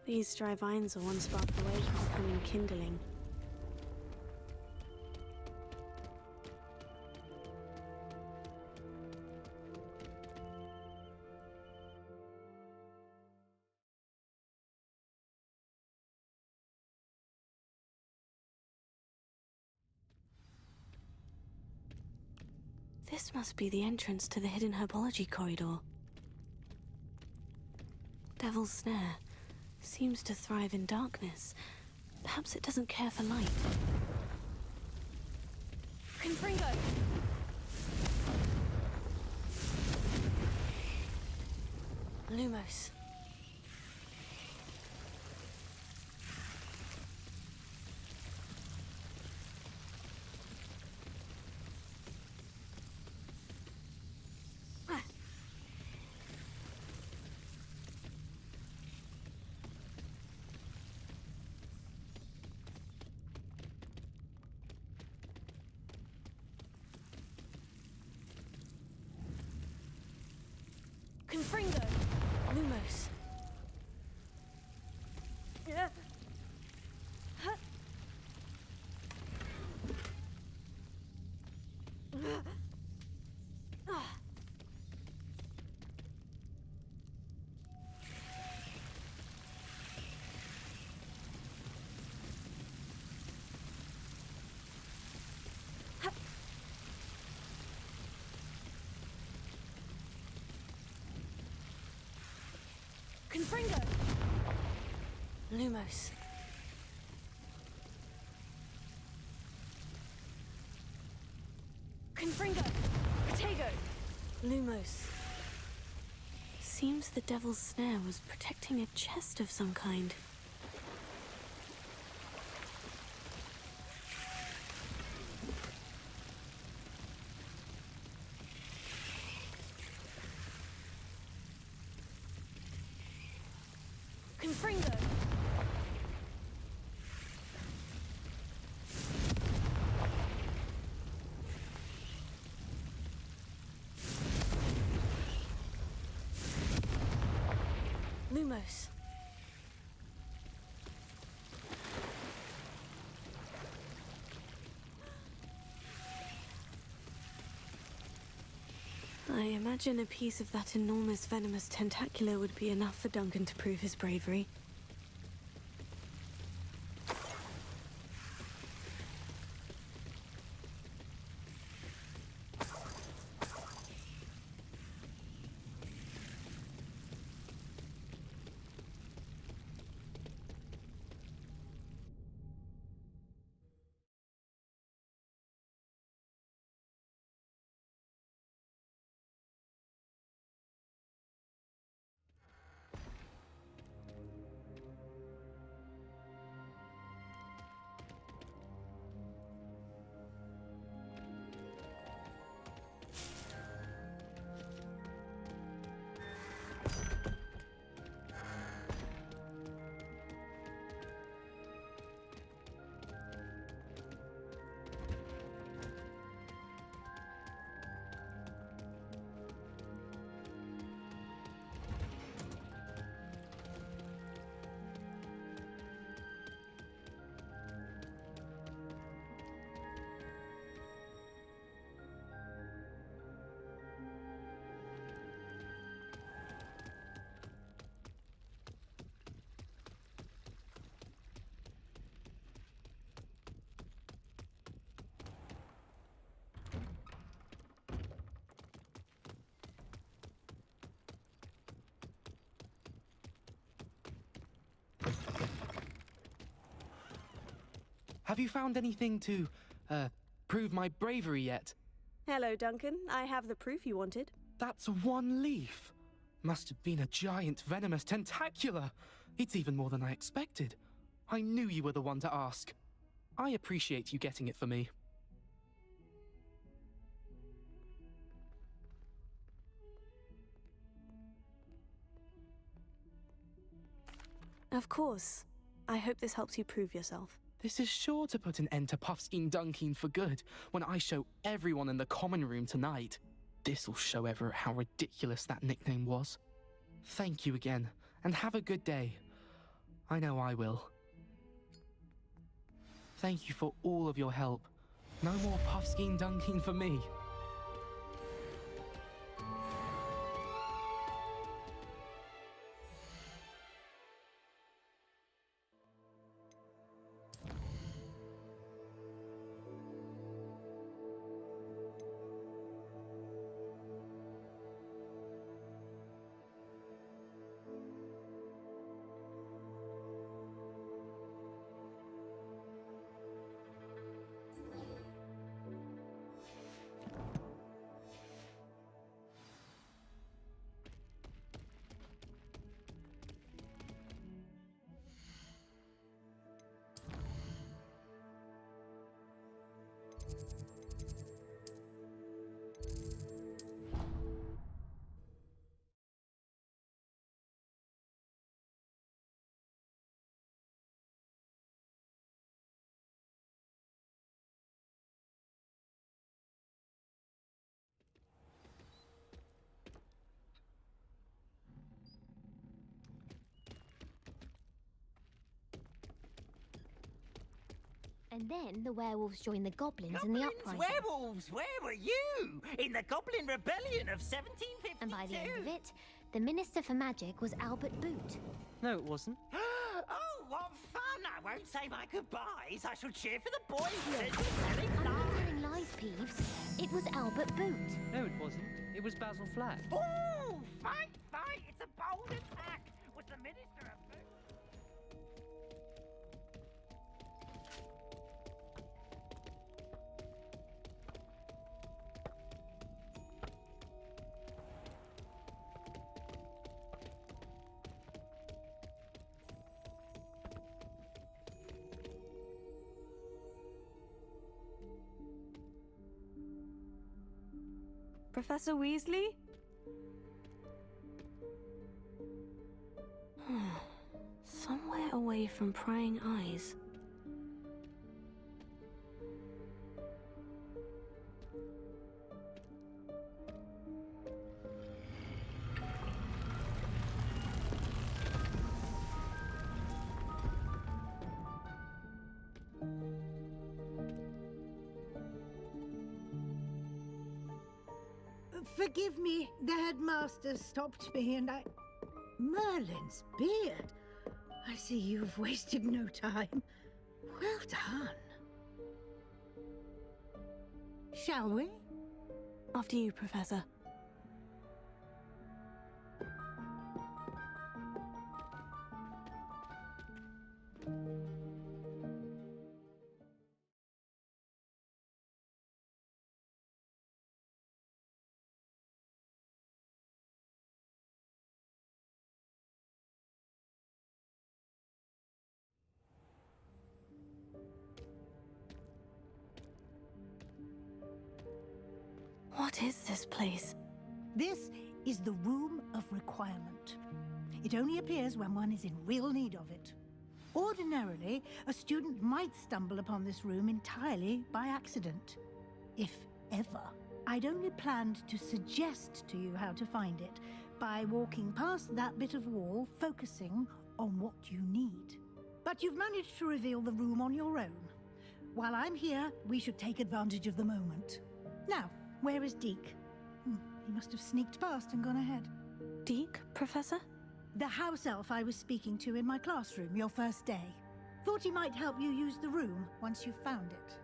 These dry vines are one spark away from becoming kindling. This must be the entrance to the hidden herbology corridor. Devil's Snare seems to thrive in darkness. Perhaps it doesn't care for light. Confringo! Lumos. Confringo! Lumos. Confringo! Lumos. Confringo! Protego! Lumos. Seems the Devil's Snare was protecting a chest of some kind. Confringo! Lumos. I imagine a piece of that enormous venomous tentacular would be enough for Duncan to prove his bravery. Have you found anything to, prove my bravery yet? Hello, Duncan. I have the proof you wanted. That's one leaf. Must have been a giant venomous tentacula. It's even more than I expected. I knew you were the one to ask. I appreciate you getting it for me. Of course. I hope this helps you prove yourself. This is sure to put an end to Puffskein Dunkeen for good when I show everyone in the common room tonight. This'll show Everett how ridiculous that nickname was. Thank you again, and have a good day. I know I will. Thank you for all of your help. No more Puffskein Dunkeen for me. And then the werewolves joined the goblins in the uprising. Werewolves, where were you? In the Goblin Rebellion of 1752? And by the end of it, the Minister for Magic was Albert Boot. No, it wasn't. Oh, what fun! I won't say my goodbyes. I shall cheer for the boys who are telling I'm not lies. telling lies, Peeves. It was Albert Boot. No, it wasn't. It was Basil Flack. Oh, fight, fight! It's a bold attack. Was the Minister of Food? Professor Weasley? Somewhere away from prying eyes. Forgive me, the headmaster stopped me and I... Merlin's beard. I see you've wasted no time. Well done. Shall we? After you, Professor. What is this place? This is the Room of Requirement. It only appears when one is in real need of it. Ordinarily, a student might stumble upon this room entirely by accident. If ever. I'd only planned to suggest to you how to find it by walking past that bit of wall, focusing on what you need. But you've managed to reveal the room on your own. While I'm here, we should take advantage of the moment. Now, where is Deke? He must have sneaked past and gone ahead. Deke, Professor? The house elf I was speaking to in my classroom your first day. Thought he might help you use the room once you've found it.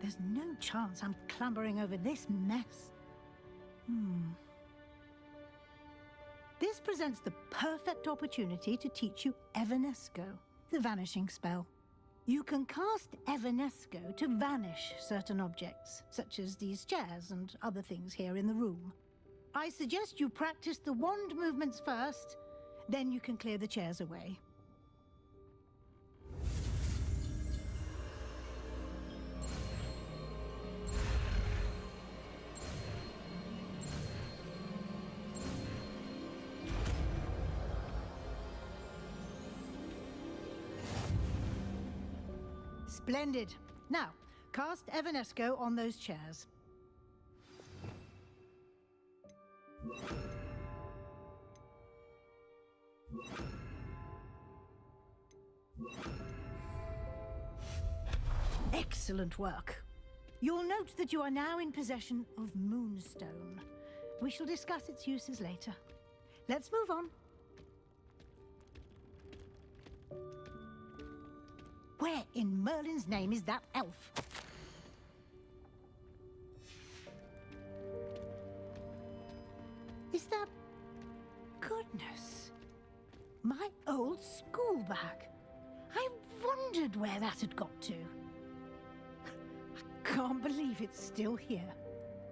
There's no chance I'm clambering over this mess. This presents the perfect opportunity to teach you Evanesco, the vanishing spell. You can cast Evanesco to vanish certain objects, such as these chairs and other things here in the room. I suggest you practice the wand movements first, then you can clear the chairs away. Splendid. Now, cast Evanesco on those chairs. Excellent work. You'll note that you are now in possession of Moonstone. We shall discuss its uses later. Let's move on. Where in Merlin's name is that elf? Is that... Goodness. My old school bag. I wondered where that had got to. I can't believe it's still here.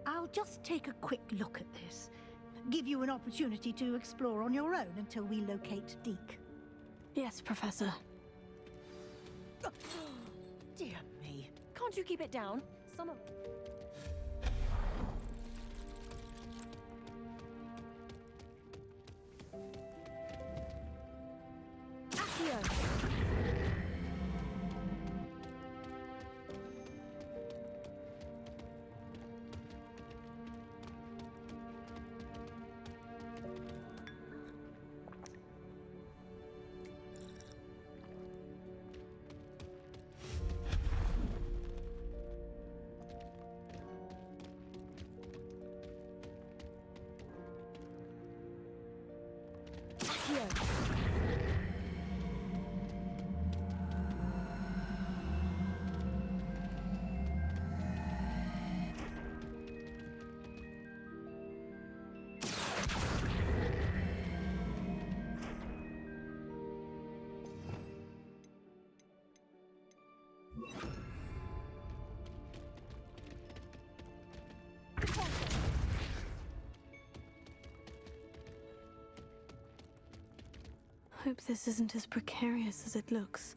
I'll just take a quick look at this. Give you an opportunity to explore on your own until we locate Deke. Yes, Professor. Dear me. Can't you keep it down? Some of... Accio! Hope this isn't as precarious as it looks.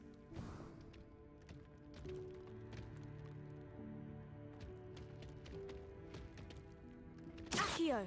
Accio!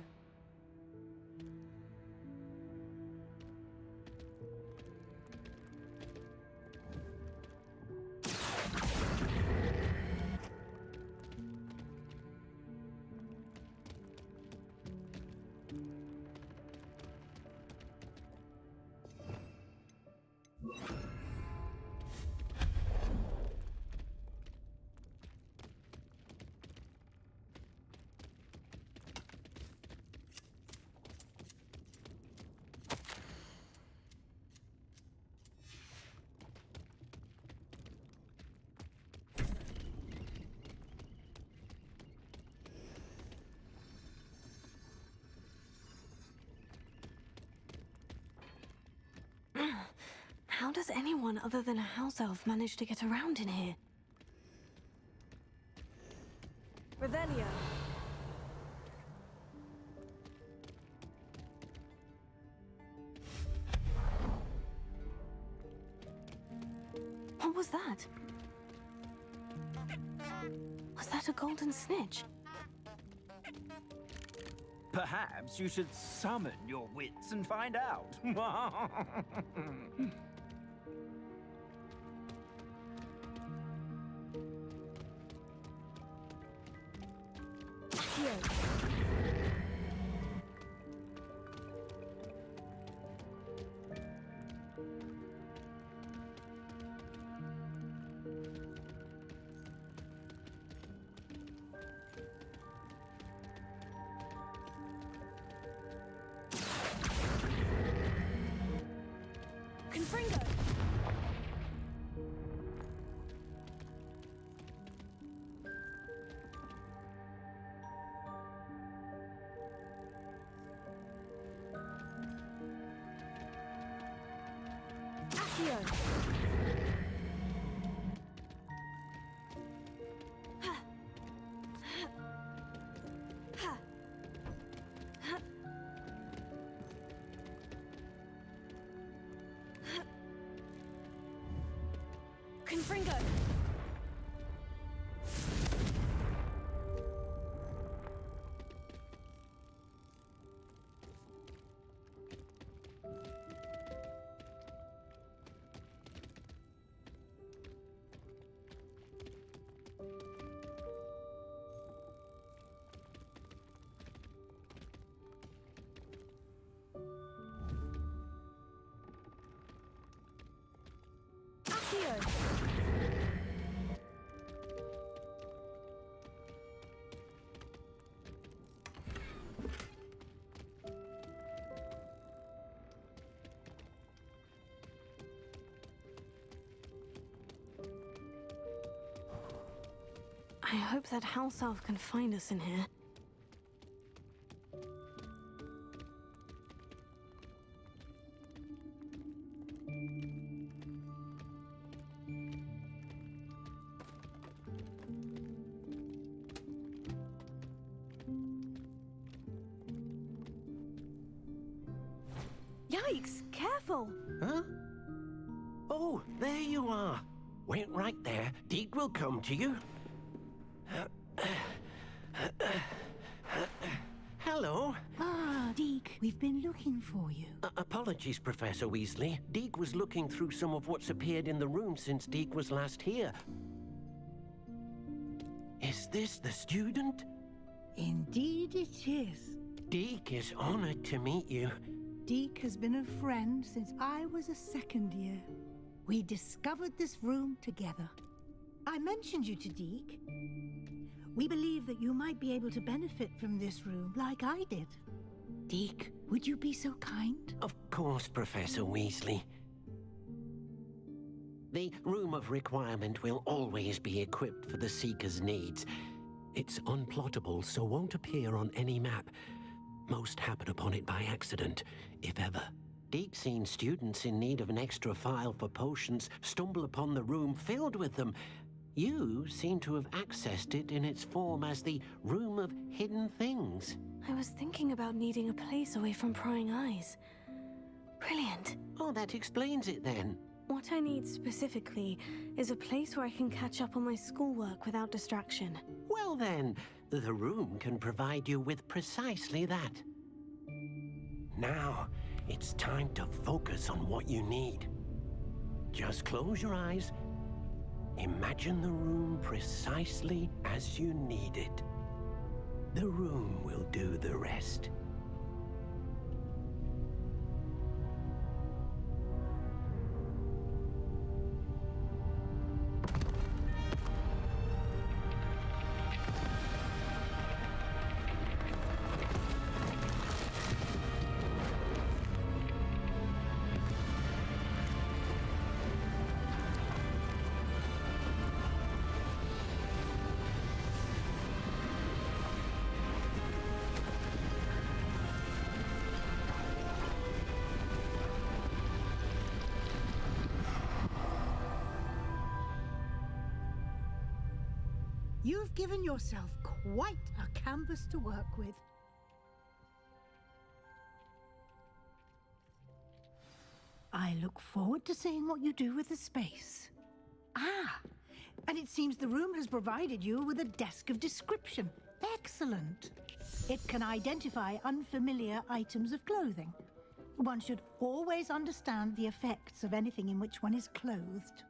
How does anyone other than a house elf manage to get around in here? Revelio. What was that? Was that a golden snitch? Perhaps you should summon your wits and find out. Confringo! Confringo! I hope that house elf can find us in here. Yikes! Careful! Huh? Oh, there you are. Wait right there. Deke will come to you. Hello. Ah, Deke, we've been looking for you. Apologies, Professor Weasley. Deke was looking through some of what's appeared in the room since Deke was last here. Is this the student? Indeed it is. Deke is honored to meet you. Deke has been a friend since I was a second year. We discovered this room together. I mentioned you to Deke. We believe that you might be able to benefit from this room like I did. Deke, would you be so kind? Of course, Professor Weasley. The Room of Requirement will always be equipped for the Seeker's needs. It's unplottable, so won't appear on any map. Most happen upon it by accident, if ever. Deke's seen students in need of an extra file for potions stumble upon the room filled with them. You seem to have accessed it in its form as the Room of Hidden Things. I was thinking about needing a place away from prying eyes. Brilliant. Oh, that explains it then. What I need specifically is a place where I can catch up on my schoolwork without distraction. Well then, the room can provide you with precisely that. Now, it's time to focus on what you need. Just close your eyes. Imagine the room precisely as you need it. The room will do the rest. You've given yourself quite a canvas to work with. I look forward to seeing what you do with the space. Ah, and it seems the room has provided you with a desk of description. Excellent. It can identify unfamiliar items of clothing. One should always understand the effects of anything in which one is clothed.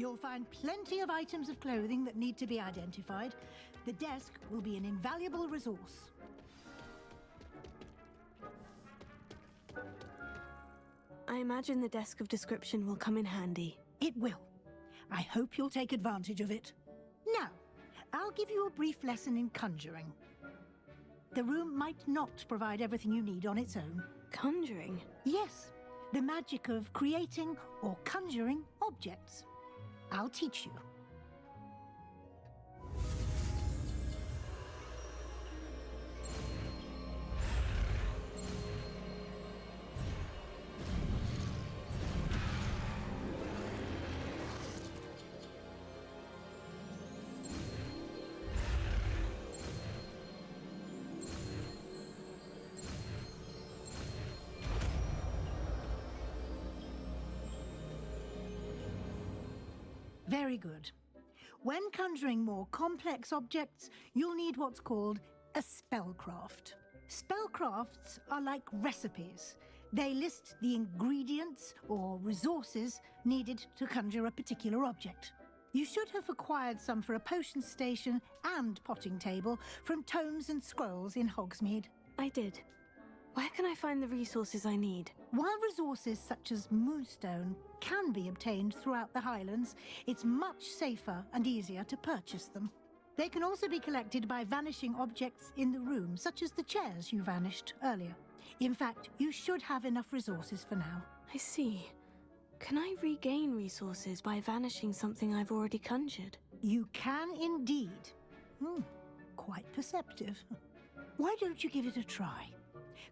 You'll find plenty of items of clothing that need to be identified. The desk will be an invaluable resource. I imagine the desk of description will come in handy. It will. I hope you'll take advantage of it. Now, I'll give you a brief lesson in conjuring. The room might not provide everything you need on its own. Conjuring? Yes, the magic of creating or conjuring objects. I'll teach you. Very good. When conjuring more complex objects, you'll need what's called a spellcraft. Spellcrafts are like recipes. They list the ingredients or resources needed to conjure a particular object. You should have acquired some for a potion station and potting table from tomes and scrolls in Hogsmeade. I did. Where can I find the resources I need? While resources such as moonstone can be obtained throughout the Highlands, it's much safer and easier to purchase them. They can also be collected by vanishing objects in the room, such as the chairs you vanished earlier. In fact, you should have enough resources for now. I see. Can I regain resources by vanishing something I've already conjured? You can indeed. Quite perceptive. Why don't you give it a try?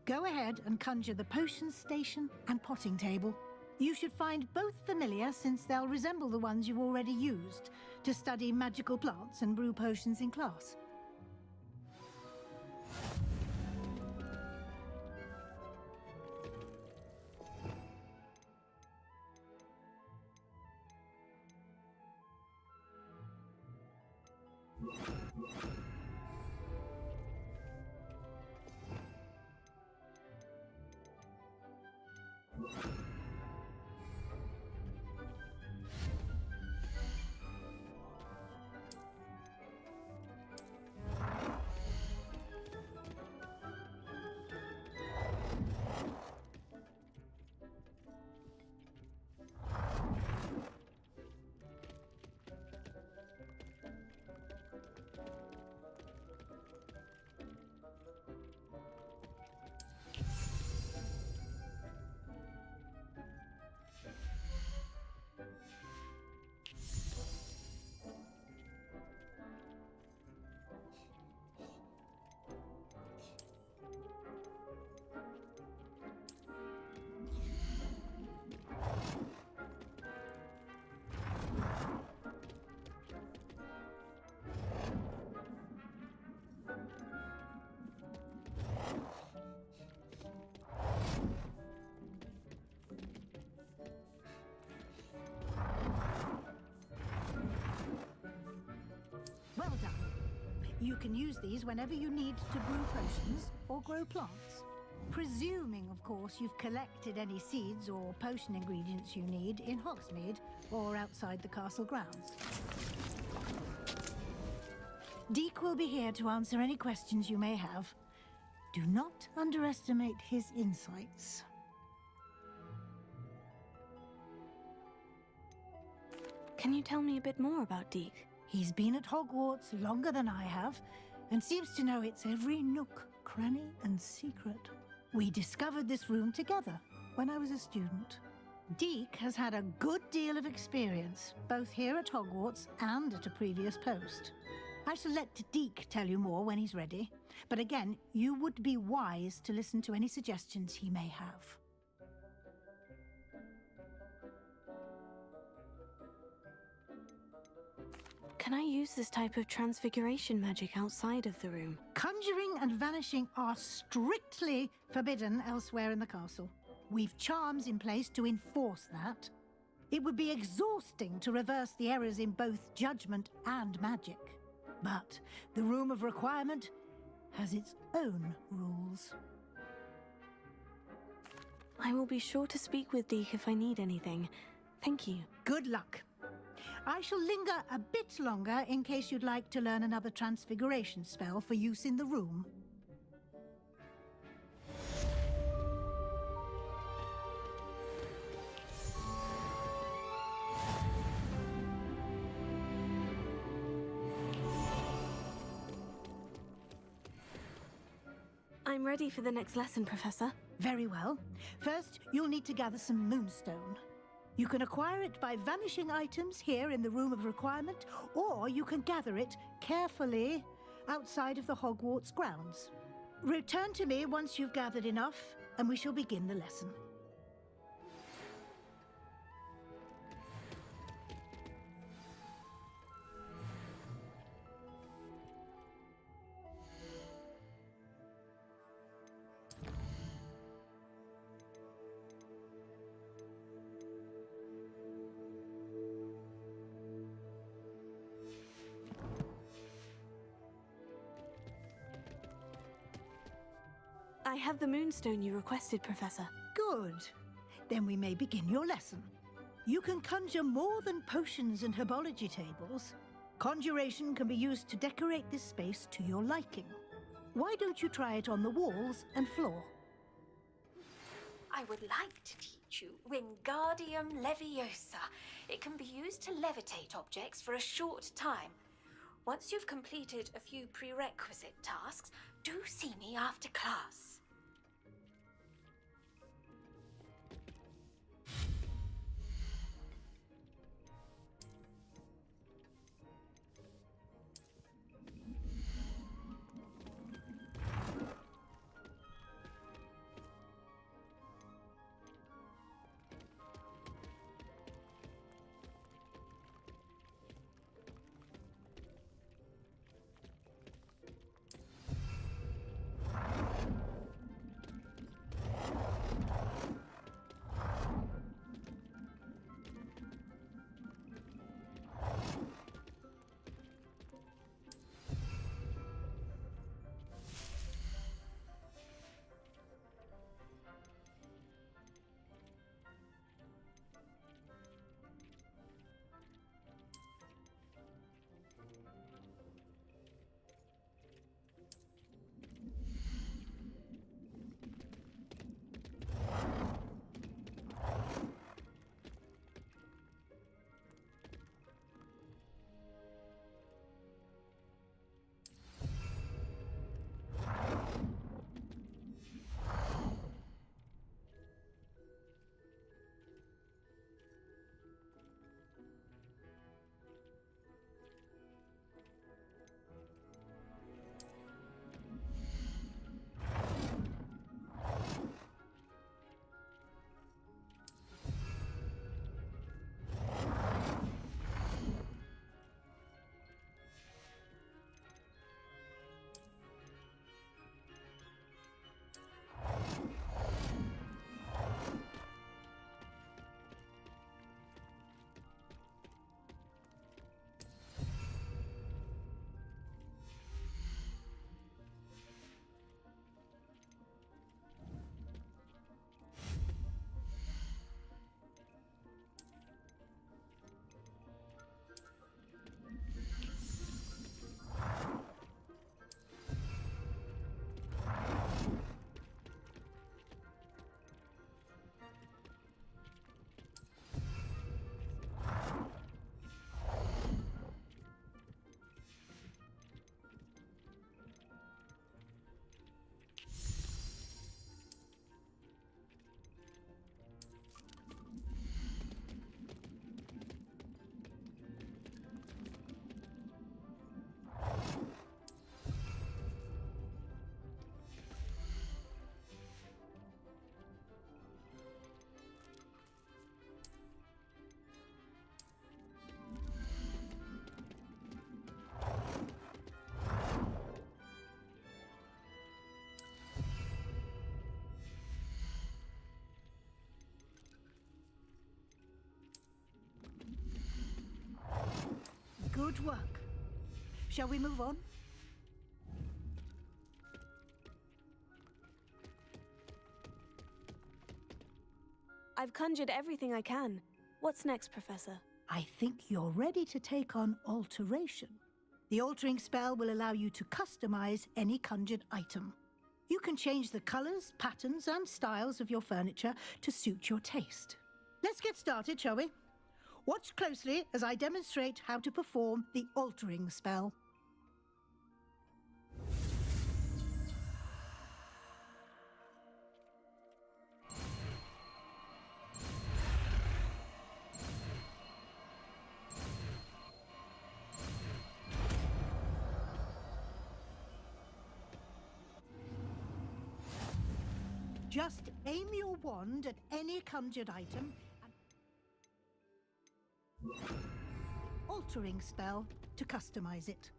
Go ahead and conjure the potion station and potting table. You should find both familiar, since they'll resemble the ones you've already used to study magical plants and brew potions in class. Well done. You can use these whenever you need to brew potions or grow plants. Presuming, of course, you've collected any seeds or potion ingredients you need in Hogsmeade or outside the castle grounds. Deek will be here to answer any questions you may have. Do not underestimate his insights. Can you tell me a bit more about Deek? He's been at Hogwarts longer than I have, and seems to know its every nook, cranny, and secret. We discovered this room together when I was a student. Deek has had a good deal of experience, both here at Hogwarts and at a previous post. I shall let Deek tell you more when he's ready, but again, you would be wise to listen to any suggestions he may have. Can I use this type of transfiguration magic outside of the room? Conjuring and vanishing are strictly forbidden elsewhere in the castle. We've charms in place to enforce that. It would be exhausting to reverse the errors in both judgment and magic. But the Room of Requirement has its own rules. I will be sure to speak with Deek if I need anything. Thank you. Good luck. I shall linger a bit longer in case you'd like to learn another transfiguration spell for use in the room. I'm ready for the next lesson, Professor. Very well. First, you'll need to gather some moonstone. You can acquire it by vanishing items here in the Room of Requirement, or you can gather it carefully outside of the Hogwarts grounds. Return to me once you've gathered enough, and we shall begin the lesson. I have the moonstone you requested, Professor. Good. Then we may begin your lesson. You can conjure more than potions and herbology tables. Conjuration can be used to decorate this space to your liking. Why don't you try it on the walls and floor? I would like to teach you Wingardium Leviosa. It can be used to levitate objects for a short time. Once you've completed a few prerequisite tasks, do see me after class. Good work. Shall we move on? I've conjured everything I can. What's next, Professor? I think you're ready to take on alteration. The altering spell will allow you to customize any conjured item. You can change the colors, patterns, and styles of your furniture to suit your taste. Let's get started, shall we? Watch closely as I demonstrate how to perform the altering spell. Just aim your wand at any conjured item and altering spell to customize it.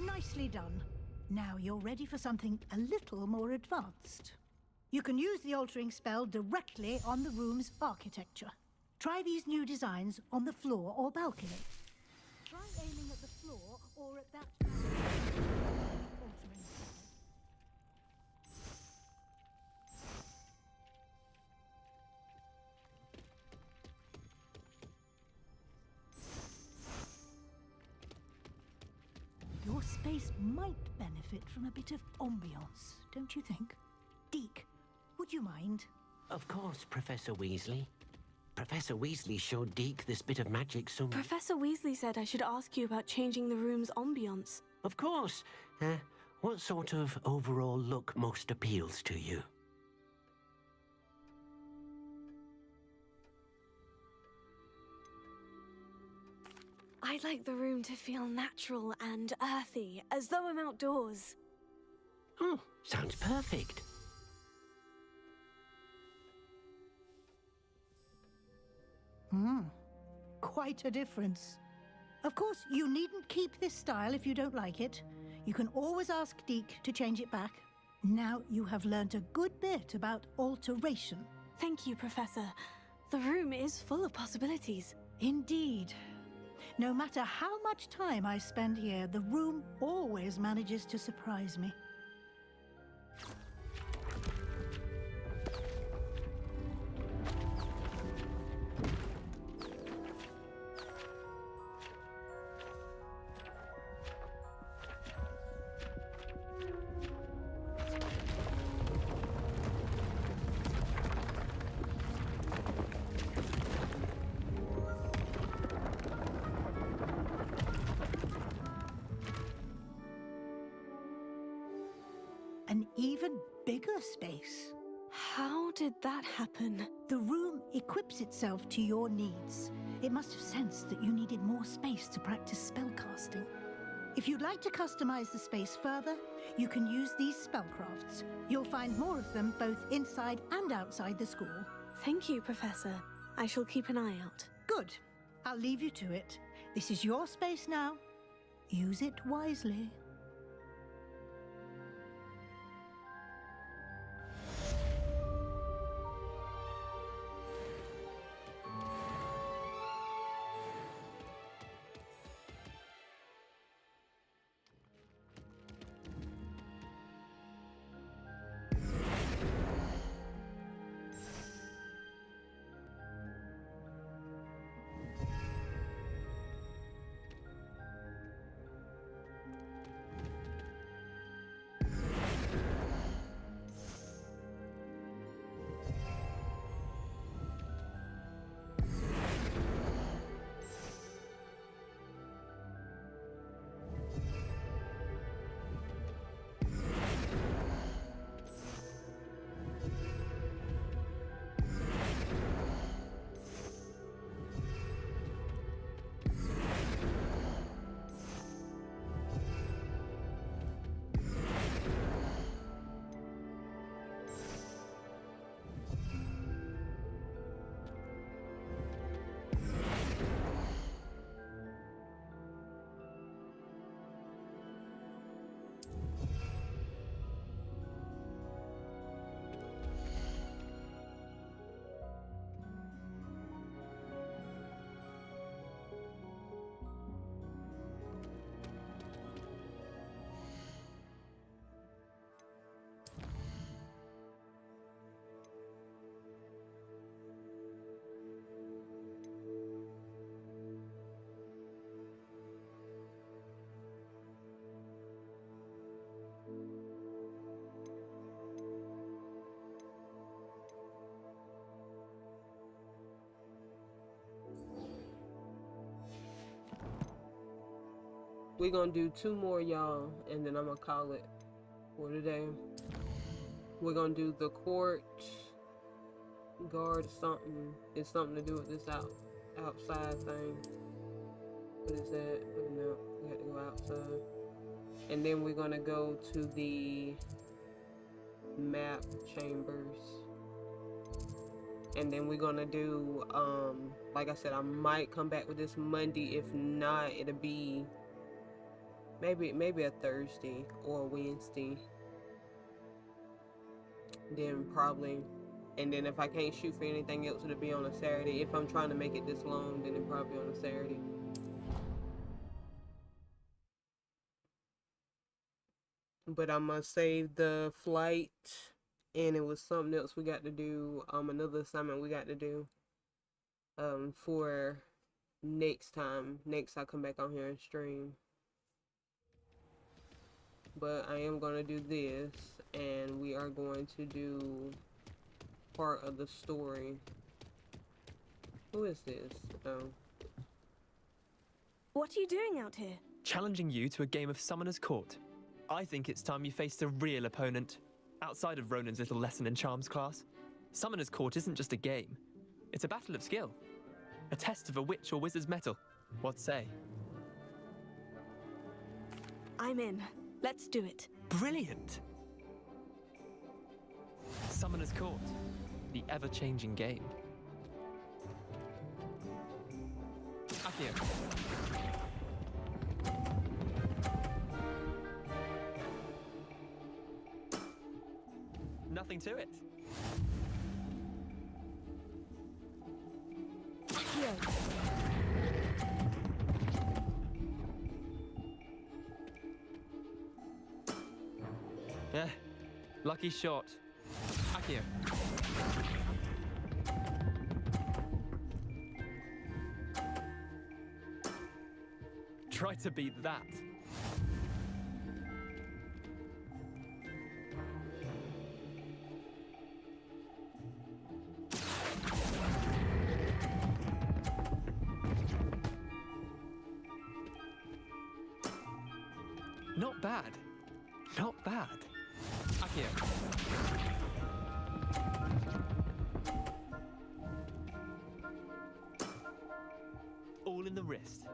Nicely done. Now you're ready for something a little more advanced. You can use the altering spell directly on the room's architecture. Try these new designs on the floor or balcony. Try aiming at the floor or at that altering spell. Your space might benefit from a bit of ambiance, don't you think? Deke, would you mind? Of course, Professor Weasley. Professor Weasley showed Deke this bit of magic some... Professor Weasley said I should ask you about changing the room's ambience. Of course. What sort of overall look most appeals to you? I I'd like the room to feel natural and earthy, as though I'm outdoors. Oh, sounds perfect. Quite a difference. Of course, you needn't keep this style if you don't like it. You can always ask Deke to change it back. Now you have learnt a good bit about alteration. Thank you, Professor. The room is full of possibilities. Indeed. No matter how much time I spend here, the room always manages to surprise me. An even bigger space. How did that happen? The room equips itself to your needs. It must have sensed that you needed more space to practice spellcasting. If you'd like to customize the space further, you can use these spellcrafts. You'll find more of them both inside and outside the school. Thank you, Professor. I shall keep an eye out. Good. I'll leave you to it. This is your space now. Use it wisely. We're gonna do 2 more, y'all, and then I'm gonna call it for today. We're gonna do the court guard something. It's something to do with this outside thing. What is that? Oh no, we have to go outside. And then we're gonna go to the map chambers. And then we're gonna do like I said, I might come back with this Monday. If not, it'll be maybe a Thursday or a Wednesday. Then probably, and then if I can't shoot for anything else, it'll be on a Saturday. If I'm trying to make it this long, then it'll probably be on a Saturday. But I'm gonna save the flight, and it was something else we got to do, another assignment we got to do for next time. Next I come back on here and stream. But I am going to do this, and we are going to do part of the story. Who is this? Oh. What are you doing out here? Challenging you to a game of Summoner's Court. I think it's time you faced a real opponent, outside of Ronan's little lesson in charms class. Summoner's Court isn't just a game. It's a battle of skill. A test of a witch or wizard's mettle. What say? I'm in. Let's do it. Brilliant! Summoner's Court, the ever-changing game. Akio. Nothing to it. Lucky shot. Akio. Try to beat that. Not bad. Not bad. Akio. All in the wrist.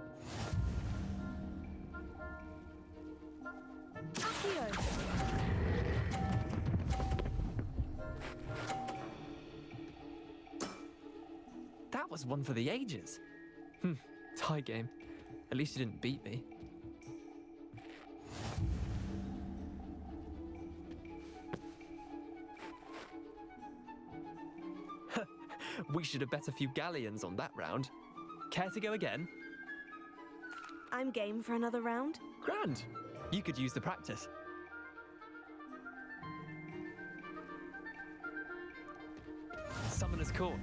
Akio! That was one for the ages. Tie game. At least you didn't beat me. We should have bet a few galleons on that round. Care to go again? I'm game for another round. Grand. You could use the practice. Summoner's Court,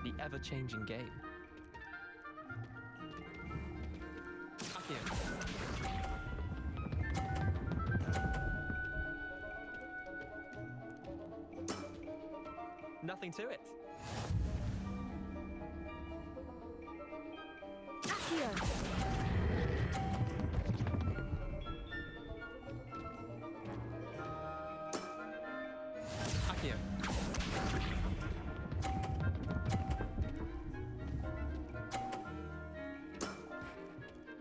the ever-changing game. Akio. Nothing to it. Akio! Akio.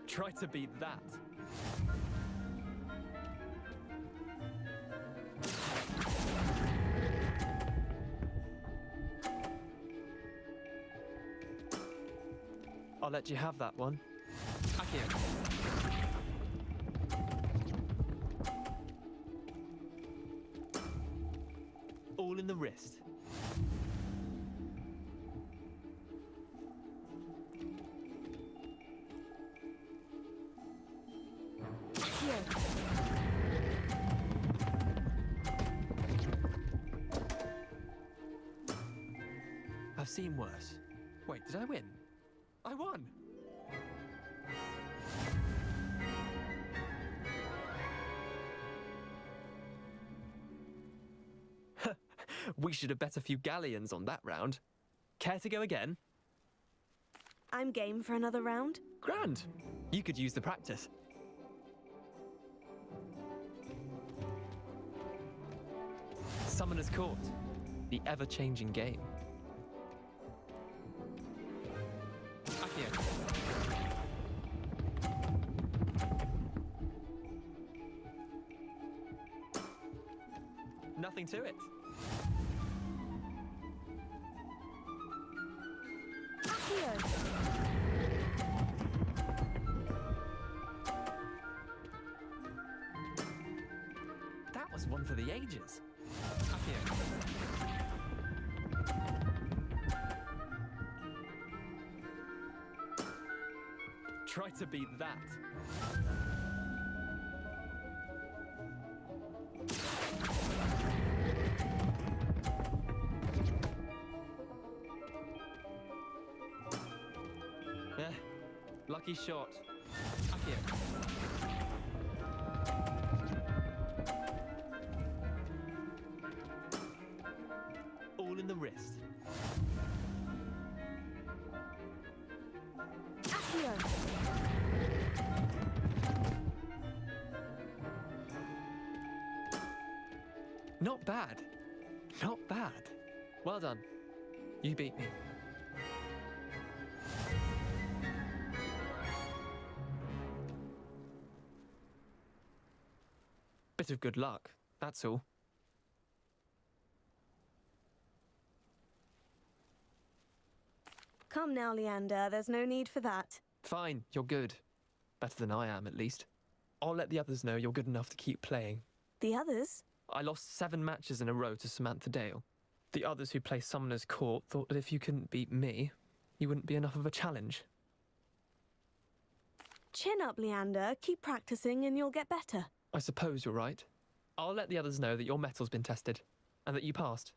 Try to beat that. I'll let you have that one. Akio. All in the wrist. I've seen worse. Wait, did I win? I won! We should have bet a few galleons on that round. Care to go again? I'm game for another round. Grand. You could use the practice. Summoner's Court, the ever-changing game. Akio. Nothing to it. Akio! That was one for the ages. Akio. Try to beat that. Lucky shot. Akio. All in the wrist. Akio! Not bad. Not bad. Well done. You beat me. Bit of good luck, that's all. Come now, Leander, there's no need for that. Fine, you're good. Better than I am, at least. I'll let the others know you're good enough to keep playing. The others? I lost 7 matches in a row to Samantha Dale. The others who play Summoner's Court thought that if you couldn't beat me, you wouldn't be enough of a challenge. Chin up, Leander. Keep practicing and you'll get better. I suppose you're right. I'll let the others know that your metal's been tested, and that you passed.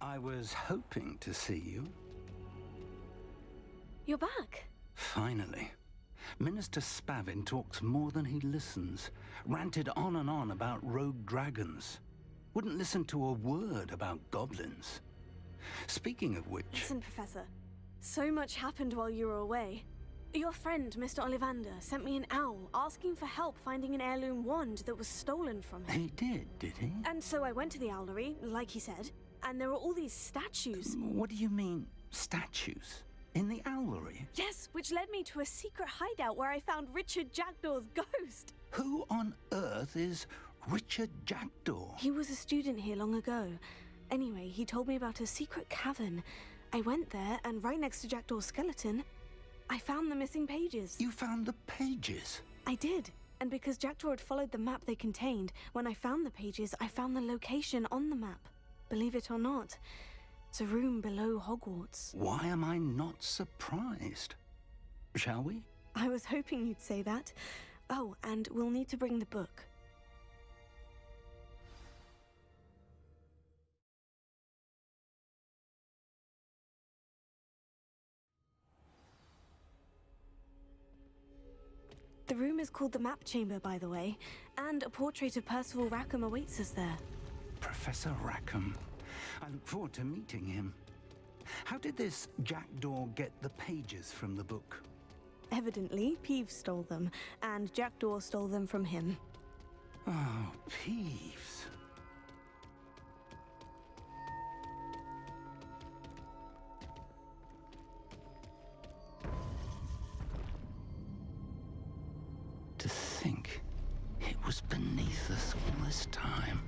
I was hoping to see you. You're back. Finally. Minister Spavin talks more than he listens. Ranted on and on about rogue dragons. Wouldn't listen to a word about goblins. Speaking of which... Listen, Professor. So much happened while you were away. Your friend, Mr. Ollivander, sent me an owl asking for help finding an heirloom wand that was stolen from him. He did he? And so I went to the owlery, like he said, and there were all these statues. What do you mean, statues? In the owlery? Yes, which led me to a secret hideout where I found Richard Jackdaw's ghost. Who on earth is Richard Jackdaw? He was a student here long ago. Anyway, he told me about a secret cavern. I went there, and right next to Jackdaw's skeleton, I found the missing pages. You found the pages? I did. And because Jackdaw had followed the map they contained, when I found the pages, I found the location on the map. Believe it or not, it's a room below Hogwarts. Why am I not surprised? Shall we? I was hoping you'd say that. Oh, and we'll need to bring the book. The room is called the Map Chamber, by the way, and a portrait of Percival Rackham awaits us there. Professor Rackham. I look forward to meeting him. How did this Jackdaw get the pages from the book? Evidently, Peeves stole them, and Jackdaw stole them from him. Oh, Peeves. To think it was beneath us all this time.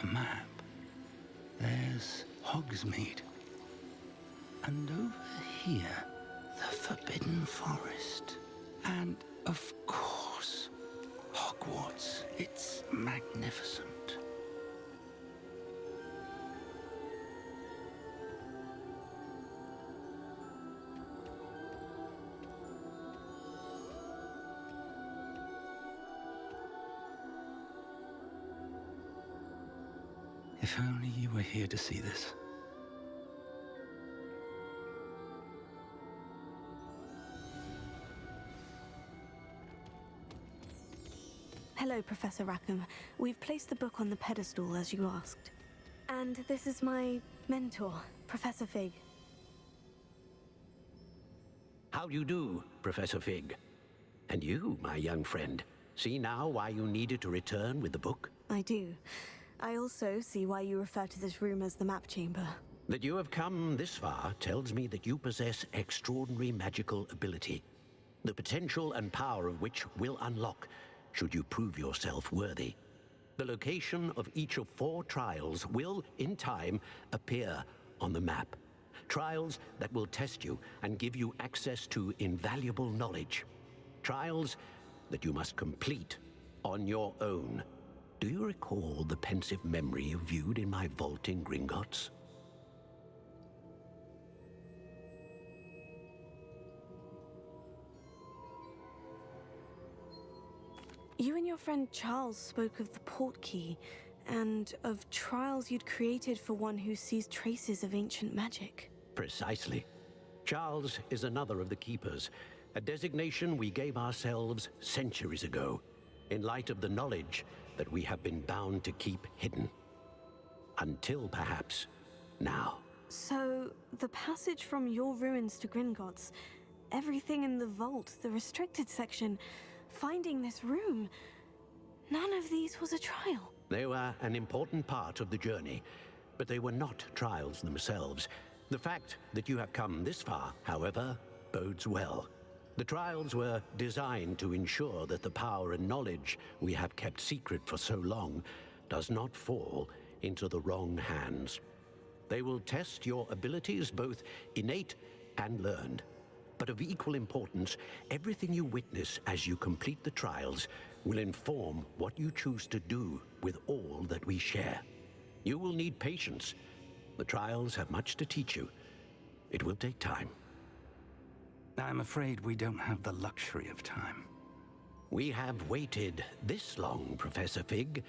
the map, there's Hogsmeade. And over here, the Forbidden Forest. And, of course, Hogwarts. It's magnificent. If only you were here to see this. Hello, Professor Rackham. We've placed the book on the pedestal as you asked. And this is my mentor, Professor Fig. How do you do, Professor Fig? And you, my young friend, see now why you needed to return with the book? I do. I also see why you refer to this room as the map chamber. That you have come this far tells me that you possess extraordinary magical ability, the potential and power of which will unlock should you prove yourself worthy. The location of each of 4 trials will, in time, appear on the map. Trials that will test you and give you access to invaluable knowledge. Trials that you must complete on your own. Do you recall the pensive memory you viewed in my vault in Gringotts? You and your friend Charles spoke of the portkey, and of trials you'd created for one who sees traces of ancient magic. Precisely. Charles is another of the Keepers, a designation we gave ourselves centuries ago, in light of the knowledge that we have been bound to keep hidden. Until perhaps now. So, the passage from your ruins to Gringotts, everything in the vault, the restricted section, finding this room, none of these was a trial. They were an important part of the journey, but they were not trials themselves. The fact that you have come this far, however, bodes well. The trials were designed to ensure that the power and knowledge we have kept secret for so long does not fall into the wrong hands. They will test your abilities, both innate and learned. But of equal importance, everything you witness as you complete the trials will inform what you choose to do with all that we share. You will need patience. The trials have much to teach you. It will take time. I'm afraid we don't have the luxury of time. We have waited this long, Professor Fig.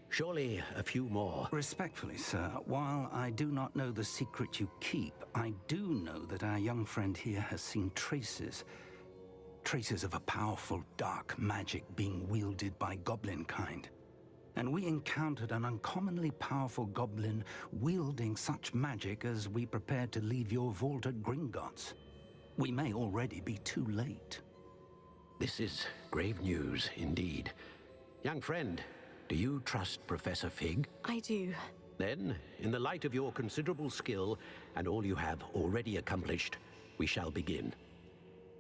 Surely a few more. Respectfully, sir, while I do not know the secret you keep, I do know that our young friend here has seen traces of a powerful dark magic being wielded by goblin kind. And we encountered an uncommonly powerful goblin wielding such magic as we prepared to leave your vault at Gringotts. We may already be too late. This is grave news indeed. Young friend, do you trust Professor Fig? I do. Then, in the light of your considerable skill and all you have already accomplished, we shall begin.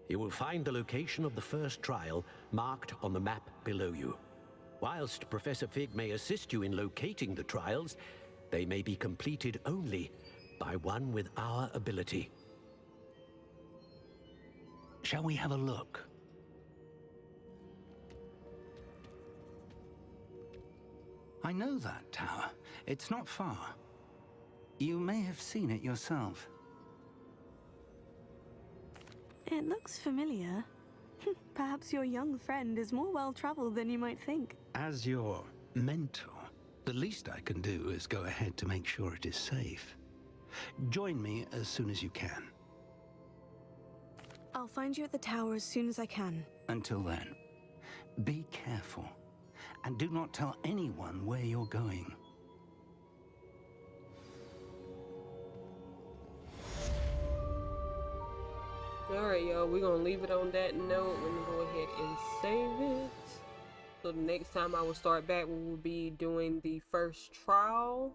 You will find the location of the first trial marked on the map below you. Whilst Professor Fig may assist you in locating the trials, they may be completed only by one with our ability. Shall we have a look? I know that tower. It's not far. You may have seen it yourself. It looks familiar. Perhaps your young friend is more well-traveled than you might think. As your mentor, the least I can do is go ahead to make sure it is safe. Join me as soon as you can. I'll find you at the tower as soon as I can. Until then, be careful. And do not tell anyone where you're going. Alright, y'all, we're gonna leave it on that note. Let me go ahead and save it. So the next time I will start back, we will be doing the first trial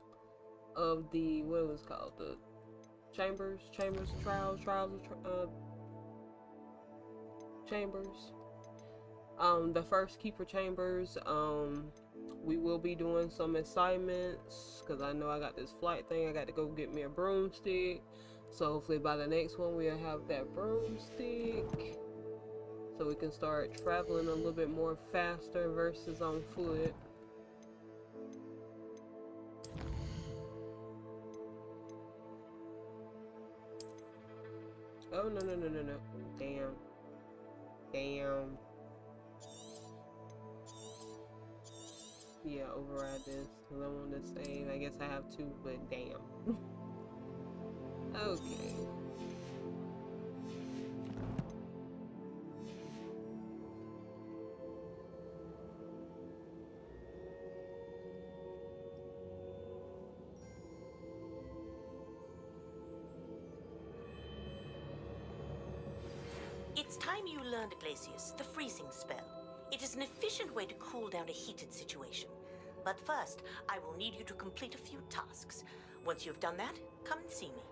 of the, what was it called? The chambers the first Keeper Chambers. We will be doing some assignments because I know I got this flight thing. I got to go get me a broomstick. So hopefully by the next one we'll have that broomstick. So we can start traveling a little bit more faster versus on foot. Oh, no. Damn. Yeah, override this. Because I want to save. I guess I have to, but damn. Okay. It's time you learned, Glacius, the freezing spell. It is an efficient way to cool down a heated situation. But first, I will need you to complete a few tasks. Once you've done that, come and see me.